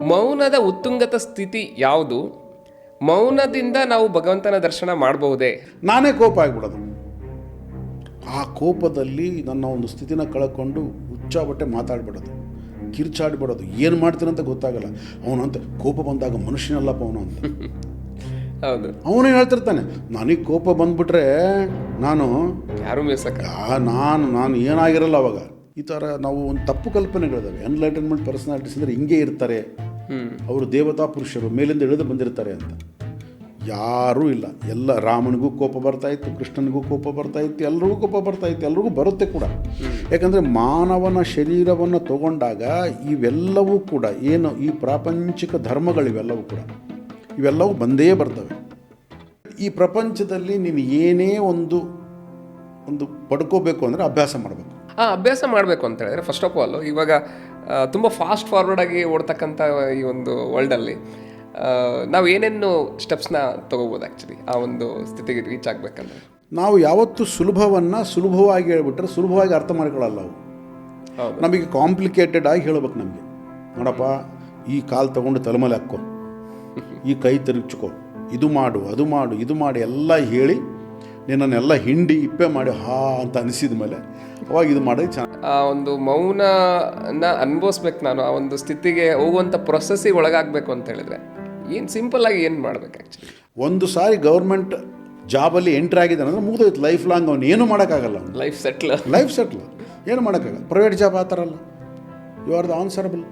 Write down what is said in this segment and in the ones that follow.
ಮೌನದ ಉತ್ತುಂಗತ ಸ್ಥಿತಿ ಯಾವುದು? ಮೌನದಿಂದ ನಾವು ಭಗವಂತನ ದರ್ಶನ ಮಾಡಬಹುದೇ? ನಾನೇ ಕೋಪ ಆಗಿಬಿಡೋದು. ಆ ಕೋಪದಲ್ಲಿ ನನ್ನ ಒಂದು ಸ್ಥಿತಿನ ಕಳ್ಕೊಂಡು ಹುಚ್ಚಾಬಟ್ಟೆ ಮಾತಾಡ್ಬಿಡೋದು, ಕಿರ್ಚಾಡ್ಬಿಡೋದು. ಏನು ಮಾಡ್ತೀನಂತ ಗೊತ್ತಾಗಲ್ಲ. ಅವನಂತ ಕೋಪ ಬಂದಾಗ ಮನುಷ್ಯನಲ್ಲಪ್ಪ ಅವನು ಅಂತ. ಹೌದು, ಅವನೇ ಹೇಳ್ತಿರ್ತಾನೆ, ನನಗೆ ಕೋಪ ಬಂದ್ಬಿಟ್ರೆ ನಾನು ಯಾರು ಮೀಸಕ ನಾನು ಏನಾಗಿರಲ್ಲ ಅವಾಗ. ಈ ಥರ ನಾವು ಒಂದು ತಪ್ಪು ಕಲ್ಪನೆಗಳಿದ್ದಾವೆ. ಎನ್ಲೈಟನ್ಮೆಂಟ್ ಪರ್ಸನಾಲಿಟೀಸ್ ಅಂದರೆ ಹಿಂಗೆ ಇರ್ತಾರೆ, ಅವರು ದೇವತಾ ಪುರುಷರು ಮೇಲಿಂದ ಇಳಿದು ಬಂದಿರ್ತಾರೆ ಅಂತ. ಯಾರೂ ಇಲ್ಲ. ಎಲ್ಲ ರಾಮನಿಗೂ ಕೋಪ ಬರ್ತಾಯಿತ್ತು, ಕೃಷ್ಣನಿಗೂ ಕೋಪ ಬರ್ತಾಯಿತ್ತು, ಎಲ್ರಿಗೂ ಕೋಪ ಬರ್ತಾಯಿತ್ತು, ಎಲ್ರಿಗೂ ಬರುತ್ತೆ ಕೂಡ. ಯಾಕಂದರೆ ಮಾನವನ ಶರೀರವನ್ನು ತಗೊಂಡಾಗ ಇವೆಲ್ಲವೂ ಕೂಡ ಏನು ಈ ಪ್ರಾಪಂಚಿಕ ಧರ್ಮಗಳಿವೆಲ್ಲವೂ ಕೂಡ ಇವೆಲ್ಲವೂ ಬಂದೇ ಬರ್ತವೆ. ಈ ಪ್ರಪಂಚದಲ್ಲಿ ನೀನು ಏನೇ ಒಂದು ಪಡ್ಕೋಬೇಕು ಅಂದರೆ ಅಭ್ಯಾಸ ಮಾಡಬೇಕು. ಅಭ್ಯಾಸ ಮಾಡಬೇಕು ಅಂತ ಹೇಳಿದ್ರೆ, ಫಸ್ಟ್ ಆಫ್ ಆಲ್ ಇವಾಗ ತುಂಬ ಫಾಸ್ಟ್ ಫಾರ್ವರ್ಡ್ ಆಗಿ ಓಡ್ತಕ್ಕಂಥ ಈ ಒಂದು ವರ್ಲ್ಡಲ್ಲಿ ನಾವು ಏನೇನು ಸ್ಟೆಪ್ಸ್ನ ತೊಗೋಬೋದು ಆ್ಯಕ್ಚುಲಿ ಆ ಒಂದು ಸ್ಥಿತಿಗೆ ರೀಚ್ ಆಗಬೇಕಂದ್ರೆ? ನಾವು ಯಾವತ್ತೂ ಸುಲಭವನ್ನು ಸುಲಭವಾಗಿ ಹೇಳ್ಬಿಟ್ರೆ ಸುಲಭವಾಗಿ ಅರ್ಥ ಮಾಡ್ಕೊಳ್ಳಲ್ಲ ಅವು. ನಮಗೆ ಕಾಂಪ್ಲಿಕೇಟೆಡ್ ಆಗಿ ಹೇಳ್ಬೇಕು. ನಮಗೆ ನೋಡಪ್ಪ, ಈ ಕಾಲು ತೊಗೊಂಡು ತಲೆಮೇಲೆ ಹಾಕ್ಕೋ, ಈ ಕೈ ತಿರುಗಿಸ್ಕೋ, ಇದು ಮಾಡು, ಅದು ಮಾಡು, ಇದು ಮಾಡಿ ಎಲ್ಲ ಹೇಳಿ ನಿನ್ನನ್ನೆಲ್ಲ ಹಿಂಡಿ ಇಪ್ಪೆ ಮಾಡಿ ಹಾ ಅಂತ ಅನಿಸಿದ ಮೇಲೆ ಅವಾಗ ಇದು ಮಾಡೋದು ಚೆನ್ನಾಗಿ. ಆ ಒಂದು ಮೌನನ ಅನುಭವಿಸ್ಬೇಕು ನಾನು. ಆ ಒಂದು ಸ್ಥಿತಿಗೆ ಹೋಗುವಂಥ ಪ್ರೊಸೆಸ್ಸಿಗೆ ಒಳಗಾಗಬೇಕು ಅಂತ ಹೇಳಿದ್ರೆ ಏನು ಸಿಂಪಲ್ ಆಗಿ ಏನು ಮಾಡ್ಬೇಕು ಆ್ಯಕ್ಚುಲಿ? ಒಂದು ಸಾರಿ ಗೌರ್ಮೆಂಟ್ ಜಾಬಲ್ಲಿ ಎಂಟ್ರಿ ಆಗಿದ್ದಾನೆ ಅಂದರೆ ಮುಗಿದೋಯ್ತು. ಲೈಫ್ ಲಾಂಗ್ ಅವನು ಏನೂ ಮಾಡೋಕ್ಕಾಗಲ್ಲ. ಅವನು ಲೈಫ್ ಸೆಟ್ಲ್ ಏನು ಮಾಡೋಕ್ಕಾಗಲ್ಲ. ಪ್ರೈವೇಟ್ ಜಾಬ್ ಆ ಥರ ಅಲ್ಲ, you are the answerable.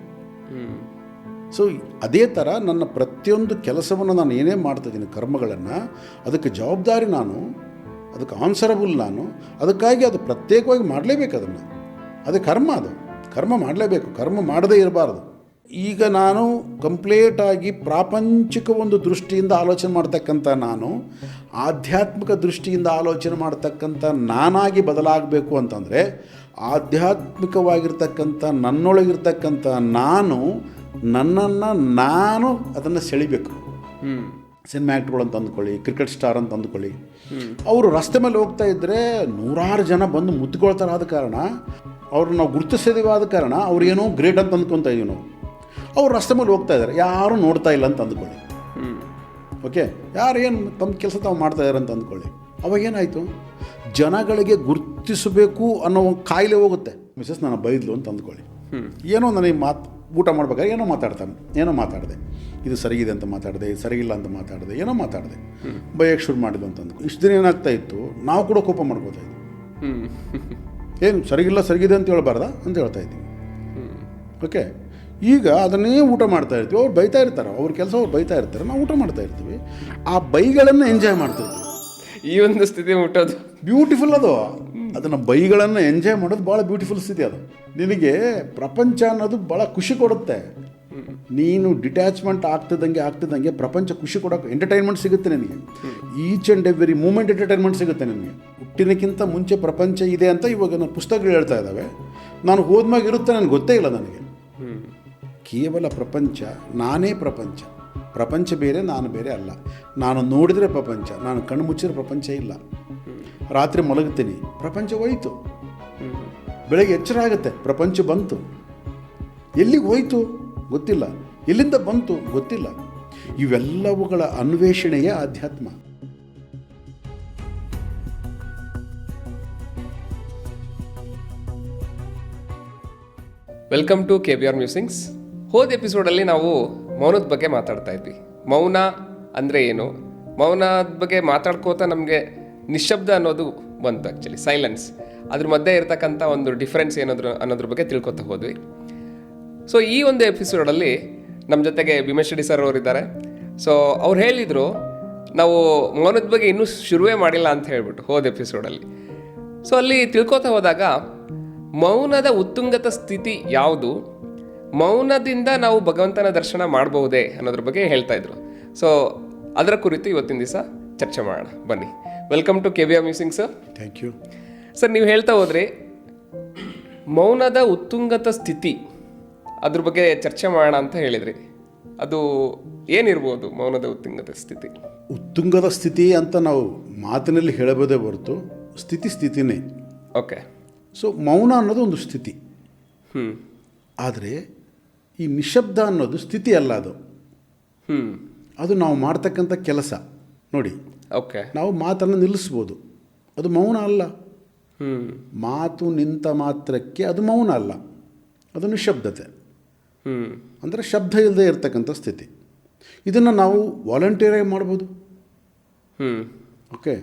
So ಅದೇ ಥರ ನನ್ನ ಪ್ರತಿಯೊಂದು ಕೆಲಸವನ್ನು ನಾನು ಏನೇ ಮಾಡ್ತಾಯಿದ್ದೀನಿ, ಕರ್ಮಗಳನ್ನು, ಅದಕ್ಕೆ ಜವಾಬ್ದಾರಿ ನಾನು, ಅದಕ್ಕೆ ಆನ್ಸರಬಲ್ ನಾನು. ಅದಕ್ಕಾಗಿ ಅದು ಪ್ರತ್ಯೇಕವಾಗಿ ಮಾಡಲೇಬೇಕು. ಅದು ಕರ್ಮ ಮಾಡಲೇಬೇಕು. ಕರ್ಮ ಮಾಡದೇ ಇರಬಾರ್ದು. ಈಗ ನಾನು ಕಂಪ್ಲೀಟಾಗಿ ಪ್ರಾಪಂಚಿಕ ಒಂದು ದೃಷ್ಟಿಯಿಂದ ಆಲೋಚನೆ ಮಾಡ್ತಕ್ಕಂಥ ನಾನು ಆಧ್ಯಾತ್ಮಿಕ ದೃಷ್ಟಿಯಿಂದ ಆಲೋಚನೆ ಮಾಡ್ತಕ್ಕಂಥ ನಾನಾಗಿ ಬದಲಾಗಬೇಕು ಅಂತಂದರೆ ಆಧ್ಯಾತ್ಮಿಕವಾಗಿರ್ತಕ್ಕಂಥ ನನ್ನೊಳಗಿರ್ತಕ್ಕಂಥ ನಾನು ಅದನ್ನು ಸೆಳಿಬೇಕು. ಸಿನಿಮಾ ಆ್ಯಕ್ಟ್ರುಗಳು ಅಂತ ಅಂದ್ಕೊಳ್ಳಿ, ಕ್ರಿಕೆಟ್ ಸ್ಟಾರ್ ಅಂತ ಅಂದ್ಕೊಳ್ಳಿ, ಅವರು ರಸ್ತೆ ಮೇಲೆ ಹೋಗ್ತಾ ಇದ್ದರೆ ನೂರಾರು ಜನ ಬಂದು ಮುತ್ಕೊಳ್ತಾರೆ. ಆದ ಕಾರಣ ಅವ್ರು ನಾವು ಗುರುತಿಸಿದೀವಿ. ಆದ ಕಾರಣ ಅವ್ರು ಏನೋ ಗ್ರೇಟ್ ಅಂತ ಅಂದ್ಕೊತಾ ಇದೀವಿ ನಾವು. ಅವ್ರು ರಸ್ತೆ ಮೇಲೆ ಹೋಗ್ತಾ ಇದ್ದಾರೆ, ಯಾರೂ ನೋಡ್ತಾ ಇಲ್ಲ ಅಂತ ಅಂದ್ಕೊಳ್ಳಿ. ಓಕೆ, ಯಾರು ಏನು ತಮ್ಮ ಕೆಲಸ ತಾವು ಮಾಡ್ತಾಯಿದ್ದಾರೆ ಅಂತ ಅಂದ್ಕೊಳ್ಳಿ. ಅವಾಗೇನಾಯಿತು, ಜನಗಳಿಗೆ ಗುರುತಿಸಬೇಕು ಅನ್ನೋ ಕಾಯಿಲೆ ಹೋಗುತ್ತೆ. ಮಿಸಸ್ ನಾನು ಬೈದ್ಲು ಅಂತ ಅಂದ್ಕೊಳ್ಳಿ. ಏನೋ ನನಗೆ ಊಟ ಮಾಡ್ಬೇಕಾದ್ರೆ ಏನೋ ಮಾತಾಡಿದೆ, ಇದು ಸರಿಗಿದೆ ಅಂತ ಮಾತಾಡಿದೆ, ಇದು ಸರಿಯಿಲ್ಲ ಅಂತ ಮಾತಾಡಿದೆ, ಏನೋ ಮಾತಾಡಿದೆ, ಬೈಯಕ್ಕೆ ಶುರು ಮಾಡಿದ್ದು ಅಂತ ಅಂದ್ಕೊ. ಇಷ್ಟು ದಿನ ಏನಾಗ್ತಾ ಇತ್ತು, ನಾವು ಕೂಡ ಕೋಪ ಮಾಡ್ಕೋತಾ ಇದ್ವಿ. ಏನು ಸರಿಗಿದೆ ಅಂತ ಹೇಳ್ಬಾರ್ದಾ ಅಂತ ಹೇಳ್ತಾ ಇದ್ವಿ. ಓಕೆ, ಈಗ ಅದನ್ನೇ ಊಟ ಮಾಡ್ತಾ ಇರ್ತೀವಿ. ಅವ್ರು ಬೈತಾ ಇರ್ತಾರೆ, ಅವ್ರ ಕೆಲಸ ಅವ್ರು ಬೈತಾ ಇರ್ತಾರೆ, ನಾವು ಊಟ ಮಾಡ್ತಾ ಇರ್ತೀವಿ. ಆ ಬೈಗಳನ್ನು ಎಂಜಾಯ್ ಮಾಡ್ತಾ ಇರ್ತೀವಿ. ಈ ಒಂದು ಸ್ಥಿತಿ ಮುಟ್ಟೋದು ಬ್ಯೂಟಿಫುಲ್. ಅದನ್ನು ಬೈಗಳನ್ನು ಎಂಜಾಯ್ ಮಾಡೋದು ಭಾಳ ಬ್ಯೂಟಿಫುಲ್ ಸ್ಥಿತಿ. ಅದು ನಿನಗೆ ಪ್ರಪಂಚ ಅನ್ನೋದು ಭಾಳ ಖುಷಿ ಕೊಡುತ್ತೆ. ನೀನು ಡಿಟ್ಯಾಚ್ಮೆಂಟ್ ಆಗ್ತಿದ್ದಂಗೆ ಪ್ರಪಂಚ ಖುಷಿ ಕೊಡೋಕೆ ಎಂಟರ್ಟೈನ್ಮೆಂಟ್ ಸಿಗುತ್ತೆ ನಿನಗೆ. Each and every moment entertainment ಸಿಗುತ್ತೆ ನಿನಗೆ. ಹುಟ್ಟಿನಕ್ಕಿಂತ ಮುಂಚೆ ಪ್ರಪಂಚ ಇದೆ ಅಂತ ಇವಾಗ ನನ್ನ ಪುಸ್ತಕಗಳು ಹೇಳ್ತಾ ಇದ್ದಾವೆ. ನಾನು ಹೋದ್ಮಾಗ ಇರುತ್ತೆ ನನಗೆ ಗೊತ್ತೇ ಇಲ್ಲ. ನನಗೆ ಕೇವಲ ಪ್ರಪಂಚ, ನಾನೇ ಪ್ರಪಂಚ ಬೇರೆ, ನಾನು ಬೇರೆ ಅಲ್ಲ. ನಾನು ನೋಡಿದರೆ ಪ್ರಪಂಚ, ನಾನು ಕಣ್ಣು ಮುಚ್ಚಿದ್ರೆ ಪ್ರಪಂಚ ಇಲ್ಲ. ರಾತ್ರಿ ಮಲಗುತ್ತೀನಿ, ಪ್ರಪಂಚ ಹೋಯಿತು. ಬೆಳಗ್ಗೆ ಎಚ್ಚರ ಆಗುತ್ತೆ, ಪ್ರಪಂಚ ಬಂತು. ಎಲ್ಲಿಗೆ ಹೋಯಿತು ಗೊತ್ತಿಲ್ಲ, ಎಲ್ಲಿಂದ ಬಂತು ಗೊತ್ತಿಲ್ಲ. ಇವೆಲ್ಲವುಗಳ ಅನ್ವೇಷಣೆಯೇ ಆಧ್ಯಾತ್ಮ. Welcome to KBR musings. ಹೋದ ಎಪಿಸೋಡಲ್ಲಿ ನಾವು ಮೌನದ ಬಗ್ಗೆ ಮಾತಾಡ್ತಾ ಇದ್ವಿ. ಮೌನ ಅಂದರೆ ಏನು, ಮೌನದ ಬಗ್ಗೆ ಮಾತಾಡ್ಕೋತಾ ನಮಗೆ ನಿಶಬ್ದ ಅನ್ನೋದು ಬಂತು. ಆ್ಯಕ್ಚುಲಿ ಸೈಲೆನ್ಸ್, ಅದ್ರ ಮಧ್ಯೆ ಇರ್ತಕ್ಕಂಥ ಒಂದು ಡಿಫ್ರೆನ್ಸ್ ಏನಾದ್ರು ಅನ್ನೋದ್ರ ಬಗ್ಗೆ ತಿಳ್ಕೊತಾ ಹೋದ್ವಿ. ಸೊ ಈ ಒಂದು ಎಪಿಸೋಡಲ್ಲಿ ನಮ್ಮ ಜೊತೆಗೆ ಭೀಮೇಶ್ ರೆಡ್ಡಿ ಸರ್ ಅವರಿದ್ದಾರೆ. ಸೊ ಅವ್ರು ಹೇಳಿದರು, ನಾವು ಮೌನದ ಬಗ್ಗೆ ಇನ್ನೂ ಶುರುವೇ ಮಾಡಿಲ್ಲ ಅಂತ ಹೇಳ್ಬಿಟ್ಟು ಹೋದ ಎಪಿಸೋಡಲ್ಲಿ. ಸೊ ಅಲ್ಲಿ ತಿಳ್ಕೊತಾ ಹೋದಾಗ ಮೌನದ ಉತ್ತುಂಗತ ಸ್ಥಿತಿ ಯಾವುದು, ಮೌನದಿಂದ ನಾವು ಭಗವಂತನ ದರ್ಶನ ಮಾಡಬಹುದೇ ಅನ್ನೋದ್ರ ಬಗ್ಗೆ ಹೇಳ್ತಾ ಇದ್ರು. ಸೊ ಅದರ ಕುರಿತು ಇವತ್ತಿನ ದಿವಸ ಚರ್ಚೆ ಮಾಡೋಣ, ಬನ್ನಿ. Welcome to KBR musing sir. Thank you sir. ನೀವು ಹೇಳ್ತಾ ಹೋದ್ರಿ ಮೌನದ ಉತ್ತುಂಗತ ಸ್ಥಿತಿ, ಅದ್ರ ಬಗ್ಗೆ ಚರ್ಚೆ ಮಾಡೋಣ ಅಂತ ಹೇಳಿದ್ರಿ. ಅದು ಏನಿರ್ಬೋದು ಮೌನದ ಉತ್ತುಂಗತ ಸ್ಥಿತಿ? ಉತ್ತುಂಗದ ಸ್ಥಿತಿ ಅಂತ ನಾವು ಮಾತಿನಲ್ಲಿ ಹೇಳಬಹುದೇ ಹೊರತು ಸ್ಥಿತಿನೇ. ಓಕೆ. ಸೊ ಮೌನ ಅನ್ನೋದು ಒಂದು ಸ್ಥಿತಿ. ಆದರೆ ಈ ನಿಶಬ್ದ ಅನ್ನೋದು ಸ್ಥಿತಿ ಅಲ್ಲ, ಅದು ನಾವು ಮಾಡ್ತಕ್ಕಂಥ ಕೆಲಸ. ನೋಡಿ, ಓಕೆ, ನಾವು ಮಾತನ್ನು ನಿಲ್ಲಿಸ್ಬೋದು, ಅದು ಮೌನ ಅಲ್ಲ. ಮಾತು ನಿಂತ ಮಾತ್ರಕ್ಕೆ ಅದು ಮೌನ ಅಲ್ಲ, ಅದು ನಿಶಬ್ದತೆ. ಅಂದರೆ ಶಬ್ದ ಇಲ್ಲದೆ ಇರತಕ್ಕಂಥ ಸ್ಥಿತಿ. ಇದನ್ನು ನಾವು ವಾಲಂಟಿಯರಾಗಿ ಮಾಡ್ಬೋದು. ಓಕೆ,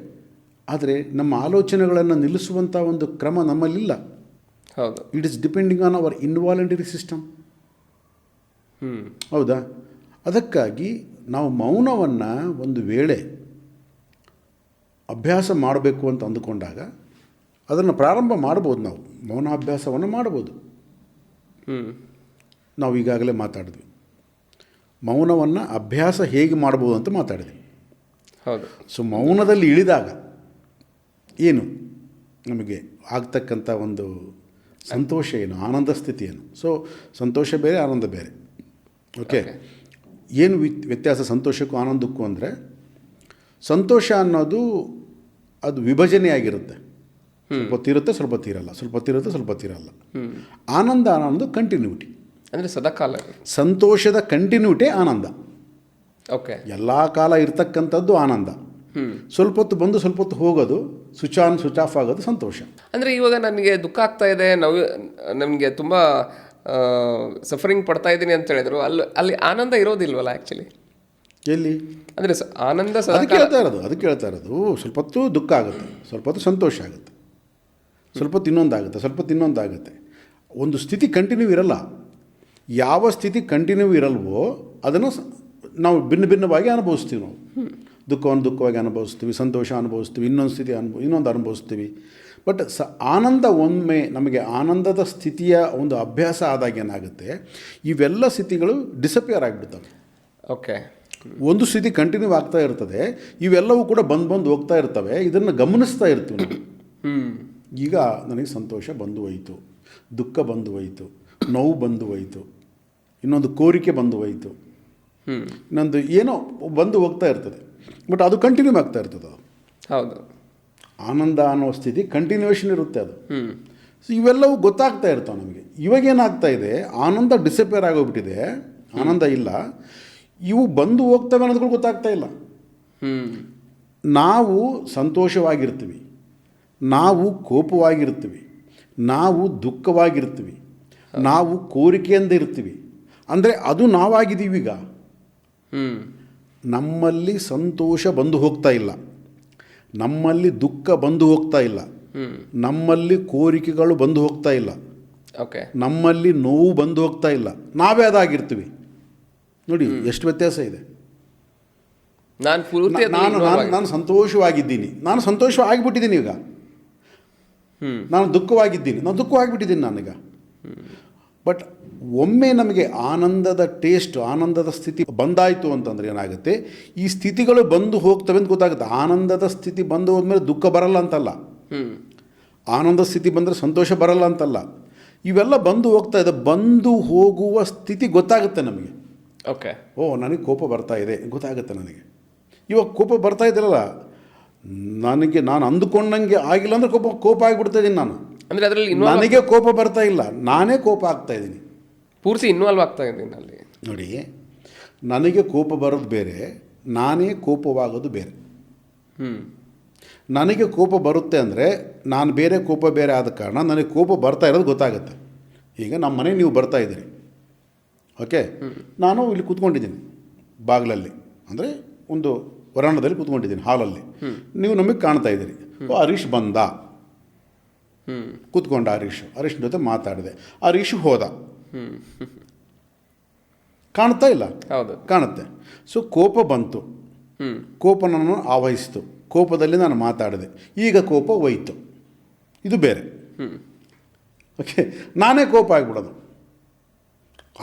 ಆದರೆ ನಮ್ಮ ಆಲೋಚನೆಗಳನ್ನು ನಿಲ್ಲಿಸುವಂಥ ಒಂದು ಕ್ರಮ ನಮ್ಮಲ್ಲಿಲ್ಲ. ಹೌದು, it is depending on our involuntary system. ಹೌದಾ? ಅದಕ್ಕಾಗಿ ನಾವು ಮೌನವನ್ನು ಒಂದು ವೇಳೆ ಅಭ್ಯಾಸ ಮಾಡಬೇಕು ಅಂತ ಅಂದುಕೊಂಡಾಗ ಅದನ್ನು ಪ್ರಾರಂಭ ಮಾಡ್ಬೋದು. ನಾವು ಮೌನಾಭ್ಯಾಸವನ್ನು ಮಾಡ್ಬೋದು. ನಾವು ಈಗಾಗಲೇ ಮಾತಾಡಿದ್ವಿ, ಮೌನವನ್ನು ಅಭ್ಯಾಸ ಹೇಗೆ ಮಾಡ್ಬೋದು ಅಂತ ಮಾತಾಡಿದ್ವಿ. ಹೌದು. ಸೊ ಮೌನದಲ್ಲಿ ಇಳಿದಾಗ ಏನು ನಮಗೆ ಆಗ್ತಕ್ಕಂಥ ಒಂದು ಸಂತೋಷ ಏನು, ಆನಂದ ಸ್ಥಿತಿ ಏನು. ಸೊ ಸಂತೋಷ ಬೇರೆ, ಆನಂದ ಬೇರೆ. ಓಕೆ, ಏನು ವ್ಯತ್ಯಾಸ ಸಂತೋಷಕ್ಕೂ ಆನಂದಕ್ಕೂ ಅಂದರೆ, ಸಂತೋಷ ಅನ್ನೋದು ಅದು ವಿಭಜನೆಯಾಗಿರುತ್ತೆ. ಸ್ವಲ್ಪ ಹೊತ್ತಿರುತ್ತೆ, ಸ್ವಲ್ಪ ಹೊತ್ತಿರಲ್ಲ, ಸ್ವಲ್ಪ ಹೊತ್ತಿರುತ್ತೆ, ಸ್ವಲ್ಪ ಹೊತ್ತಿರಲ್ಲ. ಆನಂದ ಅನ್ನೋದು ಕಂಟಿನ್ಯೂಟಿ, ಅಂದರೆ ಸದಾಕಾಲ. ಸಂತೋಷದ ಕಂಟಿನ್ಯೂಟಿ ಆನಂದ. ಓಕೆ, ಎಲ್ಲ ಕಾಲ ಇರ್ತಕ್ಕಂಥದ್ದು ಆನಂದ. ಸ್ವಲ್ಪ ಹೊತ್ತು ಬಂದು ಸ್ವಲ್ಪ ಹೊತ್ತು ಹೋಗೋದು, ಸ್ವಿಚ್ ಆನ್ ಸ್ವಿಚ್ ಆಫ್ ಆಗೋದು ಸಂತೋಷ. ಅಂದರೆ ಇವಾಗ ನನಗೆ ದುಃಖ ಆಗ್ತಾ ಇದೆ, ನಮಗೆ ತುಂಬ ಸಫರಿಂಗ್ ಪಡ್ತಾ ಇದ್ದೀನಿ ಅಂತ ಹೇಳಿದ್ರು, ಅಲ್ಲಿ ಆನಂದ ಇರೋದಿಲ್ವಲ್ಲ ಆ್ಯಕ್ಚುಲಿ? ಎಲ್ಲಿ? ಅಂದರೆ ಆನಂದ ಅದಕ್ಕೆ ಹೇಳ್ತಾ ಇರೋದು ಸ್ವಲ್ಪ ಹೊತ್ತು ದುಃಖ ಆಗುತ್ತೆ, ಸ್ವಲ್ಪ ಹೊತ್ತು ಸಂತೋಷ ಆಗುತ್ತೆ, ಸ್ವಲ್ಪ ಹೊತ್ತು ಇನ್ನೊಂದಾಗುತ್ತೆ, ಸ್ವಲ್ಪ ಹೊತ್ತು ಇನ್ನೊಂದಾಗುತ್ತೆ. ಒಂದು ಸ್ಥಿತಿ ಕಂಟಿನ್ಯೂ ಇರಲ್ಲ. ಯಾವ ಸ್ಥಿತಿ ಕಂಟಿನ್ಯೂ ಇರಲ್ವೋ ಅದನ್ನು ನಾವು ಭಿನ್ನ ಭಿನ್ನವಾಗಿ ಅನುಭವಿಸ್ತೀವಿ. ನಾವು ದುಃಖವನ್ನು ದುಃಖವಾಗಿ ಅನುಭವಿಸ್ತೀವಿ, ಸಂತೋಷ ಅನುಭವಿಸ್ತೀವಿ, ಇನ್ನೊಂದು ಸ್ಥಿತಿ ಇನ್ನೊಂದು ಅನುಭವಿಸ್ತೀವಿ. ಬಟ್ ಆನಂದ ಒಮ್ಮೆ ನಮಗೆ ಆನಂದದ ಸ್ಥಿತಿಯ ಒಂದು ಅಭ್ಯಾಸ ಆದಾಗ ಏನಾಗುತ್ತೆ, ಇವೆಲ್ಲ ಸ್ಥಿತಿಗಳು ಡಿಸಪಿಯರ್ ಆಗಿಬಿಡ್ತವೆ. ಓಕೆ, ಒಂದು ಸ್ಥಿತಿ ಕಂಟಿನ್ಯೂ ಆಗ್ತಾ ಇರ್ತದೆ, ಇವೆಲ್ಲವೂ ಕೂಡ ಬಂದು ಹೋಗ್ತಾ ಇರ್ತವೆ. ಇದನ್ನು ಗಮನಿಸ್ತಾ ಇರ್ತೀವಿ ನಾವು. ಈಗ ನನಗೆ ಸಂತೋಷ ಬಂದು ಹೋಯಿತು, ದುಃಖ ಬಂದು ಹೋಯಿತು, ನೋವು ಬಂದು ಹೋಯಿತು, ಇನ್ನೊಂದು ಕೋರಿಕೆ ಬಂದು ಹೋಯಿತು, ಇನ್ನೊಂದು ಏನೋ ಬಂದು ಹೋಗ್ತಾ ಇರ್ತದೆ. ಬಟ್ ಅದು ಕಂಟಿನ್ಯೂ ಆಗ್ತಾ ಇರ್ತದೆ. ಅದು ಹೌದು, ಆನಂದ ಅನ್ನೋ ಸ್ಥಿತಿ ಕಂಟಿನ್ಯೂಷನ್ ಇರುತ್ತೆ. ಅದು ಸೊ ಇವೆಲ್ಲವೂ ಗೊತ್ತಾಗ್ತಾ ಇರ್ತಾವೆ ನಮಗೆ. ಇವಾಗೇನಾಗ್ತಾ ಇದೆ, ಆನಂದ ಡಿಸಪಿಯರ್ ಆಗೋಗ್ಬಿಟ್ಟಿದೆ, ಆನಂದ ಇಲ್ಲ, ಇವು ಬಂದು ಹೋಗ್ತವೆ ಅನ್ನೋದು ಗೊತ್ತಾಗ್ತಾ ಇಲ್ಲ. ನಾವು ಸಂತೋಷವಾಗಿರ್ತೀವಿ, ನಾವು ಕೋಪವಾಗಿರ್ತೀವಿ, ನಾವು ದುಃಖವಾಗಿರ್ತೀವಿ, ನಾವು ಕೋರಿಕೆಯಿಂದ ಇರ್ತೀವಿ. ಅಂದರೆ ಅದು ನಾವಾಗಿದ್ದೀವಿ. ಈಗ ನಮ್ಮಲ್ಲಿ ಸಂತೋಷ ಬಂದು ಹೋಗ್ತಾ ಇಲ್ಲ, ನಮ್ಮಲ್ಲಿ ದುಃಖ ಬಂದು ಹೋಗ್ತಾ ಇಲ್ಲ, ನಮ್ಮಲ್ಲಿ ಕೋರಿಕೆಗಳು ಬಂದು ಹೋಗ್ತಾ ಇಲ್ಲ, ಓಕೆ, ನಮ್ಮಲ್ಲಿ ನೋವು ಬಂದು ಹೋಗ್ತಾ ಇಲ್ಲ. ನಾವೇ ಅದಾಗಿರ್ತೀವಿ. ನೋಡಿ ಎಷ್ಟು ವ್ಯತ್ಯಾಸ ಇದೆ. ನಾನು ಸಂತೋಷವಾಗಿದ್ದೀನಿ, ನಾನು ಸಂತೋಷವಾಗಿಬಿಟ್ಟಿದ್ದೀನಿ. ಈಗ ನಾನು ದುಃಖವಾಗಿಬಿಟ್ಟಿದ್ದೀನಿ ನಾನೀಗ. ಬಟ್ ಒಮ್ಮೆ ನಮಗೆ ಆನಂದದ ಟೇಸ್ಟ್, ಆನಂದದ ಸ್ಥಿತಿ ಬಂದಾಯಿತು ಅಂತಂದರೆ ಏನಾಗುತ್ತೆ, ಈ ಸ್ಥಿತಿಗಳು ಬಂದು ಹೋಗ್ತವೆ ಅಂತ ಗೊತ್ತಾಗುತ್ತೆ. ಆನಂದದ ಸ್ಥಿತಿ ಬಂದು ಹೋದ್ಮೇಲೆ ದುಃಖ ಬರಲ್ಲ ಅಂತಲ್ಲ, ಆನಂದ ಸ್ಥಿತಿ ಬಂದರೆ ಸಂತೋಷ ಬರಲ್ಲ ಅಂತಲ್ಲ. ಇವೆಲ್ಲ ಬಂದು ಹೋಗ್ತಾ ಇದೆ, ಬಂದು ಹೋಗುವ ಸ್ಥಿತಿ ಗೊತ್ತಾಗುತ್ತೆ ನಮಗೆ. ಓಕೆ, ನನಗೆ ಕೋಪ ಬರ್ತಾ ಇದೆ ಗೊತ್ತಾಗುತ್ತೆ ನನಗೆ. ಇವಾಗ ಕೋಪ ಬರ್ತಾ ಇದೆಯಲ್ಲ, ನಾನು ಅಂದುಕೊಂಡಂಗೆ ಆಗಿಲ್ಲ ಅಂದರೆ ಕೋಪ ಆಗಿಬಿಡ್ತಾ ಇದ್ದೀನಿ ನಾನು. ಅಂದರೆ ಅದರಲ್ಲಿ ನನಗೆ ಕೋಪ ಬರ್ತಾ ಇಲ್ಲ, ನಾನೇ ಕೋಪ ಆಗ್ತಾ ಇದ್ದೀನಿ, ಪೂರ್ತಿ ಇನ್ವಾಲ್ವ್ ಆಗ್ತಾ ಇದ್ದೀನಿ ಅಲ್ಲಿ. ನೋಡಿ, ನನಗೆ ಕೋಪ ಬರೋದು ಬೇರೆ, ನಾನೇ ಕೋಪವಾಗೋದು ಬೇರೆ. ನನಗೆ ಕೋಪ ಬರುತ್ತೆ ಅಂದರೆ ನಾನು ಬೇರೆ, ಕೋಪ ಬೇರೆ ಆದ ಕಾರಣ ನನಗೆ ಕೋಪ ಬರ್ತಾ ಇರೋದು ಗೊತ್ತಾಗುತ್ತೆ. ಈಗ ನಮ್ಮ ಮನೆಗೆ ನೀವು ಬರ್ತಾ ಇದ್ದೀರಿ, ಓಕೆ, ನಾನು ಇಲ್ಲಿ ಕೂತ್ಕೊಂಡಿದ್ದೀನಿ ಬಾಗಿಲಲ್ಲಿ, ಅಂದರೆ ಒಂದು ವರಾಂಡದಲ್ಲಿ ಕೂತ್ಕೊಂಡಿದ್ದೀನಿ, ಹಾಲಲ್ಲಿ. ನೀವು ನಮಗೆ ಕಾಣ್ತಾ ಇದ್ದೀರಿ. ಹರೀಶ್ ಬಂದ, ಕೂತ್ಕೊಂಡ ಹರೀಶ್ ಜೊತೆ ಮಾತಾಡಿದೆ, ಹರೀಶ್ ಹೋದ. ಕಾಣ್ತಾ ಇಲ್ಲ? ಹೌದು, ಕಾಣುತ್ತೆ. ಸೊ ಕೋಪ ಬಂತು, ಕೋಪ ನನ್ನನ್ನು ಆವಹಿಸಿತು, ಕೋಪದಲ್ಲಿ ನಾನು ಮಾತಾಡಿದೆ, ಈಗ ಕೋಪ ಹೋಯಿತು. ಇದು ಬೇರೆ. ಓಕೆ, ನಾನೇ ಕೋಪ ಆಗಿಬಿಡೋದು.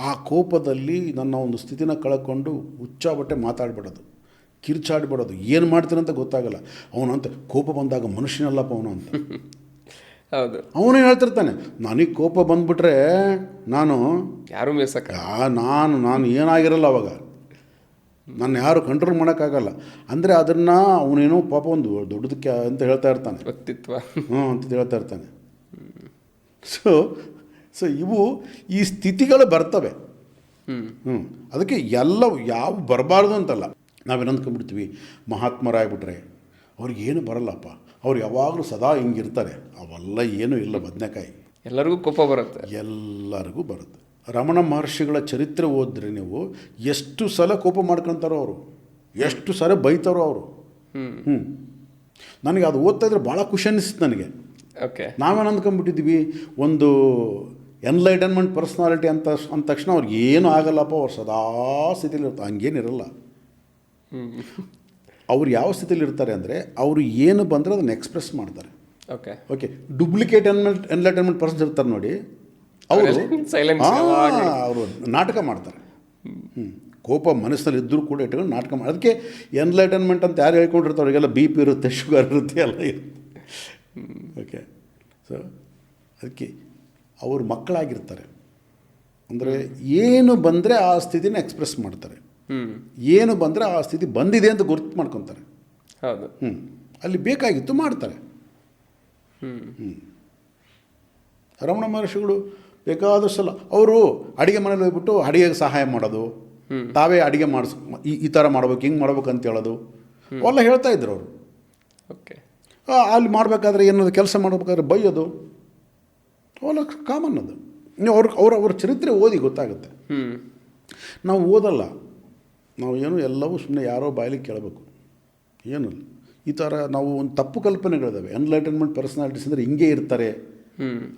ಆ ಕೋಪದಲ್ಲಿ ನನ್ನ ಒಂದು ಸ್ಥಿತಿನ ಕಳ್ಕೊಂಡು ಹುಚ್ಚಾಬಟ್ಟೆ ಮಾತಾಡ್ಬಿಡೋದು, ಕಿರ್ಚಾಡ್ಬಿಡೋದು, ಏನು ಮಾಡ್ತೀನಿ ಅಂತ ಗೊತ್ತಾಗಲ್ಲ. ಅವನಂತ ಕೋಪ ಬಂದಾಗ ಮನುಷ್ಯನಲ್ಲಪ್ಪ ಅವನು ಅಂತ. ಹೌದು, ಅವನೇ ಹೇಳ್ತಿರ್ತಾನೆ, ನನಗೆ ಕೋಪ ಬಂದ್ಬಿಟ್ರೆ ನಾನು ಯಾರು ನಾನು ಏನಾಗಿರಲ್ಲ ಅವಾಗ, ನಾನು ಯಾರು ಕಂಟ್ರೋಲ್ ಮಾಡೋಕ್ಕಾಗಲ್ಲ. ಅಂದರೆ ಅದನ್ನು ಅವನೇನೋ ಪಾಪ ಒಂದು ದೊಡ್ಡದಕ್ಕೆ ಅಂತ ಹೇಳ್ತಾ ಇರ್ತಾನೆ, ವ್ಯಕ್ತಿತ್ವ ಅಂತ ಹೇಳ್ತಾ ಇರ್ತಾನೆ. ಸೊ ಇವು ಈ ಸ್ಥಿತಿಗಳು ಬರ್ತವೆ. ಅದಕ್ಕೆ ಎಲ್ಲವೂ ಯಾವ ಬರಬಾರ್ದು ಅಂತಲ್ಲ. ನಾವೇನು ಅಂದ್ಕೊಂಡ್ಬಿಡ್ತೀವಿ ಮಹಾತ್ಮರಾಗ್ಬಿಟ್ರೆ ಅವ್ರಿಗೇನು ಬರಲ್ಲಪ್ಪ, ಅವ್ರು ಯಾವಾಗಲೂ ಸದಾ ಹಿಂಗಿರ್ತಾರೆ. ಅವೆಲ್ಲ ಏನೂ ಇಲ್ಲ. ಬದನೆಕಾಯಿ ಎಲ್ಲರಿಗೂ ಕೋಪ ಬರುತ್ತೆ. ಎಲ್ಲರಿಗೂ ಬರುತ್ತೆ. ರಮಣ ಮಹರ್ಷಿಗಳ ಚರಿತ್ರೆ ಓದಿದ್ರೆ ನೀವು ಎಷ್ಟು ಸಲ ಕೋಪ ಮಾಡ್ಕೊತಾರೋ ಅವರು, ಎಷ್ಟು ಸಲ ಬೈತಾರೋ ಅವರು. ನನಗೆ ಅದು ಓದ್ತಾ ಇದ್ರೆ ಭಾಳ ಖುಷಿ ಅನ್ನಿಸ್ತು ನನಗೆ. ಓಕೆ, ನಾವೇನು ಅಂದ್ಕೊಂಡ್ಬಿಟ್ಟಿದ್ದೀವಿ ಒಂದು ಎನ್ಲೈಟನ್ಮೆಂಟ್ ಪರ್ಸ್ನಾಲಿಟಿ ಅಂದ ತಕ್ಷಣ ಅವ್ರಿಗೆ ಏನೂ ಆಗಲ್ಲಪ್ಪ, ಅವ್ರು ಸದಾ ಸ್ಥಿತಿಲಿ ಇರ್ತಾರೆ. ಹಂಗೇನಿರಲ್ಲ. ಅವ್ರು ಯಾವ ಸ್ಥಿತಿಲಿ ಇರ್ತಾರೆ ಅಂದರೆ ಅವರು ಏನು ಬಂದರೆ ಅದನ್ನು ಎಕ್ಸ್ಪ್ರೆಸ್ ಮಾಡ್ತಾರೆ. Okay okay, duplicate enlightenment persons ಇರ್ತಾರೆ ನೋಡಿ, ಅವರು ಅವರು ನಾಟಕ ಮಾಡ್ತಾರೆ. ಕೋಪ ಮನಸ್ಸಿನಲ್ಲಿ ಇದ್ದರೂ ಕೂಡ ಇಟ್ಕೊಂಡು ನಾಟಕ ಮಾಡಿ. ಅದಕ್ಕೆ ಎನ್ಲೈಟನ್ಮೆಂಟ್ ಅಂತ ಯಾರು ಹೇಳ್ಕೊಂಡಿರ್ತಾರೆ ಅವರಿಗೆಲ್ಲ ಬಿ ಪಿ ಇರುತ್ತೆ, ಶುಗರ್ ಇರುತ್ತೆ, ಎಲ್ಲ ಇರುತ್ತೆ. ಓಕೆ, ಸೊ ಅದಕ್ಕೆ ಅವರು ಮಕ್ಕಳಾಗಿರ್ತಾರೆ. ಅಂದರೆ ಏನು ಬಂದರೆ ಆ ಸ್ಥಿತಿನ ಎಕ್ಸ್ಪ್ರೆಸ್ ಮಾಡ್ತಾರೆ. ಏನು ಬಂದರೆ ಆ ಸ್ಥಿತಿ ಬಂದಿದೆ ಅಂತ ಗುರುತು ಮಾಡ್ಕೊತಾರೆ. ಹೌದು. ಅಲ್ಲಿ ಬೇಕಾಗಿತ್ತು ಮಾಡ್ತಾರೆ. ರಮಣ ಮಹರ್ಷಿಗಳು ಬೇಕಾದಷ್ಟು ಸಲ ಅವರು ಅಡುಗೆ ಮನೇಲಿ ಹೋಗ್ಬಿಟ್ಟು ಅಡುಗೆಗೆ ಸಹಾಯ ಮಾಡೋದು, ತಾವೇ ಅಡುಗೆ ಈ ಥರ ಮಾಡ್ಬೇಕು, ಹಿಂಗೆ ಮಾಡ್ಬೇಕು ಅಂತ ಹೇಳೋದು ಅವೆಲ್ಲ ಹೇಳ್ತಾ ಇದ್ರು ಅವರು. ಓಕೆ, ಅಲ್ಲಿ ಮಾಡಬೇಕಾದ್ರೆ ಏನಾದ್ರು ಕೆಲಸ ಮಾಡಬೇಕಾದ್ರೆ ಬೈಯೋದು ಅವೆಲ್ಲ ಕಾಮನ್. ಅದು ನೀವು ಅವ್ರ ಚರಿತ್ರೆ ಓದಿ ಗೊತ್ತಾಗುತ್ತೆ. ನಾವು ಓದಲ್ಲ, ನಾವು ಏನು ಎಲ್ಲವೂ ಸುಮ್ಮನೆ ಯಾರೋ ಬಾಯಲ್ಲಿ ಕೇಳಬೇಕು. ಏನಲ್ಲ, ಈ ಥರ ನಾವು ಒಂದು ತಪ್ಪು ಕಲ್ಪನೆಗಳಿದ್ದಾವೆ. ಎನ್ಲೈಟನ್ಮೆಂಟ್ ಪರ್ಸನಾಲಿಟೀಸ್ ಅಂದರೆ ಹಿಂಗೆ ಇರ್ತಾರೆ,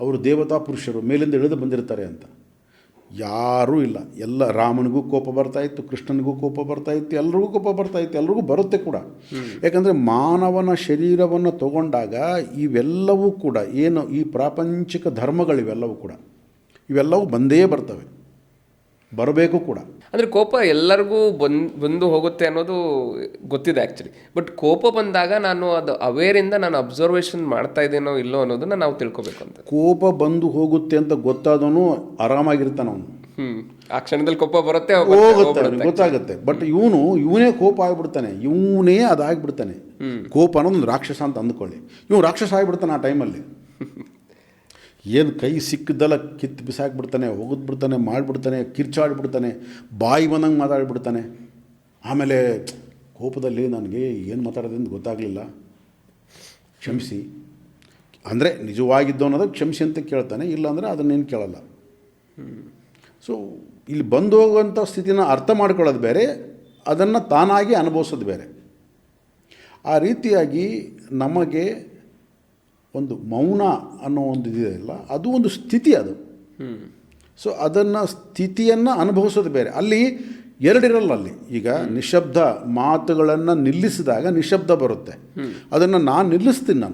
ಅವರು ದೇವತಾ ಪುರುಷರು ಮೇಲಿಂದ ಇಳಿದು ಬಂದಿರ್ತಾರೆ ಅಂತ. ಯಾರೂ ಇಲ್ಲ. ಎಲ್ಲ ರಾಮನಿಗೂ ಕೋಪ ಬರ್ತಾಯಿತ್ತು, ಕೃಷ್ಣನಿಗೂ ಕೋಪ ಬರ್ತಾಯಿತ್ತು, ಎಲ್ರಿಗೂ ಕೋಪ ಬರ್ತಾಯಿತ್ತು, ಎಲ್ರಿಗೂ ಬರುತ್ತೆ ಕೂಡ. ಯಾಕಂದರೆ ಮಾನವನ ಶರೀರವನ್ನು ತಗೊಂಡಾಗ ಇವೆಲ್ಲವೂ ಕೂಡ ಏನು ಈ ಪ್ರಾಪಂಚಿಕ ಧರ್ಮಗಳಿವೆಲ್ಲವೂ ಕೂಡ ಇವೆಲ್ಲವೂ ಬಂದೇ ಬರ್ತವೆ, ಬರಬೇಕು ಕೂಡ. ಅಂದರೆ ಕೋಪ ಎಲ್ಲರಿಗೂ ಬಂದು ಹೋಗುತ್ತೆ ಅನ್ನೋದು ಗೊತ್ತಿದೆ ಆ್ಯಕ್ಚುಲಿ. ಬಟ್ ಕೋಪ ಬಂದಾಗ ನಾನು ಅದು ಅವೇರಿಂದ ನಾನು ಅಬ್ಸರ್ವೇಷನ್ ಮಾಡ್ತಾ ಇದ್ದೇನೋ ಇಲ್ಲೋ ಅನ್ನೋದನ್ನ ನಾವು ತಿಳ್ಕೊಬೇಕು ಅಂತ. ಕೋಪ ಬಂದು ಹೋಗುತ್ತೆ ಅಂತ ಗೊತ್ತಾದವನು ಆರಾಮಾಗಿರ್ತಾನೆ ಅವನು. ಆ ಕ್ಷಣದಲ್ಲಿ ಕೋಪ ಬರುತ್ತೆ, ಹೋಗುತ್ತೆ, ಗೊತ್ತಾಗುತ್ತೆ. ಬಟ್ ಇವನೇ ಕೋಪ ಆಗಿಬಿಡ್ತಾನೆ, ಇವನೇ ಅದಾಗಿಬಿಡ್ತಾನೆ. ಕೋಪ ಅನ್ನೋದು ಒಂದು ರಾಕ್ಷಸ ಅಂತ ಅಂದ್ಕೊಳ್ಳಿ. ಇವನು ರಾಕ್ಷಸ ಆಗಿಬಿಡ್ತಾನೆ ಆ ಟೈಮಲ್ಲಿ. ಏನು ಕೈ ಸಿಕ್ಕದಲ್ಲ ಕಿತ್ತು ಬಿಸಾಕ್ಬಿಡ್ತಾನೆ, ಹೋಗಿದ್ಬಿಡ್ತಾನೆ, ಮಾಡಿಬಿಡ್ತಾನೆ, ಕಿರ್ಚಾಡ್ಬಿಡ್ತಾನೆ, ಬಾಯಿ ಬಂದಂಗೆ ಮಾತಾಡ್ಬಿಡ್ತಾನೆ. ಆಮೇಲೆ ಕೋಪದಲ್ಲಿ ನನಗೆ ಏನು ಮಾತಾಡೋದಂತ ಗೊತ್ತಾಗಲಿಲ್ಲ, ಕ್ಷಮಿಸಿ ಅಂದರೆ ನಿಜವಾಗಿದ್ದು ಅನ್ನೋದು ಕ್ಷಮಿಸಿ ಅಂತ ಕೇಳ್ತಾನೆ, ಇಲ್ಲಾಂದರೆ ಅದನ್ನೇನು ಕೇಳಲ್ಲ. ಸೊ ಇಲ್ಲಿ ಬಂದು ಹೋಗುವಂಥ ಸ್ಥಿತಿನ ಅರ್ಥ ಮಾಡ್ಕೊಳ್ಳೋದು ಬೇರೆ, ಅದನ್ನು ತಾನಾಗಿ ಅನುಭವಿಸೋದು ಬೇರೆ. ಆ ರೀತಿಯಾಗಿ ನಮಗೆ ಒಂದು ಮೌನ ಅನ್ನೋ ಒಂದು ಇದೆಯಲ್ಲ, ಅದು ಒಂದು ಸ್ಥಿತಿ ಅದು. ಸೊ ಅದನ್ನು ಸ್ಥಿತಿಯನ್ನು ಅನುಭವಿಸೋದು ಬೇರೆ. ಅಲ್ಲಿ ಎರಡಿರಲ್ಲ. ಅಲ್ಲಿ ಈಗ ನಿಶಬ್ದ ಮಾತುಗಳನ್ನು ನಿಲ್ಲಿಸಿದಾಗ ನಿಶಬ್ದ ಬರುತ್ತೆ. ಅದನ್ನು ನಾನು ನಿಲ್ಲಿಸ್ತೀನಿ.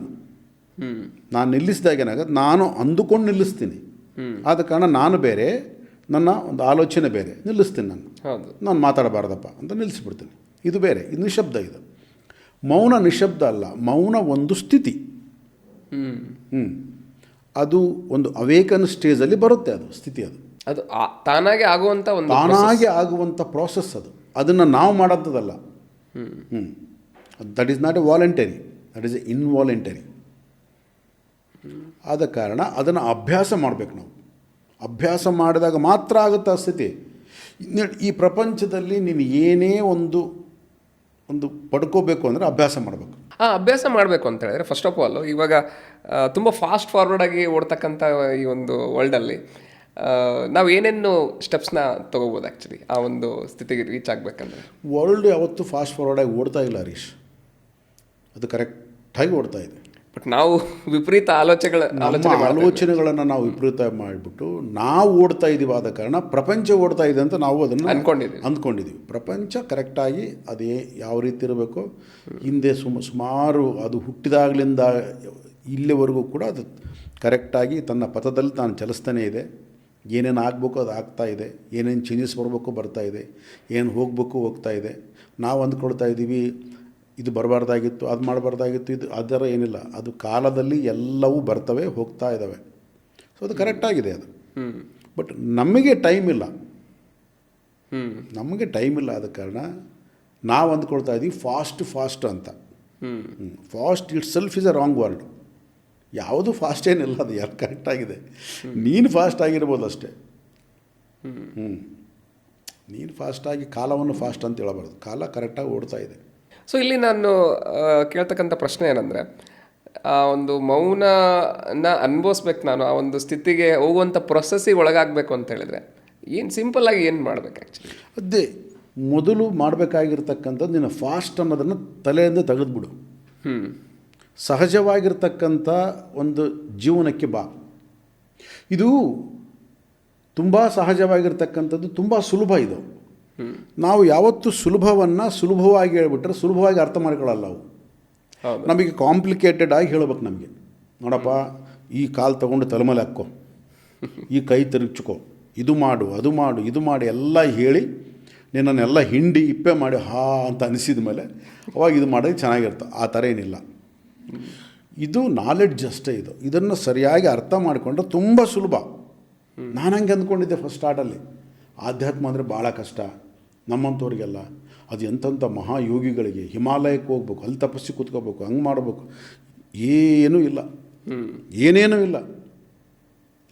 ನಾನು ನಿಲ್ಲಿಸಿದಾಗ ಏನಾಗುತ್ತೆ, ನಾನು ಅಂದುಕೊಂಡು ನಿಲ್ಲಿಸ್ತೀನಿ. ಆದ ಕಾರಣ ನಾನು ಬೇರೆ, ನನ್ನ ಒಂದು ಆಲೋಚನೆ ಬೇರೆ, ನಿಲ್ಲಿಸ್ತೀನಿ. ನಾನು ಮಾತಾಡಬಾರ್ದಪ್ಪ ಅಂತ ನಿಲ್ಲಿಸ್ಬಿಡ್ತೀನಿ. ಇದು ಬೇರೆ, ಇದು ನಿಶಬ್ದ. ಇದು ಮೌನ ನಿಶಬ್ದ ಅಲ್ಲ, ಮೌನ ಒಂದು ಸ್ಥಿತಿ. ಅದು ಒಂದು ಅವೇಕನ್ ಸ್ಟೇಜಲ್ಲಿ ಬರುತ್ತೆ. ಅದು ಸ್ಥಿತಿ, ಅದು ತಾನಾಗೆ ಆಗುವಂಥ ಒಂದು ಆಗುವಂಥ ಪ್ರಾಸೆಸ್. ಅದನ್ನು ನಾವು ಮಾಡೋದಲ್ಲ. That is not A voluntary, that is A involuntary. ಆದ ಕಾರಣ ಅದನ್ನು ಅಭ್ಯಾಸ ಮಾಡಬೇಕು. ನಾವು ಅಭ್ಯಾಸ ಮಾಡಿದಾಗ ಮಾತ್ರ ಆಗುತ್ತೆ ಆ ಸ್ಥಿತಿ. ಈ ಪ್ರಪಂಚದಲ್ಲಿ ನೀನು ಏನೇ ಒಂದು ಪಡ್ಕೋಬೇಕು ಅಂದರೆ ಅಭ್ಯಾಸ ಮಾಡಬೇಕು. ಅಭ್ಯಾಸ ಮಾಡಬೇಕು ಅಂತ ಹೇಳಿದ್ರೆ ಫಸ್ಟ್ ಆಫ್ ಆಲ್ ಇವಾಗ ತುಂಬ ಫಾಸ್ಟ್ ಫಾರ್ವರ್ಡ್ ಆಗಿ ಓಡ್ತಕ್ಕಂಥ ಈ ಒಂದು ವರ್ಲ್ಡಲ್ಲಿ ನಾವು ಏನೇನು ಸ್ಟೆಪ್ಸ್ನ ತೊಗೋಬೋದು ಆ್ಯಕ್ಚುಲಿ ಆ ಒಂದು ಸ್ಥಿತಿಗೆ ರೀಚ್ ಆಗಬೇಕಂದ್ರೆ? ವರ್ಲ್ಡ್ ಯಾವತ್ತೂ ಫಾಸ್ಟ್ ಫಾರ್ವರ್ಡಾಗಿ ಓಡ್ತಾ ಇಲ್ಲ ಹರೀಶ್, ಅದು ಕರೆಕ್ಟಾಗಿ ಓಡ್ತಾ ಇದೆ. ಬಟ್ ನಾವು ವಿಪರೀತ ಆಲೋಚನೆಗಳನ್ನು ನಾವು ವಿಪರೀತ ಮಾಡಿಬಿಟ್ಟು ನಾವು ಓಡ್ತಾ ಇದ್ದೀವಿ. ಆದ ಕಾರಣ ಪ್ರಪಂಚ ಓಡ್ತಾ ಇದೆ ಅಂತ ನಾವು ಅದನ್ನು ಅಂದ್ಕೊಂಡಿದ್ದೀವಿ. ಪ್ರಪಂಚ ಕರೆಕ್ಟಾಗಿ ಅದೇ ಯಾವ ರೀತಿ ಇರಬೇಕು, ಹಿಂದೆ ಸುಮಾರು ಅದು ಹುಟ್ಟಿದಾಗಲಿಂದ ಇಲ್ಲಿವರೆಗೂ ಕೂಡ ಅದು ಕರೆಕ್ಟಾಗಿ ತನ್ನ ಪಥದಲ್ಲಿ ತಾನು ಚಲಿಸ್ತಾನೇ ಇದೆ. ಏನೇನು ಆಗಬೇಕು ಅದು ಆಗ್ತಾ ಇದೆ, ಏನೇನು ಚೇಂಜಸ್ ಬರಬೇಕು ಬರ್ತಾ ಇದೆ, ಏನು ಹೋಗಬೇಕು ಹೋಗ್ತಾ ಇದೆ. ನಾವು ಅಂದ್ಕೊಳ್ತಾ ಇದ್ದೀವಿ ಇದು ಬರಬಾರ್ದಾಗಿತ್ತು, ಅದು ಮಾಡಬಾರ್ದಾಗಿತ್ತು, ಇದು ಅದರ ಏನಿಲ್ಲ. ಅದು ಕಾಲದಲ್ಲಿ ಎಲ್ಲವೂ ಬರ್ತವೆ, ಹೋಗ್ತಾ ಇದ್ದಾವೆ. ಸೊ ಅದು ಕರೆಕ್ಟಾಗಿದೆ ಅದು. ಬಟ್ ನಮಗೆ ಟೈಮ್ ಇಲ್ಲ, ಆದ ಕಾರಣ ನಾವು ಅಂದ್ಕೊಳ್ತಾ ಇದ್ದೀವಿ ಫಾಸ್ಟ್ ಅಂತ. Fast it self is a wrong word. ಯಾವುದು ಫಾಸ್ಟ್ ಏನಿಲ್ಲ, ಅದು ಯಾರು ಕರೆಕ್ಟಾಗಿದೆ. ನೀನು ಫಾಸ್ಟ್ ಆಗಿರ್ಬೋದು ಅಷ್ಟೇ. ಫಾಸ್ಟಾಗಿ ಕಾಲವನ್ನು ಫಾಸ್ಟ್ ಅಂತ ಹೇಳಬಾರ್ದು, ಕಾಲ ಕರೆಕ್ಟಾಗಿ ಓಡ್ತಾ ಇದೆ. ಸೊ ಇಲ್ಲಿ ನಾನು ಕೇಳ್ತಕ್ಕಂಥ ಪ್ರಶ್ನೆ ಏನಂದರೆ, ಆ ಒಂದು ಮೌನನ ಅನುಭವಿಸ್ಬೇಕು ನಾನು, ಆ ಒಂದು ಸ್ಥಿತಿಗೆ ಹೋಗುವಂಥ ಪ್ರೊಸೆಸ್ಸಿಗೆ ಒಳಗಾಗಬೇಕು ಅಂತ ಹೇಳಿದರೆ ಏನು ಸಿಂಪಲ್ಲಾಗಿ ಏನು ಮಾಡಬೇಕು ಆ್ಯಕ್ಚುಲಿ? ಅದೇ ಮೊದಲು ಮಾಡಬೇಕಾಗಿರ್ತಕ್ಕಂಥದ್ದು, ನೀನು ಫಾಸ್ಟ್ ಅನ್ನೋದನ್ನು ತಲೆಯಿಂದ ತೆಗೆದುಬಿಡು. ಸಹಜವಾಗಿರ್ತಕ್ಕಂಥ ಒಂದು ಜೀವನಕ್ಕೆ ಬಾ. ಇದು ತುಂಬ ಸಹಜವಾಗಿರ್ತಕ್ಕಂಥದ್ದು, ತುಂಬ ಸುಲಭ ಇದು. ನಾವು ಯಾವತ್ತೂ ಸುಲಭವನ್ನು ಸುಲಭವಾಗಿ ಹೇಳ್ಬಿಟ್ರೆ ಸುಲಭವಾಗಿ ಅರ್ಥ ಮಾಡ್ಕೊಳ್ಳಲ್ಲ ಅವು. ನಮಗೆ ಕಾಂಪ್ಲಿಕೇಟೆಡ್ ಆಗಿ ಹೇಳ್ಬೇಕು. ನಮಗೆ ನೋಡಪ್ಪ, ಈ ಕಾಲು ತೊಗೊಂಡು ತಲೆಮೇಲೆ ಹಾಕ್ಕೋ, ಈ ಕೈ ತಿರುಗಿಸ್ಕೋ, ಇದು ಮಾಡು, ಅದು ಮಾಡು, ಇದು ಮಾಡಿ ಎಲ್ಲ ಹೇಳಿ ನಿನ್ನನ್ನೆಲ್ಲ ಹಿಂಡಿ ಇಪ್ಪೆ ಮಾಡಿ ಹಾ ಅಂತ ಅನಿಸಿದ ಮೇಲೆ ಅವಾಗ ಇದು ಮಾಡೋದು ಚೆನ್ನಾಗಿರುತ್ತೆ. ಆ ಥರ ಏನಿಲ್ಲ. ಇದು ನಾಲೆಡ್ಜ್ ಅಷ್ಟೇ. ಇದನ್ನು ಸರಿಯಾಗಿ ಅರ್ಥ ಮಾಡಿಕೊಂಡ್ರೆ ತುಂಬ ಸುಲಭ. ನಾನು ಹಂಗೆ ಅಂದ್ಕೊಂಡಿದ್ದೆ ಫಸ್ಟ್ ಸ್ಟಾರ್ಟಲ್ಲಿ. ಆಧ್ಯಾತ್ಮ ಅಂದರೆ ಭಾಳ ಕಷ್ಟ ನಮ್ಮಂಥವ್ರಿಗೆಲ್ಲ. ಅದು ಎಂಥಂಥ ಮಹಾಯೋಗಿಗಳಿಗೆ ಹಿಮಾಲಯಕ್ಕೆ ಹೋಗ್ಬೇಕು, ಅಲ್ಲಿ ತಪಸ್ಸಿ ಕೂತ್ಕೋಬೇಕು, ಹಂಗೆ ಮಾಡಬೇಕು. ಏನೂ ಇಲ್ಲ, ಏನೇನೂ ಇಲ್ಲ.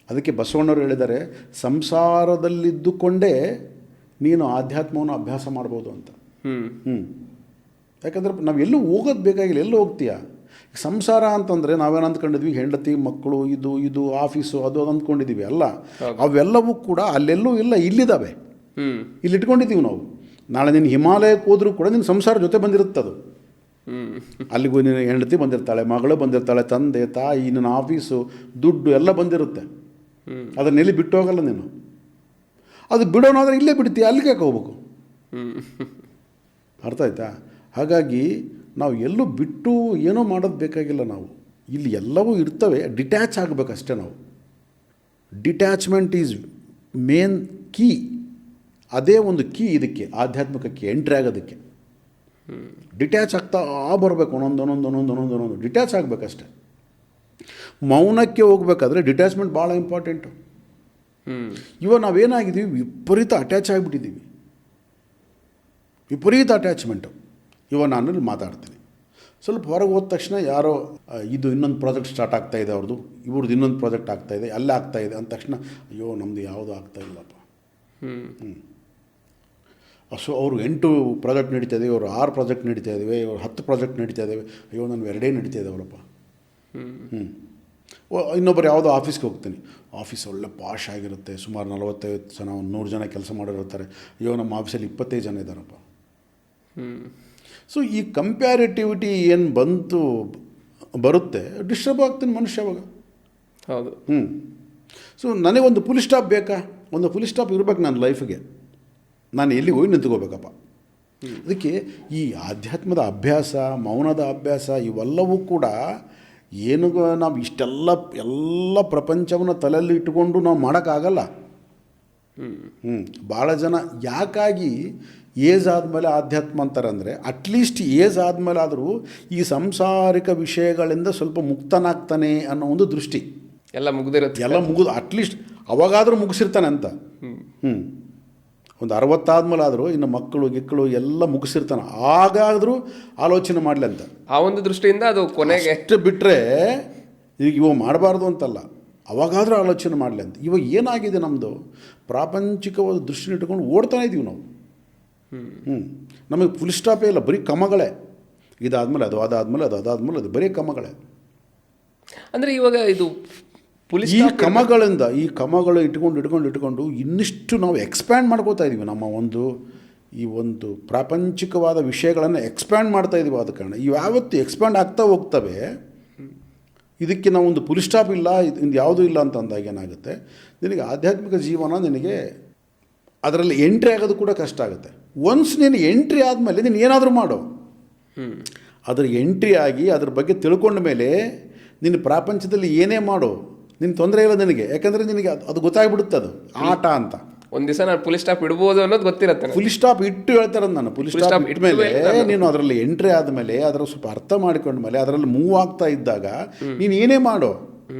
ಅದಕ್ಕೆ ಬಸವಣ್ಣವರು ಹೇಳಿದ್ದಾರೆ, ಸಂಸಾರದಲ್ಲಿದ್ದುಕೊಂಡೇ ನೀನು ಆಧ್ಯಾತ್ಮವನ್ನು ಅಭ್ಯಾಸ ಮಾಡ್ಬೋದು ಅಂತ. ಯಾಕಂದರೆ ನಾವು ಎಲ್ಲೂ ಹೋಗೋದು ಬೇಕಾಗಿಲ್ಲ. ಎಲ್ಲೂ ಹೋಗ್ತೀಯ? ಸಂಸಾರ ಅಂತಂದರೆ ನಾವೇನು ಅಂದ್ಕೊಂಡಿದ್ವಿ, ಹೆಂಡತಿ ಮಕ್ಕಳು, ಇದು ಆಫೀಸು, ಅದು ಅಂದ್ಕೊಂಡಿದ್ದೀವಿ. ಅಲ್ಲ, ಅವೆಲ್ಲವೂ ಕೂಡ ಅಲ್ಲೆಲ್ಲೂ ಇಲ್ಲ, ಇಲ್ಲಿದ್ದಾವೆ. ಇಲ್ಲಿ ಇಟ್ಕೊಂಡಿದ್ದೀವಿ ನಾವು. ನಾಳೆ ನೀನು ಹಿಮಾಲಯಕ್ಕೆ ಹೋದರೂ ಕೂಡ ನಿನ್ನ ಸಂಸಾರ ಜೊತೆ ಬಂದಿರುತ್ತದು. ಅಲ್ಲಿಗೂ ನಿನ್ನ ಹೆಂಡತಿ ಬಂದಿರ್ತಾಳೆ, ಮಗಳು ಬಂದಿರ್ತಾಳೆ, ತಂದೆ ತಾಯಿ, ನಿನ್ನ ಆಫೀಸು, ದುಡ್ಡು ಎಲ್ಲ ಬಂದಿರುತ್ತೆ. ಅದನ್ನೆಲ್ಲಿ ಬಿಟ್ಟು ಹೋಗಲ್ಲ ನೀನು. ಅದು ಬಿಡೋಣಾದರೆ ಇಲ್ಲೇ ಬಿಡ್ತೀಯ, ಅಲ್ಲಿಗೆ ಹೋಗ್ಬೇಕು. ಅರ್ಥ ಆಯ್ತಾ? ಹಾಗಾಗಿ ನಾವು ಎಲ್ಲೂ ಬಿಟ್ಟು ಏನೋ ಮಾಡೋದು ಬೇಕಾಗಿಲ್ಲ. ನಾವು ಇಲ್ಲಿ ಎಲ್ಲವೂ ಇರ್ತವೆ, ಡಿಟ್ಯಾಚ್ ಆಗಬೇಕಷ್ಟೇ. ನಾವು ಡಿಟ್ಯಾಚ್ಮೆಂಟ್ ಈಸ್ ಮೇನ್ ಕೀ. ಅದೇ ಒಂದು ಕೀ ಇದಕ್ಕೆ, ಆಧ್ಯಾತ್ಮಿಕಕ್ಕೆ ಎಂಟ್ರಿ ಆಗೋದಕ್ಕೆ. ಡಿಟ್ಯಾಚ್ ಆಗ್ತಾ ಬರಬೇಕು, ಒಂದೊಂದೊಂದೊಂದೊಂದೊಂದೊಂದೊಂದು ಡಿಟ್ಯಾಚ್ ಆಗಬೇಕಷ್ಟೆ. ಮೌನಕ್ಕೆ ಹೋಗ್ಬೇಕಾದ್ರೆ ಡಿಟ್ಯಾಚ್ಮೆಂಟ್ ಭಾಳ ಇಂಪಾರ್ಟೆಂಟು. ಇವಾಗ ನಾವೇನಾಗಿದ್ದೀವಿ, ವಿಪರೀತ ಅಟ್ಯಾಚ್ ಆಗಿಬಿಟ್ಟಿದ್ದೀವಿ. ವಿಪರೀತ ಅಟ್ಯಾಚ್ಮೆಂಟು. ಇವಾಗ ನಾನು ಇಲ್ಲಿ ಮಾತಾಡ್ತೀನಿ, ಸ್ವಲ್ಪ ಹೊರಗೆ ಹೋದ ತಕ್ಷಣ ಯಾರೋ ಇದು ಇನ್ನೊಂದು ಪ್ರಾಜೆಕ್ಟ್ ಸ್ಟಾರ್ಟ್ ಆಗ್ತಾಯಿದೆ, ಅವ್ರದ್ದು ಇವ್ರದ್ದು ಇನ್ನೊಂದು ಪ್ರಾಜೆಕ್ಟ್ ಆಗ್ತಾಯಿದೆ, ಅಲ್ಲೇ ಆಗ್ತಾಯಿದೆ ಅಂದ ತಕ್ಷಣ ಅಯ್ಯೋ ನಮ್ಮದು ಯಾವುದೂ ಆಗ್ತಾಯಿಲ್ಲಪ್ಪ. ಸೊ ಅವರು 8 ಪ್ರಾಜೆಕ್ಟ್ ನಡೀತಾ ಇದ್ದೀವಿ, ಅವರು 6 ಪ್ರಾಜೆಕ್ಟ್ ನಡೀತಾ ಇದ್ದೀವಿ, ಇವರು 10 ಪ್ರಾಜೆಕ್ಟ್ ನಡೀತಾ ಇದ್ದಾವೆ. ಅಯ್ಯೋ ನಾನು 2 ನಡೀತಾ ಇದ್ದಾವಲ್ಲಪ್ಪ. ಇನ್ನೊಬ್ಬರು ಯಾವುದೋ ಆಫೀಸ್ಗೆ ಹೋಗ್ತೀನಿ, ಆಫೀಸ್ ಒಳ್ಳೆ ಪಾಶ್ ಆಗಿರುತ್ತೆ, ಸುಮಾರು 40-50 ಜನ, 100 ಜನ ಕೆಲಸ ಮಾಡೋರಿರ್ತಾರೆ. ಅಯ್ಯೋ ನಮ್ಮ ಆಫೀಸಲ್ಲಿ 25 ಜನ ಇದ್ದಾರಪ್ಪ. ಸೊ ಈ ಕಂಪ್ಯಾರಿಟಿವಿಟಿ ಏನು ಬರುತ್ತೆ, ಡಿಸ್ಟರ್ಬ್ ಆಗ್ತೀನಿ ಮನುಷ್ಯ ಅವಾಗ. ಹೌದು. ಸೊ ನನಗೊಂದು ಫುಲ್ ಸ್ಟಾಪ್ ಬೇಕಾ? ಒಂದು ಫುಲ್ ಸ್ಟಾಪ್ ಇರಬೇಕು ನನ್ನ ಲೈಫಿಗೆ. ನಾನು ಎಲ್ಲಿಗೆ ಹೋಗಿ ನಿಂತ್ಕೋಬೇಕಪ್ಪ. ಅದಕ್ಕೆ ಈ ಆಧ್ಯಾತ್ಮದ ಅಭ್ಯಾಸ, ಮೌನದ ಅಭ್ಯಾಸ ಇವೆಲ್ಲವೂ ಕೂಡ ಏನು, ನಾವು ಎಲ್ಲ ಪ್ರಪಂಚವನ್ನು ತಲೆಯಲ್ಲಿ ಇಟ್ಟುಕೊಂಡು ನಾವು ಮಾಡೋಕ್ಕಾಗಲ್ಲ. ಭಾಳ ಜನ ಯಾಕಾಗಿ ಏಜ್ ಆದಮೇಲೆ ಆಧ್ಯಾತ್ಮ ಅಂತಾರೆ ಅಂದರೆ, ಅಟ್ಲೀಸ್ಟ್ ಏಜ್ ಆದಮೇಲೆ ಆದರೂ ಈ ಸಾಂಸಾರಿಕ ವಿಷಯಗಳಿಂದ ಸ್ವಲ್ಪ ಮುಕ್ತನಾಗ್ತಾನೆ ಅನ್ನೋ ಒಂದು ದೃಷ್ಟಿ. ಎಲ್ಲ ಮುಗಿದು ಅಟ್ಲೀಸ್ಟ್ ಅವಾಗಾದರೂ ಮುಗಿಸಿರ್ತಾನೆ ಅಂತ. ಒಂದು 60 ಆದಮೇಲೆ ಆದರೂ ಇನ್ನು ಮಕ್ಕಳು ಎಲ್ಲ ಮುಗಿಸಿರ್ತಾನೆ, ಆಗಾದರೂ ಆಲೋಚನೆ ಮಾಡಲಿ ಅಂತ. ಆ ಒಂದು ದೃಷ್ಟಿಯಿಂದ ಅದು ಕೊನೆಗೆ ಅಷ್ಟು ಬಿಟ್ಟರೆ ಈಗ ಇವಾಗ ಮಾಡಬಾರ್ದು ಅಂತಲ್ಲ, ಅವಾಗಾದರೂ ಆಲೋಚನೆ ಮಾಡಲಿ ಅಂತ. ಇವಾಗ ಏನಾಗಿದೆ, ನಮ್ಮದು ಪ್ರಾಪಂಚಿಕವಾದ ದೃಷ್ಟಿನ ಇಟ್ಕೊಂಡು ಓಡ್ತಾನೆ ಇದ್ದೀವಿ ನಾವು. ನಮಗೆ ಫುಲ್ ಸ್ಟಾಪೇ ಇಲ್ಲ, ಬರೀ ಕಮಗಳೇ. ಇದಾದಮೇಲೆ ಅದು, ಅದಾದಮೇಲೆ ಅದು, ಅದಾದಮೇಲೆ ಅದು, ಬರೀ ಕಮಗಳೇ. ಅಂದರೆ ಇವಾಗ ಇದು ಈ ಕಮಗಳು ಇಟ್ಕೊಂಡು ಇನ್ನಿಷ್ಟು ನಾವು ಎಕ್ಸ್ಪ್ಯಾಂಡ್ ಮಾಡ್ಕೋತಾ ಇದ್ದೀವಿ. ನಮ್ಮ ಈ ಒಂದು ಪ್ರಾಪಂಚಿಕವಾದ ವಿಷಯಗಳನ್ನು ಎಕ್ಸ್ಪ್ಯಾಂಡ್ ಮಾಡ್ತಾ ಇದ್ದೀವಿ. ಆದ ಕಾರಣ ಇವು ಯಾವತ್ತು ಎಕ್ಸ್ಪ್ಯಾಂಡ್ ಆಗ್ತಾ ಹೋಗ್ತವೆ. ಇದಕ್ಕೆ ನಾವು ಒಂದು ಫುಲ್ ಸ್ಟಾಪ್ ಇಲ್ಲ, ಇದು ಯಾವುದೂ ಇಲ್ಲ ಅಂತ ಅಂದಾಗ ಏನಾಗುತ್ತೆ, ನಿನಗೆ ಆಧ್ಯಾತ್ಮಿಕ ಜೀವನ ನಿನಗೆ ಅದರಲ್ಲಿ ಎಂಟ್ರಿ ಆಗೋದು ಕೂಡ ಕಷ್ಟ ಆಗುತ್ತೆ. ಒನ್ಸ್ ನೀನು ಎಂಟ್ರಿ ಆದಮೇಲೆ ನೀನು ಏನಾದರೂ ಮಾಡು, ಅದ್ರ ಎಂಟ್ರಿ ಆಗಿ ಅದ್ರ ಬಗ್ಗೆ ತಿಳ್ಕೊಂಡ ಮೇಲೆ ನಿನ್ನ ಪ್ರಪಂಚದಲ್ಲಿ ಏನೇ ಮಾಡು, ನಿನ್ನ ತೊಂದರೆ ಇಲ್ಲ ನಿನಗೆ. ಯಾಕಂದರೆ ನಿನಗೆ ಅದು ಗೊತ್ತಾಗ್ಬಿಡುತ್ತೆ, ಅದು ಆಟ ಅಂತ. ಒಂದು ದಿವಸ ನಾನು ಫುಲ್ ಸ್ಟಾಪ್ ಇಡ್ಬೋದು ಅನ್ನೋದು ಗೊತ್ತಿರುತ್ತೆ. ಫುಲ್ ಸ್ಟಾಪ್ ಇಟ್ಟು ಹೇಳ್ತಾರೆ ನಾನು. ಫುಲ್ ಸ್ಟಾಪ್ ಇಟ್ಟ ಮೇಲೆ ನೀನು ಅದರಲ್ಲಿ ಎಂಟ್ರಿ ಆದಮೇಲೆ, ಅದರ ಸ್ವಲ್ಪ ಅರ್ಥ ಮಾಡಿಕೊಂಡ ಮೇಲೆ, ಅದರಲ್ಲಿ ಮೂವ್ ಆಗ್ತಾ ಇದ್ದಾಗ ನೀನು ಏನೇ ಮಾಡು,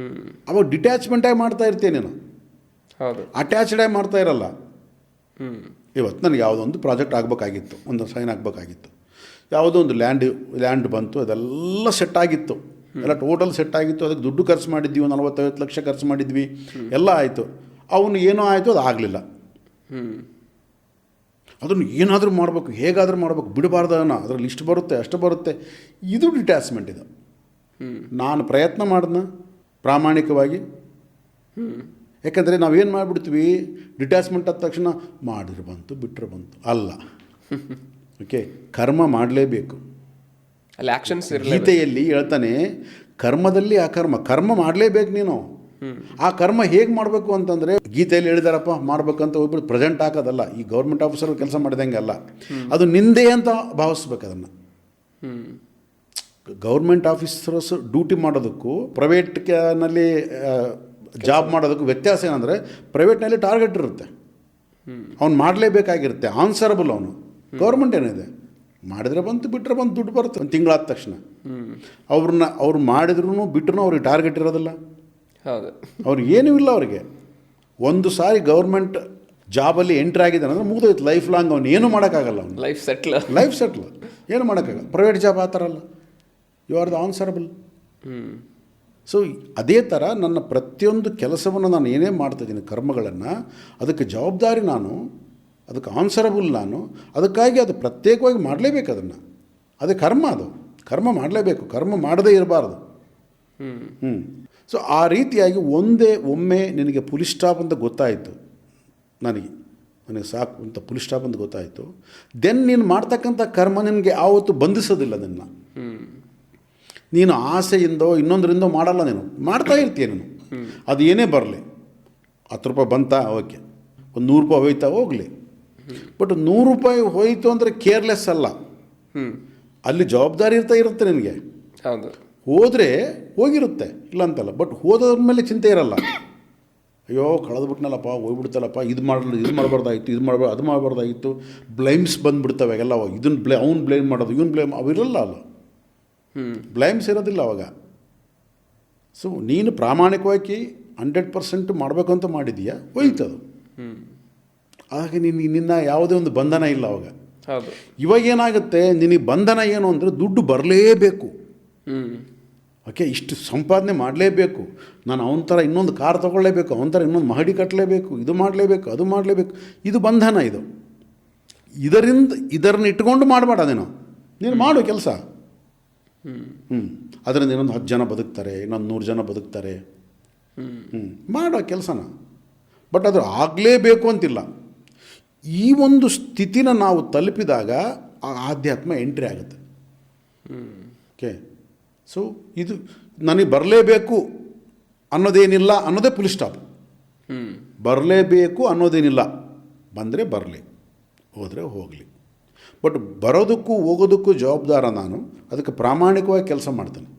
ಅವಾಗ ಡಿಟ್ಯಾಚ್ಮೆಂಟಾಗಿ ಮಾಡ್ತಾ ಇರ್ತೀಯ ನೀನು. ಹೌದು, ಅಟ್ಯಾಚ್ಡಾಗಿ ಮಾಡ್ತಾ ಇರಲ್ಲ. ಇವತ್ತು ನನಗೆ ಯಾವುದೋ ಒಂದು ಪ್ರಾಜೆಕ್ಟ್ ಆಗಬೇಕಾಗಿತ್ತು, ಒಂದು ಸೈನ್ ಆಗಬೇಕಾಗಿತ್ತು, ಯಾವುದೋ ಒಂದು ಲ್ಯಾಂಡ್ ಬಂತು, ಅದೆಲ್ಲ ಸೆಟ್ ಆಗಿತ್ತು, ಎಲ್ಲ ಟೋಟಲ್ ಸೆಟ್ ಆಗಿತ್ತು. ಅದಕ್ಕೆ ದುಡ್ಡು ಖರ್ಚು ಮಾಡಿದ್ವಿ, 40-50 ಲಕ್ಷ ಖರ್ಚು ಮಾಡಿದ್ವಿ, ಎಲ್ಲ ಆಯಿತು. ಅವನು ಏನೋ ಆಯಿತು, ಅದು ಆಗಲಿಲ್ಲ. ಅದನ್ನು ಏನಾದರೂ ಮಾಡಬೇಕು, ಹೇಗಾದರೂ ಮಾಡಬೇಕು, ಬಿಡಬಾರ್ದು ಅನ್ನೋ ಅದರಲ್ಲಿ ಇಷ್ಟು ಬರುತ್ತೆ ಅಷ್ಟು ಬರುತ್ತೆ. ಇದು ಡಿಟ್ಯಾಚ್ಮೆಂಟ್. ಇದು ನಾನು ಪ್ರಯತ್ನ ಮಾಡಿದ್ನ ಪ್ರಾಮಾಣಿಕವಾಗಿ. ಯಾಕಂದರೆ ನಾವೇನು ಮಾಡಿಬಿಡ್ತೀವಿ, ಡಿಟ್ಯಾಚ್ಮೆಂಟ್ ಆದ ತಕ್ಷಣ ಮಾಡಿದ್ರೆ ಬಂತು ಬಿಟ್ಟರೆ ಬಂತು ಅಲ್ಲ. ಓಕೆ, ಕರ್ಮ ಮಾಡಲೇಬೇಕು. ಅಲ್ಲಿ ಆ್ಯಕ್ಷನ್ಸ್ ಗೀತೆಯಲ್ಲಿ ಹೇಳ್ತಾನೆ, ಕರ್ಮದಲ್ಲಿ ಕರ್ಮ ಮಾಡಲೇಬೇಕು ನೀನು. ಆ ಕರ್ಮ ಹೇಗೆ ಮಾಡಬೇಕು ಅಂತಂದರೆ, ಗೀತೆಯಲ್ಲಿ ಹೇಳಿದಾರಪ್ಪ ಮಾಡ್ಬೇಕಂತ ಹೋಗ್ಬಿಟ್ಟು ಪ್ರೆಸೆಂಟ್ ಹಾಕೋದಲ್ಲ. ಈ ಗೌರ್ಮೆಂಟ್ ಆಫೀಸರ್ ಕೆಲಸ ಮಾಡಿದಂಗೆ ಅಲ್ಲ, ಅದು ನಿಂದೆ ಅಂತ ಭಾವಿಸ್ಬೇಕು. ಅದನ್ನು ಗೌರ್ಮೆಂಟ್ ಆಫೀಸರ್ಸ್ ಡ್ಯೂಟಿ ಮಾಡೋದಕ್ಕೂ ಪ್ರೈವೇಟ್ನಲ್ಲಿ ಜಾಬ್ ಮಾಡೋದಕ್ಕೂ ವ್ಯತ್ಯಾಸ ಏನಂದರೆ, ಪ್ರೈವೇಟ್ನಲ್ಲಿ ಟಾರ್ಗೆಟ್ ಇರುತ್ತೆ, ಅವ್ನು ಮಾಡಲೇಬೇಕಾಗಿರುತ್ತೆ, ಆನ್ಸರಬಲ್ ಅವನು. ಗೌರ್ಮೆಂಟ್ ಏನಿದೆ, ಮಾಡಿದ್ರೆ ಬಂತು ಬಿಟ್ಟರೆ ಬಂತು, ದುಡ್ಡು ಬರುತ್ತೆ ಒಂದು ತಿಂಗಳಾದ ತಕ್ಷಣ. ಅವ್ರು ಮಾಡಿದ್ರು ಬಿಟ್ಟರು ಅವ್ರಿಗೆ ಟಾರ್ಗೆಟ್ ಇರೋದಿಲ್ಲ. ಹೌದು, ಅವ್ರಿಗೆ ಏನೂ ಇಲ್ಲ. ಅವ್ರಿಗೆ ಒಂದು ಸಾರಿ ಗೌರ್ಮೆಂಟ್ ಜಾಬಲ್ಲಿ ಎಂಟ್ರಿ ಆಗಿದ್ದಾನೆ ಅಂದರೆ ಮುಗಿದೋಯ್ತು, ಲೈಫ್ ಲಾಂಗ್ ಅವ್ನು ಏನೂ ಮಾಡೋಕ್ಕಾಗಲ್ಲ. ಅವ್ನು ಲೈಫ್ ಸೆಟ್ಲ್ ಏನು ಮಾಡೋಕ್ಕಾಗಲ್ಲ. ಪ್ರೈವೇಟ್ ಜಾಬ್ ಆ ಥರ ಅಲ್ಲ, you are the answerable. So ಅದೇ ಥರ ನನ್ನ ಪ್ರತಿಯೊಂದು ಕೆಲಸವನ್ನು ನಾನು ಏನೇ ಮಾಡ್ತಾಯಿದ್ದೀನಿ, ಕರ್ಮಗಳನ್ನು, ಅದಕ್ಕೆ ಜವಾಬ್ದಾರಿ ನಾನು, ಅದಕ್ಕೆ ಆನ್ಸರಬಲ್ ನಾನು. ಅದಕ್ಕಾಗಿ ಅದು ಪ್ರತ್ಯೇಕವಾಗಿ ಮಾಡಲೇಬೇಕು ಅದನ್ನು. ಅದೇ ಕರ್ಮ. ಅದು ಕರ್ಮ ಮಾಡಲೇಬೇಕು, ಕರ್ಮ ಮಾಡದೇ ಇರಬಾರ್ದು. ಸೊ ಆ ರೀತಿಯಾಗಿ ಒಮ್ಮೆ ನಿನಗೆ ಪುಲಿ ಸ್ಟಾಪ್ ಅಂತ ಗೊತ್ತಾಯಿತು, ನನಗೆ ಸಾಕು ಅಂತ ಪುಲಿ ಸ್ಟಾಪ್ ಅಂತ ಗೊತ್ತಾಯಿತು, ದೆನ್ ನೀನು ಮಾಡ್ತಕ್ಕಂಥ ಕರ್ಮ ನಿನಗೆ ಆವತ್ತು ಬಂಧಿಸೋದಿಲ್ಲ. ಅದನ್ನು ನೀನು ಆಸೆಯಿಂದೋ ಇನ್ನೊಂದರಿಂದೋ ಮಾಡಲ್ಲ, ನೀನು ಮಾಡ್ತಾ ಇರ್ತೀಯ. ನೀನು ಅದು ಏನೇ ಬರಲಿ, 10 ರೂಪಾಯಿ ಬಂತಾ ಓಕೆ, ಒಂದು 100 ರೂಪಾಯಿ ಹೋಯ್ತಾ ಹೋಗಲಿ. ಬಟ್ 100 ರೂಪಾಯಿ ಹೋಯಿತು ಅಂದರೆ ಕೇರ್ಲೆಸ್ ಅಲ್ಲ, ಅಲ್ಲಿ ಜವಾಬ್ದಾರಿ ಇರುತ್ತೆ ನಿನಗೆ. ಹೌದು, ಹೋದರೆ ಹೋಗಿರುತ್ತೆ, ಇಲ್ಲ ಅಂತಲ್ಲ. ಬಟ್ ಹೋದ್ರ ಮೇಲೆ ಚಿಂತೆ ಇರಲ್ಲ. ಅಯ್ಯೋ ಕಳೆದ್ಬಿಟ್ನಲ್ಲಪ್ಪ, ಹೋಗ್ಬಿಡ್ತಲ್ಲಪ್ಪ, ಇದು ಮಾಡಬಾರ್ದಾಗಿತ್ತು, ಅದು ಮಾಡಬಾರ್ದಾಗಿತ್ತು. ಬ್ಲೈಮ್ಸ್ ಬಂದುಬಿಡ್ತವೆ ಎಲ್ಲ. ಅವ್ನು ಬ್ಲೇಮ್ ಮಾಡೋದು, ಇವನು ಬ್ಲೇಮ್, ಅವಿರಲ್ಲ ಅಲ್ಲ. ಬ್ಲೈಮ್ಸ್ ಇರೋದಿಲ್ಲ ಅವಾಗ. ಸೊ ನೀನು ಪ್ರಾಮಾಣಿಕವಾಗಿ 100% ಮಾಡಬೇಕು ಅಂತ ಮಾಡಿದೀಯಾ, ಹೋಯ್ತದು. ಆಗ ನಿನ್ನ ಯಾವುದೇ ಒಂದು ಬಂಧನ ಇಲ್ಲ ಅವಾಗ. ಇವಾಗ ಏನಾಗುತ್ತೆ, ನಿನಗೆ ಬಂಧನ ಏನು ಅಂದರೆ, ದುಡ್ಡು ಬರಲೇಬೇಕು. ಓಕೆ, ಇಷ್ಟು ಸಂಪಾದನೆ ಮಾಡಲೇಬೇಕು, ನಾನು ಅವನ ಥರ ಇನ್ನೊಂದು ಕಾರ್ ತೊಗೊಳ್ಳೇಬೇಕು, ಅವನ ಥರ ಇನ್ನೊಂದು ಮಹಡಿ ಕಟ್ಟಲೇಬೇಕು, ಇದು ಮಾಡಲೇಬೇಕು, ಅದು ಮಾಡಲೇಬೇಕು. ಇದು ಬಂಧನ. ಇದರನ್ನು ಇಟ್ಕೊಂಡು ಮಾಡಬೇಡ. ನೀನು ಮಾಡು ಕೆಲಸ. ಅದರಿಂದ ಇನ್ನೊಂದು 10 ಜನ ಬದುಕ್ತಾರೆ, ಇನ್ನೊಂದು 100 ಜನ ಬದುಕ್ತಾರೆ. ಮಾಡೋ ಕೆಲಸನ. ಬಟ್ ಅದು ಆಗಲೇಬೇಕು ಅಂತಿಲ್ಲ. ಈ ಒಂದು ಸ್ಥಿತಿನ ನಾವು ತಲುಪಿದಾಗ ಆ ಆಧ್ಯಾತ್ಮ ಎಂಟ್ರಿ ಆಗುತ್ತೆ. ಓಕೆ, ಸೊ ಇದು ನನಗೆ ಬರಲೇಬೇಕು ಅನ್ನೋದೇನಿಲ್ಲ ಅನ್ನೋದೇ ಪುಲಿ ಸ್ಟಾಪ್. ಬರಲೇಬೇಕು ಅನ್ನೋದೇನಿಲ್ಲ, ಬಂದರೆ ಬರಲಿ, ಹೋದರೆ ಹೋಗಲಿ. ಬಟ್ ಬರೋದಕ್ಕೂ ಹೋಗೋದಕ್ಕೂ ಜವಾಬ್ದಾರ ನಾನು. ಅದಕ್ಕೆ ಪ್ರಾಮಾಣಿಕವಾಗಿ ಕೆಲಸ ಮಾಡ್ತೇನೆ.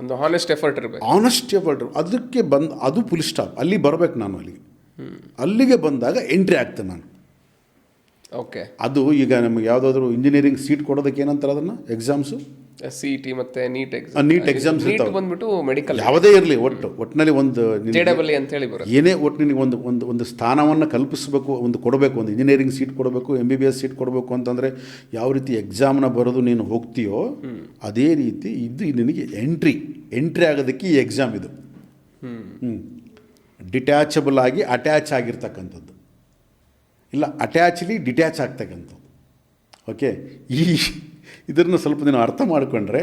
ಒಂದು ಹಾನೆಸ್ಟ್ ಎಫರ್ಟ್ ಇರಬೇಕು. ಅದಕ್ಕೆ ಅದು ಪುಲಿ ಸ್ಟಾಪ್. ಅಲ್ಲಿ ಬರಬೇಕು ನಾನು. ಅಲ್ಲಿಗೆ ಬಂದಾಗ ಎಂಟ್ರಿ ಆಗ್ತೇನೆ ನಾನು. ಓಕೆ, ಅದು ಈಗ ನಮಗೆ ಯಾವುದಾದ್ರೂ ಇಂಜಿನಿಯರಿಂಗ್ ಸೀಟ್ ಕೊಡೋದಕ್ಕೆ ಏನಂತಾರೆ ಅದನ್ನು, ಎಕ್ಸಾಮ್ಸು CET ಮತ್ತು ನೀಟ್ ಎಕ್ಸಾಮ್ಸ್ ಇರ್ತಾವೆ. ಬಂದ್ಬಿಟ್ಟು ಮೆಡಿಕಲ್ ಯಾವುದೇ ಇರಲಿ, ಒಟ್ಟಿನಲ್ಲಿ ಒಂದು ಅಂತ ಹೇಳಿ ಬರುತ್ತೆ. ಏನೇ ಒಟ್ಟು ನಿನಗೆ ಒಂದು ಸ್ಥಾನವನ್ನು ಕಲ್ಪಿಸಬೇಕು, ಕೊಡಬೇಕು, ಒಂದು ಇಂಜಿನಿಯರಿಂಗ್ ಸೀಟ್ ಕೊಡಬೇಕು, MBBS ಸೀಟ್ ಕೊಡಬೇಕು ಅಂತಂದರೆ ಯಾವ ರೀತಿ ಎಕ್ಸಾಮ್ನ ಬರೋದು ನೀನು ಹೋಗ್ತೀಯೋ ಅದೇ ರೀತಿ ಇದು ನಿನಗೆ ಎಂಟ್ರಿ ಆಗೋದಕ್ಕೆ ಈ ಎಕ್ಸಾಮ್. ಇದು ಡಿಟ್ಯಾಚಬಲ್ ಆಗಿ ಅಟ್ಯಾಚ್ ಆಗಿರ್ತಕ್ಕಂಥದ್ದು, ಇಲ್ಲ ಅಟ್ಯಾಚ್ಲಿ ಡಿಟ್ಯಾಚ್ ಆಗ್ತಕ್ಕಂಥದ್ದು. ಓಕೆ, ಇದನ್ನು ಸ್ವಲ್ಪ ನೀನು ಅರ್ಥ ಮಾಡಿಕೊಂಡ್ರೆ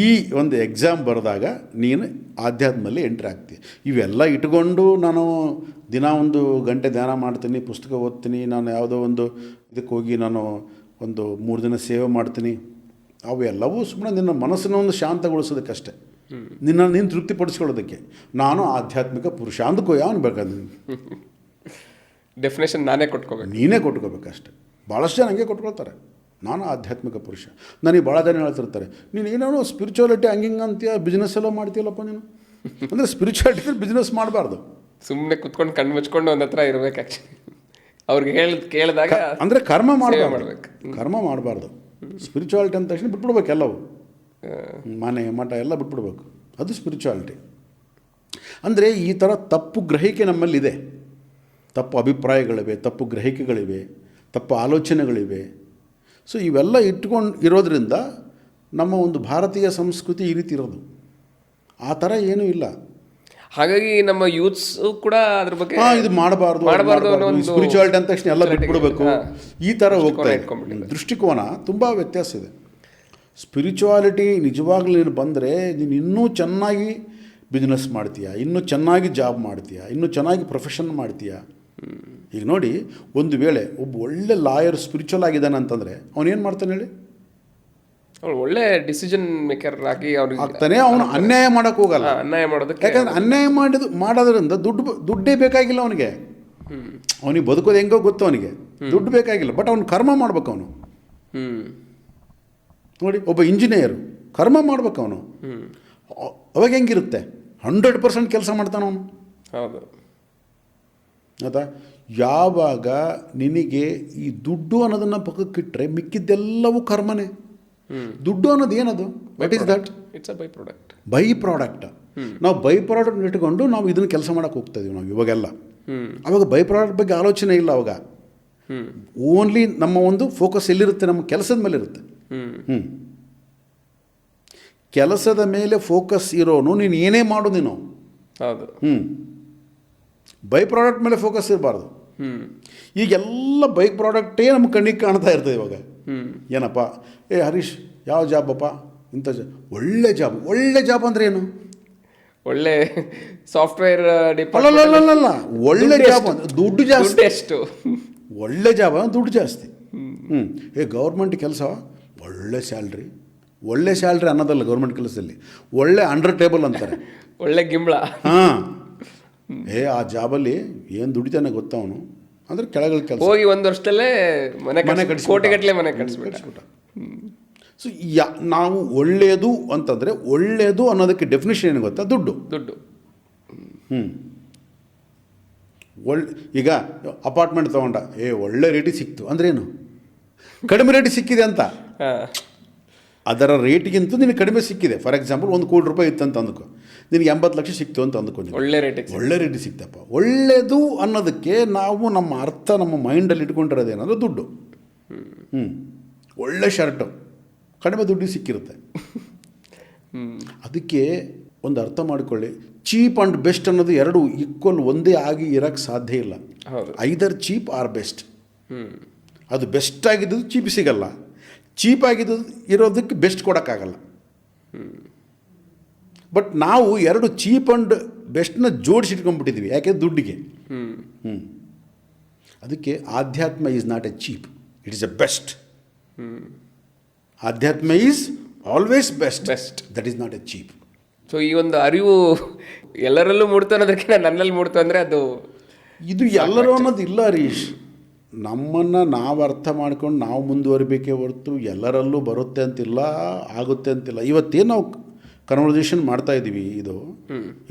ಈ ಒಂದು ಎಕ್ಸಾಮ್ ಬರೆದಾಗ ನೀನು ಆಧ್ಯಾತ್ಮದಲ್ಲಿ ಎಂಟ್ರಿ ಆಗ್ತೀಯ. ಇವೆಲ್ಲ ಇಟ್ಕೊಂಡು ನಾನು ದಿನ 1 ಗಂಟೆ ಧ್ಯಾನ ಮಾಡ್ತೀನಿ, ಪುಸ್ತಕ ಓದ್ತೀನಿ, ನಾನು ಯಾವುದೋ ಒಂದು ಇದಕ್ಕೆ ಹೋಗಿ ನಾನು ಒಂದು 3 ದಿನ ಸೇವೆ ಮಾಡ್ತೀನಿ, ಅವೆಲ್ಲವೂ ಸುಮ್ಮನೆ ನಿನ್ನ ಮನಸ್ಸನ್ನು ಒಂದು ಶಾಂತಗೊಳಿಸೋದಕ್ಕಷ್ಟೇ, ನೀನು ತೃಪ್ತಿಪಡಿಸ್ಕೊಳ್ಳೋದಕ್ಕೆ. ನಾನು ಆಧ್ಯಾತ್ಮಿಕ ಪುರುಷ ಅಂದ್ಕೋ, ಯಾವನು ಬೇಕಾದ್ರೆ ಡೆಫಿನೇಷನ್ ನೀನೇ ಕೊಟ್ಕೋಬೇಕಷ್ಟೆ. ಭಾಳಷ್ಟು ಜನ ಹಂಗೆ ಕೊಟ್ಕೊಳ್ತಾರೆ, ನಾನು ಆಧ್ಯಾತ್ಮಿಕ ಪುರುಷ. ನನಗೆ ಭಾಳ ಜನ ಹೇಳ್ತಿರ್ತಾರೆ, ನೀನು ಏನೇನೋ ಸ್ಪಿರಿಚುವಾಲಿಟಿ ಹಂಗಿಂಗೆ ಅಂತೀಯ, ಬಿಸ್ನೆಸ್ ಎಲ್ಲ ಮಾಡ್ತೀಯಲ್ಲಪ್ಪ ನೀನು. ಅಂದರೆ ಸ್ಪಿರಿಚುವಾಲಿಟಿ ಬಿಸ್ನೆಸ್ ಮಾಡಬಾರ್ದು, ಸುಮ್ಮನೆ ಕುತ್ಕೊಂಡು ಕಣ್ಣು ಮುಚ್ಕೊಂಡು ಒಂದು ಹತ್ರ ಇರಬೇಕು. ಆ್ಯಕ್ಚುಲಿ ಅವ್ರಿಗೆ ಕೇಳಿದಾಗ ಅಂದರೆ ಕರ್ಮ ಮಾಡಬಾರ್ದು. ಸ್ಪಿರಿಚುವಾಲಿಟಿ ಅಂದ ತಕ್ಷಣ ಬಿಟ್ಬಿಡ್ಬೇಕು ಎಲ್ಲವು, ಮನೆ ಮಠ ಎಲ್ಲ ಬಿಟ್ಬಿಡ್ಬೇಕು. ಅದು ಸ್ಪಿರಿಚುವಾಲಿಟಿ. ಅಂದರೆ ಈ ಥರ ತಪ್ಪು ಗ್ರಹಿಕೆ ನಮ್ಮಲ್ಲಿದೆ, ತಪ್ಪು ಅಭಿಪ್ರಾಯಗಳಿವೆ, ತಪ್ಪು ಗ್ರಹಿಕೆಗಳಿವೆ, ತಪ್ಪು ಆಲೋಚನೆಗಳಿವೆ. ಸೊ ಇವೆಲ್ಲ ಇಟ್ಕೊಂಡು ಇರೋದ್ರಿಂದ ನಮ್ಮ ಒಂದು ಭಾರತೀಯ ಸಂಸ್ಕೃತಿ ಈ ರೀತಿ ಇರೋದು. ಆ ಥರ ಏನೂ ಇಲ್ಲ. ಹಾಗಾಗಿ ನಮ್ಮ ಯೂತ್ಸ್ ಕೂಡ ಅದ್ರ ಬಗ್ಗೆ ಇದು ಮಾಡಬಾರ್ದು ಅನ್ನೋ ಒಂದು ಸ್ಪಿರಿಚುವಾಲಿಟಿ ಅಂದ ತಕ್ಷಣ ಎಲ್ಲ ಬಿಟ್ಬಿಡ್ಬೇಕು, ಈ ಥರ ಹೋಗ್ತಾ ಇಟ್ಕೊಂಡ್ಬಿಟ್ಟಿದೆ. ದೃಷ್ಟಿಕೋನ ತುಂಬ ವ್ಯತ್ಯಾಸ ಇದೆ. ಸ್ಪಿರಿಚುವಾಲಿಟಿ ನಿಜವಾಗ್ಲೂ ನೀನು ಬಂದರೆ ನೀನು ಇನ್ನೂ ಚೆನ್ನಾಗಿ ಬಿಸ್ನೆಸ್ ಮಾಡ್ತೀಯಾ, ಇನ್ನೂ ಚೆನ್ನಾಗಿ ಜಾಬ್ ಮಾಡ್ತೀಯಾ, ಇನ್ನೂ ಚೆನ್ನಾಗಿ ಪ್ರೊಫೆಷನ್ ಮಾಡ್ತೀಯಾ. ಈಗ ನೋಡಿ, ಒಂದು ವೇಳೆ ಒಬ್ಬ ಒಳ್ಳೆ ಲಾಯರ್ ಸ್ಪಿರಿಚುವಲ್ ಆಗಿದ್ದಾನೆ ಅಂತಂದರೆ ಅವನೇನು ಮಾಡ್ತಾನೆ ಹೇಳಿ? ಒಳ್ಳೆ ಡಿಸಿಷನ್ ಮೇಕರ್ ಆಗಿ ಆಗ್ತಾನೆ. ಅವನು ಅನ್ಯಾಯ ಮಾಡೋಕ್ಕೆ ಹೋಗಲ್ಲ. ಅನ್ಯಾಯ ಮಾಡೋದಕ್ಕೆ, ಯಾಕಂದ್ರೆ ಅನ್ಯಾಯ ಮಾಡೋದ್ರಿಂದ ದುಡ್ಡೇ ಬೇಕಾಗಿಲ್ಲ ಅವನಿಗೆ. ಅವನಿಗೆ ಬದುಕೋದು ಹೆಂಗೋ ಗೊತ್ತು, ಅವನಿಗೆ ದುಡ್ಡು ಬೇಕಾಗಿಲ್ಲ. ಬಟ್ ಅವ್ನು ಕರ್ಮ ಮಾಡ್ಬೇಕು ಅವನು. ನೋಡಿ, ಒಬ್ಬ ಇಂಜಿನಿಯರು ಕರ್ಮ ಮಾಡ್ಬೇಕು ಅವನು. ಅವಾಗ ಹೆಂಗಿರುತ್ತೆ? 100% ಕೆಲಸ ಮಾಡ್ತಾನೆ ಅವನು. ಹೌದು. ಆಯ್ತಾ? ಯಾವಾಗ ನಿನಗೆ ಈ ದುಡ್ಡು ಅನ್ನೋದನ್ನು ಪಕ್ಕಕ್ಕಿಟ್ರೆ ಮಿಕ್ಕಿದ್ದೆಲ್ಲವೂ ಕರ್ಮನೇ. ದುಡ್ಡು ಅನ್ನೋದು ಏನದು? What is that? It's a by product. By product. ನಾವು ಬೈ ಪ್ರಾಡಕ್ಟ್ ಇಟ್ಕೊಂಡು ನಾವು ಇದನ್ನು ಕೆಲಸ ಮಾಡೋಕೆ ಹೋಗ್ತಾ ಇದೀವಿ ನಾವು ಇವಾಗೆಲ್ಲ. ಅವಾಗ ಬೈ ಪ್ರಾಡಕ್ಟ್ ಬಗ್ಗೆ ಆಲೋಚನೆ ಇಲ್ಲ. ಅವಾಗ ಓನ್ಲಿ ನಮ್ಮ ಒಂದು ಫೋಕಸ್ ಎಲ್ಲಿರುತ್ತೆ? ನಮ್ಮ ಕೆಲಸದ ಮೇಲೆ ಇರುತ್ತೆ. ಕೆಲಸದ ಮೇಲೆ ಫೋಕಸ್ ಇರೋನು ನೀನು ಏನೇ ಮಾಡು ನೀನು. ಹೌದು. ಬೈ ಪ್ರಾಡಕ್ಟ್ ಮೇಲೆ ಫೋಕಸ್ ಇರಬಾರ್ದು. ಈಗೆಲ್ಲ ಬೈ ಪ್ರಾಡಕ್ಟೇ ನಮ್ಮ ಕಣ್ಣಿಗೆ ಕಾಣ್ತಾ ಇರ್ತದೆ ಇವಾಗ. ಏನಪ್ಪ, ಹರೀಶ್ ಯಾವ ಜಾಬಪ್ಪ? ಇಂಥ ಒಳ್ಳೆ ಜಾಬ್. ಒಳ್ಳೆ ಜಾಬ್ ಅಂದರೆ ಏನು? ಒಳ್ಳೆ ಸಾಫ್ಟ್ವೇರ್ ಅಲ್ಲ, ಒಳ್ಳೆ ಜಾಬ್ ಅಂದ್ರೆ ದುಡ್ಡು ಜಾಸ್ತಿ. ಎಷ್ಟು ಒಳ್ಳೆ ಜಾಬ್ ದುಡ್ಡು ಜಾಸ್ತಿ. ಗೌರ್ಮೆಂಟ್ ಕೆಲಸ ಒಳ್ಳೆ ಸ್ಯಾಲ್ರಿ. ಒಳ್ಳೆ ಸ್ಯಾಲ್ರಿ ಅನ್ನೋದಲ್ಲ ಗೌರ್ಮೆಂಟ್ ಕೆಲಸದಲ್ಲಿ, ಒಳ್ಳೆ ಅಂಡರ್ ಟೇಬಲ್ ಅಂತಾರೆ. ಒಳ್ಳೆ ಗಿಂಬಳ. ಆ ಜಾಬಲ್ಲಿ ಏನು ದುಡಿತಾನೆ ಗೊತ್ತ ಅವನು ಅಂದರೆ ಕೆಳಗಡೆ ಕೆಲಸ ಹೋಗಿ ಒಂದು ವರ್ಷದಲ್ಲೇ ಮನೆ ಕೋಟಿಗಟ್ಟಲೆ ಮನೆ ಕಟ್ಸ್ಬಿಟ್ಟ. ಸೊ ನಾವು ಒಳ್ಳೆಯದು ಅಂತಂದರೆ ಒಳ್ಳೆಯದು ಅನ್ನೋದಕ್ಕೆ ಡೆಫಿನೇಷನ್ ಏನು ಗೊತ್ತಾ? ದುಡ್ಡು. ಈಗ ಅಪಾರ್ಟ್ಮೆಂಟ್ ತೊಗೊಂಡ, ಒಳ್ಳೆ ರೇಟಿಗೆ ಸಿಕ್ತು ಅಂದ್ರೆ ಏನು? ಕಡಿಮೆ ರೇಟಿಗೆ ಸಿಕ್ಕಿದೆ ಅಂತ. ಅದರ ರೇಟಿಗಿಂತ ನಿನಗೆ ಕಡಿಮೆ ಸಿಕ್ಕಿದೆ. ಫಾರ್ ಎಕ್ಸಾಂಪಲ್, 1 ಕೋಟಿ ರೂಪಾಯಿ ಇತ್ತು ಅಂತ ಅಂದ್ಕೊ, ನಿನಗೆ 80 ಲಕ್ಷ ಸಿಕ್ತು ಅಂತ ಅಂದ್ಕೊಂಡು. ಒಳ್ಳೆ ರೇಟಿಗೆ ಸಿಕ್ತಪ್ಪ. ಒಳ್ಳೆಯದು ಅನ್ನೋದಕ್ಕೆ ನಾವು ನಮ್ಮ ಅರ್ಥ ನಮ್ಮ ಮೈಂಡಲ್ಲಿ ಇಟ್ಕೊಂಡಿರೋದೇನಾದರೂ ದುಡ್ಡು. ಒಳ್ಳೆ ಶರ್ಟು ಕಡಿಮೆ ದುಡ್ಡಿಗೆ ಸಿಕ್ಕಿರುತ್ತೆ. ಅದಕ್ಕೆ ಒಂದು ಅರ್ಥ ಮಾಡಿಕೊಳ್ಳಿ, ಚೀಪ್ ಆ್ಯಂಡ್ ಬೆಸ್ಟ್ ಅನ್ನೋದು ಎರಡು ಈಕ್ವಲ್ ಒಂದೇ ಆಗಿ ಇರೋಕ್ಕೆ ಸಾಧ್ಯ ಇಲ್ಲ. ಐದರ್ ಚೀಪ್ ಆರ್ ಬೆಸ್ಟ್. ಅದು ಬೆಸ್ಟ್ ಆಗಿದ್ದು ಚೀಪ್ ಸಿಗಲ್ಲ, ಚೀಪ್ ಆಗಿದ್ದು ಇರೋದಕ್ಕೆ ಬೆಸ್ಟ್ ಕೊಡೋಕ್ಕಾಗಲ್ಲ. ಬಟ್ ನಾವು ಎರಡು ಚೀಪ್ ಆ್ಯಂಡ್ ಬೆಸ್ಟ್ನ ಜೋಡಿಸಿಟ್ಕೊಂಡ್ಬಿಟ್ಟಿದ್ವಿ. ಯಾಕೆ? ದುಡ್ಡಿಗೆ. ಅದಕ್ಕೆ ಆಧ್ಯಾತ್ಮ is not a cheap, it is a best. ಆಧ್ಯಾತ್ಮ is always best, that is not a cheap. So ಈ ಒಂದು ಅರಿವು ಎಲ್ಲರಲ್ಲೂ ಮೂಡ್ತು ಅನ್ನೋದಕ್ಕಿಂತ ನನ್ನಲ್ಲಿ ಮೂಡ್ತು ಅಂದರೆ ಅದು ಇದು ಎಲ್ಲರೂ ಅನ್ನೋದು ಇಲ್ಲ ಹರೀಶ್. ನಮ್ಮನ್ನು ನಾವು ಅರ್ಥ ಮಾಡ್ಕೊಂಡು ನಾವು ಮುಂದುವರಿಬೇಕೇ ಹೊರತು ಎಲ್ಲರಲ್ಲೂ ಬರುತ್ತೆ ಅಂತಿಲ್ಲ, ಆಗುತ್ತೆ ಅಂತಿಲ್ಲ. ಇವತ್ತೇನು ನಾವು ಕನ್ವರ್ಸೇಷನ್ ಮಾಡ್ತಾ ಇದ್ದೀವಿ,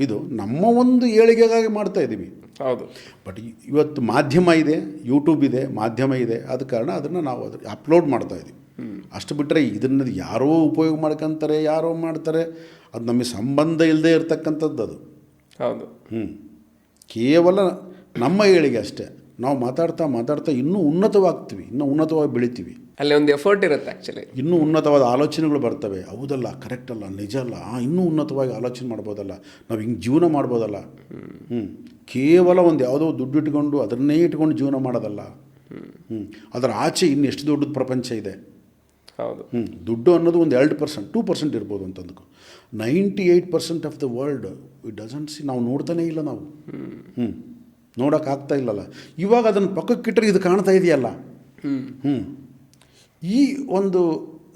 ಇದು ನಮ್ಮ ಒಂದು ಏಳಿಗೆಗಾಗಿ ಮಾಡ್ತಾ ಇದ್ದೀವಿ. ಹೌದು. ಬಟ್ ಇವತ್ತು ಮಾಧ್ಯಮ ಇದೆ, ಯೂಟ್ಯೂಬ್ ಇದೆ, ಮಾಧ್ಯಮ ಇದೆ. ಆದ ಕಾರಣ ಅದನ್ನು ನಾವು ಅಪ್ಲೋಡ್ ಮಾಡ್ತಾ ಇದ್ದೀವಿ. ಅಷ್ಟು ಬಿಟ್ಟರೆ ಇದನ್ನು ಯಾರೋ ಉಪಯೋಗ ಮಾಡ್ಕೊತಾರೆ, ಯಾರೋ ಮಾಡ್ತಾರೆ, ಅದು ನಮಗೆ ಸಂಬಂಧ ಇಲ್ಲದೆ ಇರತಕ್ಕಂಥದ್ದು ಅದು. ಹೌದು. ಕೇವಲ ನಮ್ಮ ಏಳಿಗೆ ಅಷ್ಟೇ. ನಾವು ಮಾತಾಡ್ತಾ ಇನ್ನೂ ಉನ್ನತವಾಗ್ತೀವಿ, ಇನ್ನೂ ಉನ್ನತವಾಗಿ ಬೆಳಿತೀವಿ. ಅಲ್ಲಿ ಒಂದು ಎಫರ್ಟ್ ಇರುತ್ತೆ ಆ್ಯಕ್ಚುಲಿ. ಇನ್ನೂ ಉನ್ನತವಾದ ಆಲೋಚನೆಗಳು ಬರ್ತವೆ. ಹೌದಲ್ಲ, ಕರೆಕ್ಟ್ ಅಲ್ಲ, ನಿಜ ಅಲ್ಲ, ಇನ್ನೂ ಉನ್ನತವಾಗಿ ಆಲೋಚನೆ ಮಾಡ್ಬೋದಲ್ಲ, ನಾವು ಹಿಂಗೆ ಜೀವನ ಮಾಡ್ಬೋದಲ್ಲ. ಕೇವಲ ಒಂದು ಯಾವುದೋ ದುಡ್ಡು ಇಟ್ಕೊಂಡು ಅದನ್ನೇ ಇಟ್ಕೊಂಡು ಜೀವನ ಮಾಡೋದಲ್ಲ. ಅದರ ಆಚೆ ಇನ್ನು ಎಷ್ಟು ದೊಡ್ಡದು ಪ್ರಪಂಚ ಇದೆ. ಹೌದು. ದುಡ್ಡು ಅನ್ನೋದು ಒಂದು 2%, 2% ಇರ್ಬೋದು ಅಂತ ಅಂದ್ಕೊ. 98% of the world it doesn't C. ನಾವು ನೋಡ್ತಾನೇ ಇಲ್ಲ, ನಾವು ನೋಡೋಕ್ಕಾಗ್ತಾ ಇಲ್ಲಲ್ಲ. ಇವಾಗ ಅದನ್ನು ಪಕ್ಕಕ್ಕಿಟ್ಟರೆ ಇದು ಕಾಣ್ತಾ ಇದೆಯಲ್ಲ. ಈ ಒಂದು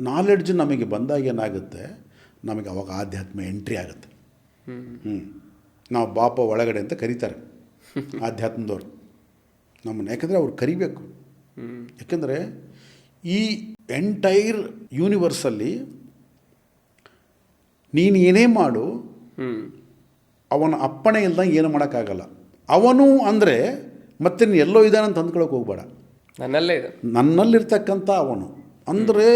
ನಾಲೆಡ್ಜ್ ನಮಗೆ ಬಂದಾಗ ಏನಾಗುತ್ತೆ, ನಮಗೆ ಅವಾಗ ಆಧ್ಯಾತ್ಮ ಎಂಟ್ರಿ ಆಗುತ್ತೆ. ನಾವು ಬಾಪ ಒಳಗಡೆ ಅಂತ ಕರೀತಾರೆ ಆಧ್ಯಾತ್ಮದವ್ರು ನಮ್ಮನ್ನು. ಯಾಕಂದರೆ ಅವ್ರು ಕರಿಬೇಕು. ಯಾಕೆಂದರೆ ಈ ಎಂಟೈರ್ ಯೂನಿವರ್ಸಲ್ಲಿ ನೀನು ಏನೇ ಮಾಡು, ಅವನ ಅಪ್ಪಣೆ ಇಲ್ದಂಗೆ ಏನು ಮಾಡೋಕ್ಕಾಗಲ್ಲ. ಅವನು ಅಂದರೆ ಮತ್ತೆ ನೀನು ಎಲ್ಲೋ ಇದ್ದಾನೆ ಅಂತ ಅಂದ್ಕೊಳ್ಳೋಕೆ ಹೋಗ್ಬೇಡ. ನನ್ನಲ್ಲಿರ್ತಕ್ಕಂಥ ಅವನು ಅಂದರೆ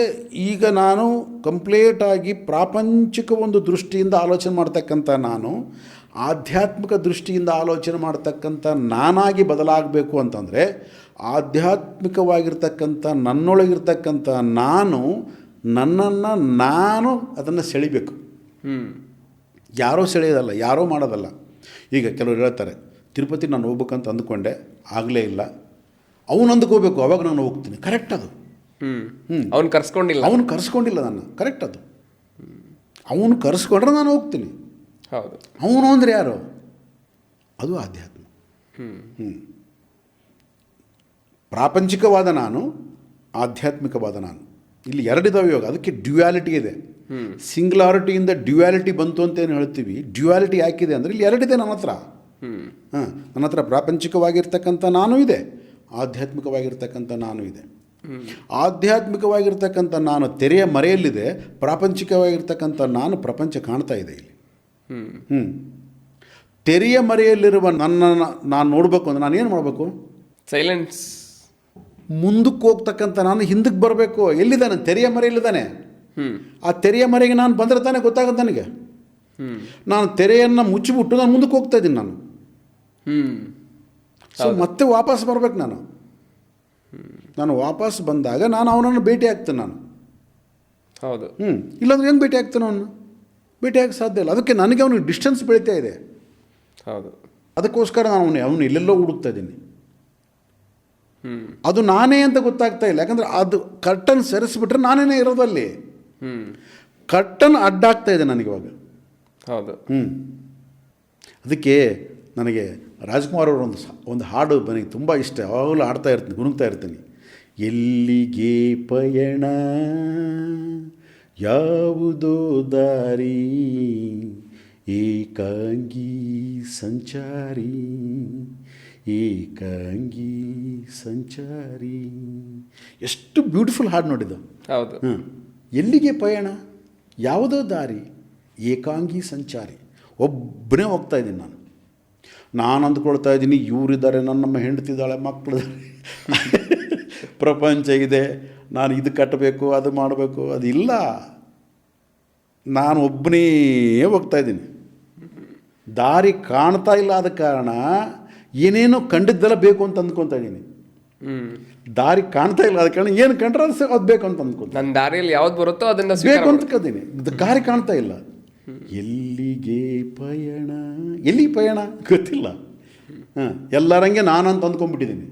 ಈಗ ನಾನು ಕಂಪ್ಲೀಟಾಗಿ ಪ್ರಾಪಂಚಿಕ ಒಂದು ದೃಷ್ಟಿಯಿಂದ ಆಲೋಚನೆ ಮಾಡ್ತಕ್ಕಂಥ ನಾನು ಆಧ್ಯಾತ್ಮಿಕ ದೃಷ್ಟಿಯಿಂದ ಆಲೋಚನೆ ಮಾಡ್ತಕ್ಕಂಥ ನಾನಾಗಿ ಬದಲಾಗಬೇಕು ಅಂತಂದರೆ ಆಧ್ಯಾತ್ಮಿಕವಾಗಿರ್ತಕ್ಕಂಥ ನನ್ನೊಳಗಿರ್ತಕ್ಕಂಥ ನನ್ನನ್ನು ಅದನ್ನು ಸೆಳಿಬೇಕು. ಯಾರೋ ಸೆಳೆಯೋದಲ್ಲ, ಯಾರೋ ಮಾಡೋದಲ್ಲ. ಈಗ ಕೆಲವರು ಹೇಳ್ತಾರೆ ತಿರುಪತಿ ನಾನು ಹೋಗ್ಬೇಕಂತ ಅಂದ್ಕೊಂಡೆ ಆಗಲೇ ಇಲ್ಲ, ಅವನು ಅಂದ್ಕೋಬೇಕು ಅವಾಗ ನಾನು ಹೋಗ್ತೀನಿ. ಕರೆಕ್ಟ್ ಅದು. ಅವ್ನು ಕರ್ಸ್ಕೊಂಡಿಲ್ಲ, ಅವನು ಕರೆಸ್ಕೊಂಡಿಲ್ಲ ನನ್ನ. ಕರೆಕ್ಟ್ ಅದು. ಅವನು ಕರೆಸ್ಕೊಂಡ್ರೆ ನಾನು ಹೋಗ್ತೀನಿ. ಹೌದು. ಅವನು ಅಂದರೆ ಯಾರು? ಅದು ಆಧ್ಯಾತ್ಮ. ಪ್ರಾಪಂಚಿಕವಾದ ನಾನು, ಆಧ್ಯಾತ್ಮಿಕವಾದ ನಾನು, ಇಲ್ಲಿ ಎರಡಿದಾವೆ ಇವಾಗ. ಅದಕ್ಕೆ ಡ್ಯುಯಾಲಿಟಿ ಇದೆ. ಸಿಂಗ್ಯುಲಾರಿಟಿಯಿಂದ ಡ್ಯುಯಾಲಿಟಿ ಬಂತು ಅಂತ ಏನು ಹೇಳ್ತೀವಿ. ಡ್ಯುಯಾಲಿಟಿ ಯಾಕಿದೆ ಅಂದರೆ ಇಲ್ಲಿ ಎರಡಿದೆ ನನ್ನ ಹತ್ರ. ನನ್ನ ಹತ್ರ ಪ್ರಾಪಂಚಿಕವಾಗಿರ್ತಕ್ಕಂಥ ನಾನು ಇದೆ, ಆಧ್ಯಾತ್ಮಿಕವಾಗಿರ್ತಕ್ಕಂಥ ನಾನು ಇದೆ. ಆಧ್ಯಾತ್ಮಿಕವಾಗಿರ್ತಕ್ಕಂಥ ನಾನು ತೆರೆಯ ಮರೆಯಲ್ಲಿದೆ, ಪ್ರಾಪಂಚಿಕವಾಗಿರ್ತಕ್ಕಂಥ ನಾನು ಪ್ರಪಂಚ ಕಾಣ್ತಾ ಇದೆ ಇಲ್ಲಿ. ತೆರೆಯ ಮರೆಯಲ್ಲಿರುವ ನನ್ನನ್ನು ನಾನು ನೋಡಬೇಕು ಅಂದರೆ ನಾನು ಏನು ಮಾಡಬೇಕು? ಸೈಲೆನ್ಸ್. ಮುಂದಕ್ಕೆ ಹೋಗ್ತಕ್ಕಂಥ ನಾನು ಹಿಂದಕ್ಕೆ ಬರಬೇಕು. ಎಲ್ಲಿದ್ದಾನೆ? ತೆರೆಯ ಮರೆಯಲ್ಲಿದ್ದಾನೆ. ಆ ತೆರೆಯ ಮರೆಗೆ ನಾನು ಬಂದರೆ ತಾನೇ ಗೊತ್ತಾಗುತ್ತೆ ನನಗೆ. ನಾನು ತೆರೆಯನ್ನು ಮುಚ್ಚಿಬಿಟ್ಟು ನಾನು ಮುಂದಕ್ಕೆ ಹೋಗ್ತಾ ಇದ್ದೀನಿ ನಾನು. ಸೊ ಮತ್ತೆ ವಾಪಸ್ ಬರ್ಬೇಕು ನಾನು. ನಾನು ವಾಪಸ್ ಬಂದಾಗ ನಾನು ಅವನನ್ನು ಭೇಟಿ ಆಗ್ತೇನೆ ನಾನು. ಹೌದು. ಇಲ್ಲಾಂದ್ರೆ ಹೆಂಗೆ ಭೇಟಿ ಆಗ್ತಾನೆ ಅವನು? ಭೇಟಿಯಾಗಿ ಸಾಧ್ಯ ಇಲ್ಲ. ಅದಕ್ಕೆ ನನಗೆ ಅವನಿಗೆ ಡಿಸ್ಟೆನ್ಸ್ ಬೆಳೀತಾ ಇದೆ. ಹೌದು. ಅದಕ್ಕೋಸ್ಕರ ನಾನು ಅವನು ಎಲ್ಲೆಲ್ಲೋ ಹುಡುಕ್ತಾ ಇದ್ದೀನಿ. ಅದು ನಾನೇ ಅಂತ ಗೊತ್ತಾಗ್ತಾ ಇಲ್ಲ. ಯಾಕಂದರೆ ಅದು ಕರ್ಟನ್ ಸರಿಸ್ಬಿಟ್ರೆ ನಾನೇನೇ ಇರೋದಲ್ಲಿ. ಕರ್ಟನ್ ಅಡ್ಡಾಗ್ತಾ ಇದೆ ನನಗಿವಾಗ. ಹೌದು. ಅದಕ್ಕೆ ನನಗೆ ರಾಜ್ಕುಮಾರ್ ಅವರು ಒಂದು ಹಾಡು ನನಗೆ ತುಂಬ ಇಷ್ಟ. ಯಾವಾಗಲೂ ಹಾಡ್ತಾ ಇರ್ತೀನಿ, ಗುನುಗ್ತಾ ಇರ್ತೀನಿ. ಎಲ್ಲಿಗೆ ಪಯಣ, ಯಾವುದೋ ದಾರಿ, ಏಕಾಂಗಿ ಸಂಚಾರಿ, ಏಕಾಂಗಿ ಸಂಚಾರಿ. ಎಷ್ಟು ಬ್ಯೂಟಿಫುಲ್ ಹಾಡು ನೋಡಿದ್ದು. ಹೌದು. ಎಲ್ಲಿಗೆ ಪಯಣ, ಯಾವುದೋ ದಾರಿ, ಏಕಾಂಗಿ ಸಂಚಾರಿ. ಒಬ್ಬನೇ ಹೋಗ್ತಾ ಇದ್ದೀನಿ ನಾನು ಅಂದ್ಕೊಳ್ತಾ ಇದ್ದೀನಿ ಇವರಿದ್ದಾರೆ, ನಮ್ಮ ಹೆಂಡತಿದ್ದಾಳೆ, ಮಕ್ಕಳಿದ್ದಾರೆ, ಪ್ರಪಂಚ ಇದೆ, ನಾನು ಇದು ಕಟ್ಟಬೇಕು, ಅದು ಮಾಡಬೇಕು. ಅದಿಲ್ಲ, ನಾನು ಒಬ್ಬನೇ ಹೋಗ್ತಾ ಇದ್ದೀನಿ. ದಾರಿ ಕಾಣ್ತಾ ಇಲ್ಲ. ಆದ ಕಾರಣ ಏನೇನೋ ಕಂಡಿದ್ದೆಲ್ಲ ಬೇಕು ಅಂತ ಅಂದ್ಕೊತಾ ಇದ್ದೀನಿ. ದಾರಿ ಕಾಣ್ತಾ ಇಲ್ಲ, ಆದ ಕಾರಣ ಏನು ಕಂಡ್ರೆ ಅದು ಬೇಕು ಅಂತ ಅಂದ್ಕೊತ. ನನ್ನ ದಾರಿಯಲ್ಲಿ ಯಾವ್ದು ಬರುತ್ತೋ ಅದನ್ನು ಬೇಕು ಅಂತ ಕದೀನಿ. ದಾರಿ ಕಾಣ್ತಾ ಇಲ್ಲ. ಎಲ್ಲಿಗೆ ಪಯಣ, ಎಲ್ಲಿ ಪಯಣ ಗೊತ್ತಿಲ್ಲ. ಎಲ್ಲರಂಗೆ ನಾನು ಅಂತ ಅಂದ್ಕೊಂಡ್ಬಿಟ್ಟಿದ್ದೀನಿ.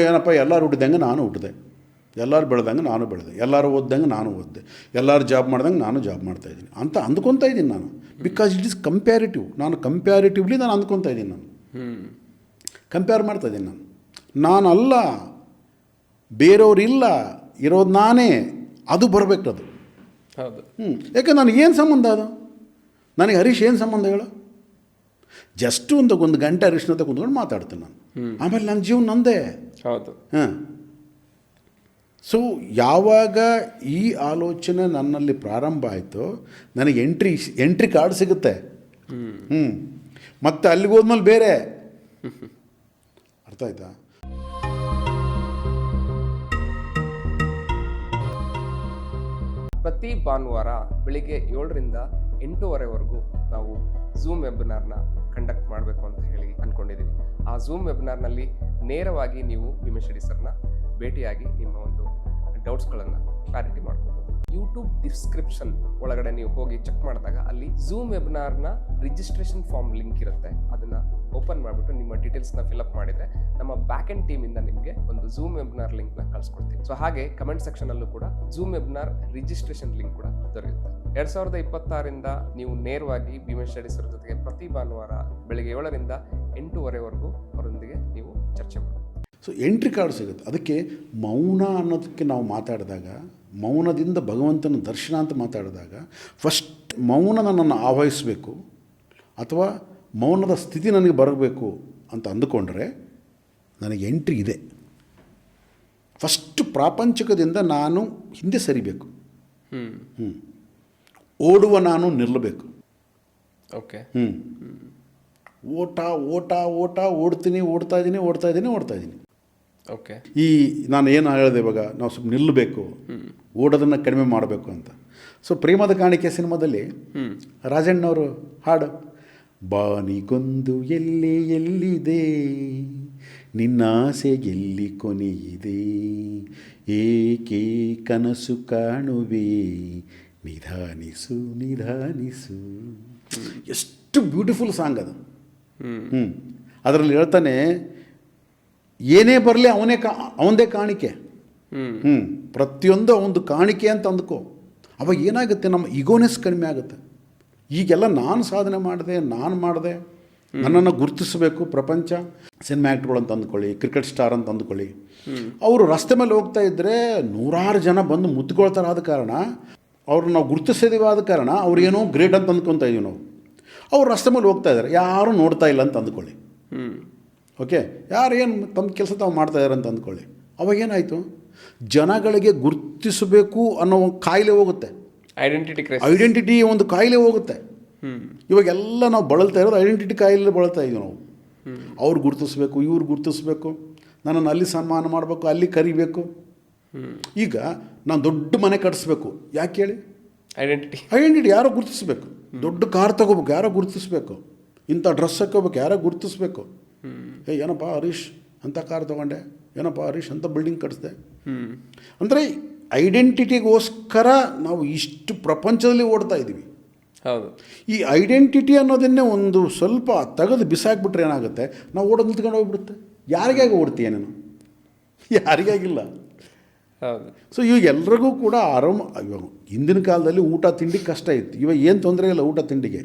ಏನಪ್ಪ, ಎಲ್ಲರೂ ಹುಟ್ಟಿದಂಗೆ ನಾನು ಹುಟ್ಟಿದೆ, ಎಲ್ಲರೂ ಬೆಳೆದಂಗೆ ನಾನು ಬೆಳೆದೆ, ಎಲ್ಲರೂ ಓದ್ದಂಗೆ ನಾನು ಓದಿದೆ, ಎಲ್ಲರೂ ಜಾಬ್ ಮಾಡ್ದಂಗೆ ನಾನು ಜಾಬ್ ಮಾಡ್ತಾಯಿದ್ದೀನಿ ಅಂತ ಅಂದ್ಕೊತಾ ಇದ್ದೀನಿ ನಾನು. Because it is comparative. ನಾನು ಕಂಪ್ಯಾರಿಟಿವ್ಲಿ ನಾನು ಅಂದ್ಕೊತಾ ಇದ್ದೀನಿ. ನಾನು ಕಂಪೇರ್ ಮಾಡ್ತಾಯಿದ್ದೀನಿ. ನಾನಲ್ಲ, ಬೇರೆಯವರಿಲ್ಲ, ಇರೋದು ನಾನೇ. ಅದು ಬರಬೇಕದು. ಹೌದು. ಯಾಕೆ ನನಗೆ ಏನು ಸಂಬಂಧ ಅದು? ನನಗೆ ಹರೀಶ್ ಏನು ಸಂಬಂಧ ಹೇಳು? ಜಸ್ಟ್ ಒಂದು ಗಂಟೆ ಹರೀಶ್ನ ಹತ್ರ ಕುಂತ್ಕೊಂಡು ಮಾತಾಡ್ತೀನಿ ನಾನು. ಆಮೇಲೆ ನನ್ನ ಜೀವನ ನಂದೇ. ಹೌದು. ಸೊ ಯಾವಾಗ ಈ ಆಲೋಚನೆ ನನ್ನಲ್ಲಿ ಪ್ರಾರಂಭ ಆಯಿತು, ನನಗೆ ಎಂಟ್ರಿ ಕಾರ್ಡ್ ಸಿಗುತ್ತೆ. ಮತ್ತೆ ಅಲ್ಲಿಗೆ ಹೋದ್ಮೇಲೆ ಬೇರೆ. ಅರ್ಥ ಆಯ್ತಾ? ಪ್ರತಿ ಭಾನುವಾರ ಬೆಳಿಗ್ಗೆ 7ರಿಂದ 8:30ವರೆಗೂ ನಾವು ಝೂಮ್ ವೆಬಿನಾರ್ನ ಕಂಡಕ್ಟ್ ಮಾಡಬೇಕು ಅಂತ ಹೇಳಿ ಅಂದ್ಕೊಂಡಿದ್ದೀವಿ. ಆ ಝೂಮ್ ವೆಬಿನಾರ್ನಲ್ಲಿ ನೇರವಾಗಿ ನೀವು ವಿಮೇಶ್ ಸರ್ನ ಭೇಟಿಯಾಗಿ ನಿಮ್ಮ ಒಂದು ಡೌಟ್ಸ್ಗಳನ್ನು ಕ್ಲಾರಿಟಿ ಮಾಡ್ಕೋಬಹುದು. ಯೂಟ್ಯೂಬ್ ಡಿಸ್ಕ್ರಿಪ್ಷನ್ ಒಳಗಡೆ ನೀವು ಹೋಗಿ ಚೆಕ್ ಮಾಡಿದಾಗ ಅಲ್ಲಿ ಝೂಮ್ ವೆಬಿನಾರ್ನ ರಿಜಿಸ್ಟ್ರೇಷನ್ ಫಾರ್ಮ್ ಲಿಂಕ್ ಇರುತ್ತೆ. ಅದನ್ನು ಓಪನ್ ಮಾಡಿಬಿಟ್ಟು ನಿಮ್ಮ ಡೀಟೇಲ್ಸ್ನ ಫಿಲ್ಅಪ್ ಮಾಡಿದರೆ ನಮ್ಮ ಬ್ಯಾಕ್ ಎಂಡ್ ಟೀಮಿಂದ ನಿಮಗೆ ಒಂದು ಝೂಮ್ ವೆಬಿನಾರ್ ಲಿಂಕ್ನ ಕಳಿಸ್ಕೊಡ್ತೀವಿ. ಸೊ ಹಾಗೆ ಕಮೆಂಟ್ ಸೆಕ್ಷನಲ್ಲೂ ಕೂಡ ಝೂಮ್ ವೆಬಿನಾರ್ ರಿಜಿಸ್ಟ್ರೇಷನ್ ಲಿಂಕ್ ಕೂಡ ದೊರೆಯುತ್ತೆ. 2026ರಿಂದ ನೀವು ನೇರವಾಗಿ ಭೀಮೇಶ್ ಸರ್ ಜೊತೆಗೆ ಪ್ರತಿ ಭಾನುವಾರ ಬೆಳಿಗ್ಗೆ 7ರಿಂದ 8:30ವರೆಗೂ ಅವರೊಂದಿಗೆ ನೀವು ಚರ್ಚೆ ಮಾಡಿ. ಸೊ ಎಂಟ್ರಿ ಕಾರ್ಡ್ ಸಿಗುತ್ತೆ. ಅದಕ್ಕೆ ಮೌನ ಅನ್ನೋದಕ್ಕೆ ನಾವು ಮಾತಾಡಿದಾಗ, ಮೌನದಿಂದ ಭಗವಂತನ ದರ್ಶನ ಅಂತ ಮಾತಾಡಿದಾಗ, ಫಸ್ಟ್ ಮೌನ ನನ್ನನ್ನು ಆವಹಿಸಬೇಕು ಅಥವಾ ಮೌನದ ಸ್ಥಿತಿ ನನಗೆ ಬರಬೇಕು ಅಂತ ಅಂದುಕೊಂಡ್ರೆ ನನಗೆ ಎಂಟ್ರಿ ಇದೆ. ಫಸ್ಟ್ ಪ್ರಾಪಂಚಿಕದಿಂದ ನಾನು ಹಿಂದೆ ಸರಿಬೇಕು. ಓಡುವ ನಾನು ನಿಲ್ಲಬೇಕು. ಓಕೆ. ಓಟ ಓಟ ಓಟ ಓಡ್ತೀನಿ, ಓಡ್ತಾ ಇದ್ದೀನಿ. ಓಕೆ. ಈ ನಾನು ಏನು ಹೇಳಿದೆ ಇವಾಗ, ನಾವು ಸ್ವಲ್ಪ ನಿಲ್ಲಬೇಕು, ಓಡೋದನ್ನು ಕಡಿಮೆ ಮಾಡಬೇಕು ಅಂತ. ಸೊ ಪ್ರೇಮದ ಕಾಣಿಕೆ ಸಿನಿಮಾದಲ್ಲಿ ರಾಜಣ್ಣವರು ಹಾಡು, ಬಾನಿಗೊಂದು ಎಲ್ಲಿದೆ, ನಿನ್ನಾಸೆ ಎಲ್ಲಿ ಕೊನೆಯಿದೆ, ಏಕೆ ಕನಸು ಕಾಣುವೆ, ನಿಧಾನಿಸು. ಎಷ್ಟು ಬ್ಯೂಟಿಫುಲ್ ಸಾಂಗ್ ಅದು. ಅದರಲ್ಲಿ ಹೇಳ್ತಾನೆ, ಏನೇ ಬರಲಿ ಅವನದೇ ಕಾಣಿಕೆ. ಪ್ರತಿಯೊಂದು ಅವನದು ಕಾಣಿಕೆ ಅಂತ ಅಂದ್ಕೋ. ಅವಾಗ ಏನಾಗುತ್ತೆ, ನಮ್ಮ ಈಗೋನೆಸ್ ಕಡಿಮೆ ಆಗುತ್ತೆ. ಈಗೆಲ್ಲ ನಾನು ಸಾಧನೆ ಮಾಡಿದೆ, ನಾನು ಮಾಡಿದೆ, ನನ್ನನ್ನು ಗುರುತಿಸಬೇಕು ಪ್ರಪಂಚ. ಸಿನಿಮಾ ಆ್ಯಕ್ಟ್ರುಗಳು ಅಂತ ಅಂದ್ಕೊಳ್ಳಿ, ಕ್ರಿಕೆಟ್ ಸ್ಟಾರ್ ಅಂತ ಅಂದ್ಕೊಳ್ಳಿ, ಅವರು ರಸ್ತೆ ಮೇಲೆ ಹೋಗ್ತಾ ಇದ್ದರೆ ನೂರಾರು ಜನ ಬಂದು ಮುತ್ಕೊಳ್ತಾರೆ. ಆದ ಕಾರಣ ಅವ್ರನ್ನ ನಾವು ಗುರುತಿಸಿದೀವಿ. ಆದ ಕಾರಣ ಅವ್ರಿಗೇನೋ ಗ್ರೇಟ್ ಅಂತ ಅಂದ್ಕೊತಾ ಇದೀವಿ ನಾವು. ಅವ್ರು ರಸ್ತೆ ಮೇಲೆ ಹೋಗ್ತಾ ಇದ್ದಾರೆ, ಯಾರೂ ನೋಡ್ತಾ ಇಲ್ಲ ಅಂತ ಅಂದ್ಕೊಳ್ಳಿ. ಓಕೆ, ಯಾರು ಏನು ತಮ್ಮ ಕೆಲಸ ತಾವು ಮಾಡ್ತಾಯಿದ್ದಾರೆ ಅಂತ ಅಂದ್ಕೊಳ್ಳಿ. ಅವಾಗೇನಾಯಿತು, ಜನಗಳಿಗೆ ಗುರುತಿಸಬೇಕು ಅನ್ನೋ ಒಂದು ಕಾಯಿಲೆ ಹೋಗುತ್ತೆ. ಐಡೆಂಟಿಟಿ ಒಂದು ಕಾಯಿಲೆ ಹೋಗುತ್ತೆ. ಇವಾಗೆಲ್ಲ ನಾವು ಬಳಲ್ತಾ ಇರೋದು ಐಡೆಂಟಿಟಿ ಕಾಯಿಲೆ ಬಳಲ್ತಾ ಇದ್ದೀವಿ ನಾವು. ಅವ್ರು ಗುರುತಿಸ್ಬೇಕು, ಇವ್ರು ಗುರುತಿಸ್ಬೇಕು, ನನ್ನನ್ನು ಅಲ್ಲಿ ಸನ್ಮಾನ ಮಾಡಬೇಕು, ಅಲ್ಲಿ ಕರಿಬೇಕು. ಈಗ ನಾನು ದೊಡ್ಡ ಮನೆ ಕಟ್ಟಿಸ್ಬೇಕು, ಯಾಕೆ ಹೇಳಿ? ಐಡೆಂಟಿಟಿ ಯಾರೋ ಗುರುತಿಸ್ಬೇಕು. ದೊಡ್ಡ ಕಾರ್ ತಗೋಬೇಕು, ಯಾರೋ ಗುರುತಿಸ್ಬೇಕು. ಇಂಥ ಡ್ರೆಸ್ ಹಾಕೋಬೇಕು, ಯಾರೋ ಗುರುತಿಸ್ಬೇಕು. ಏನಪ್ಪ ಹರೀಶ್ ಅಂಥ ಕಾರ್ ತೊಗೊಂಡೆ, ಏನಪ್ಪ ಹರೀಶ್ ಅಂಥ ಬಿಲ್ಡಿಂಗ್ ಕಟ್ಟಿಸ್ದೆ. ಅಂದರೆ ಐಡೆಂಟಿಟಿಗೋಸ್ಕರ ನಾವು ಇಷ್ಟು ಪ್ರಪಂಚದಲ್ಲಿ ಓಡ್ತಾ ಇದ್ದೀವಿ. ಹೌದು. ಈ ಐಡೆಂಟಿಟಿ ಅನ್ನೋದನ್ನೇ ಒಂದು ಸ್ವಲ್ಪ ತೆಗೆದು ಬಿಸಾಕ್ಬಿಟ್ರೆ ಏನಾಗುತ್ತೆ, ನಾವು ಓಡೋದು ನಿಂತ್ಕೊಂಡು ಹೋಗ್ಬಿಡುತ್ತೆ. ಯಾರಿಗಾಗಿ ಓಡ್ತೀಯ ನೀನು? ಯಾರಿಗಾಗಿಲ್ಲ. ಹೌದು. ಸೊ ಇವಾಗ ಎಲ್ರಿಗೂ ಕೂಡ ಇವಾಗ ಹಿಂದಿನ ಕಾಲದಲ್ಲಿ ಊಟ ತಿಂಡಿ ಕಷ್ಟ ಇತ್ತು. ಇವಾಗ ಏನು ತೊಂದರೆ ಇಲ್ಲ ಊಟ ತಿಂಡಿಗೆ.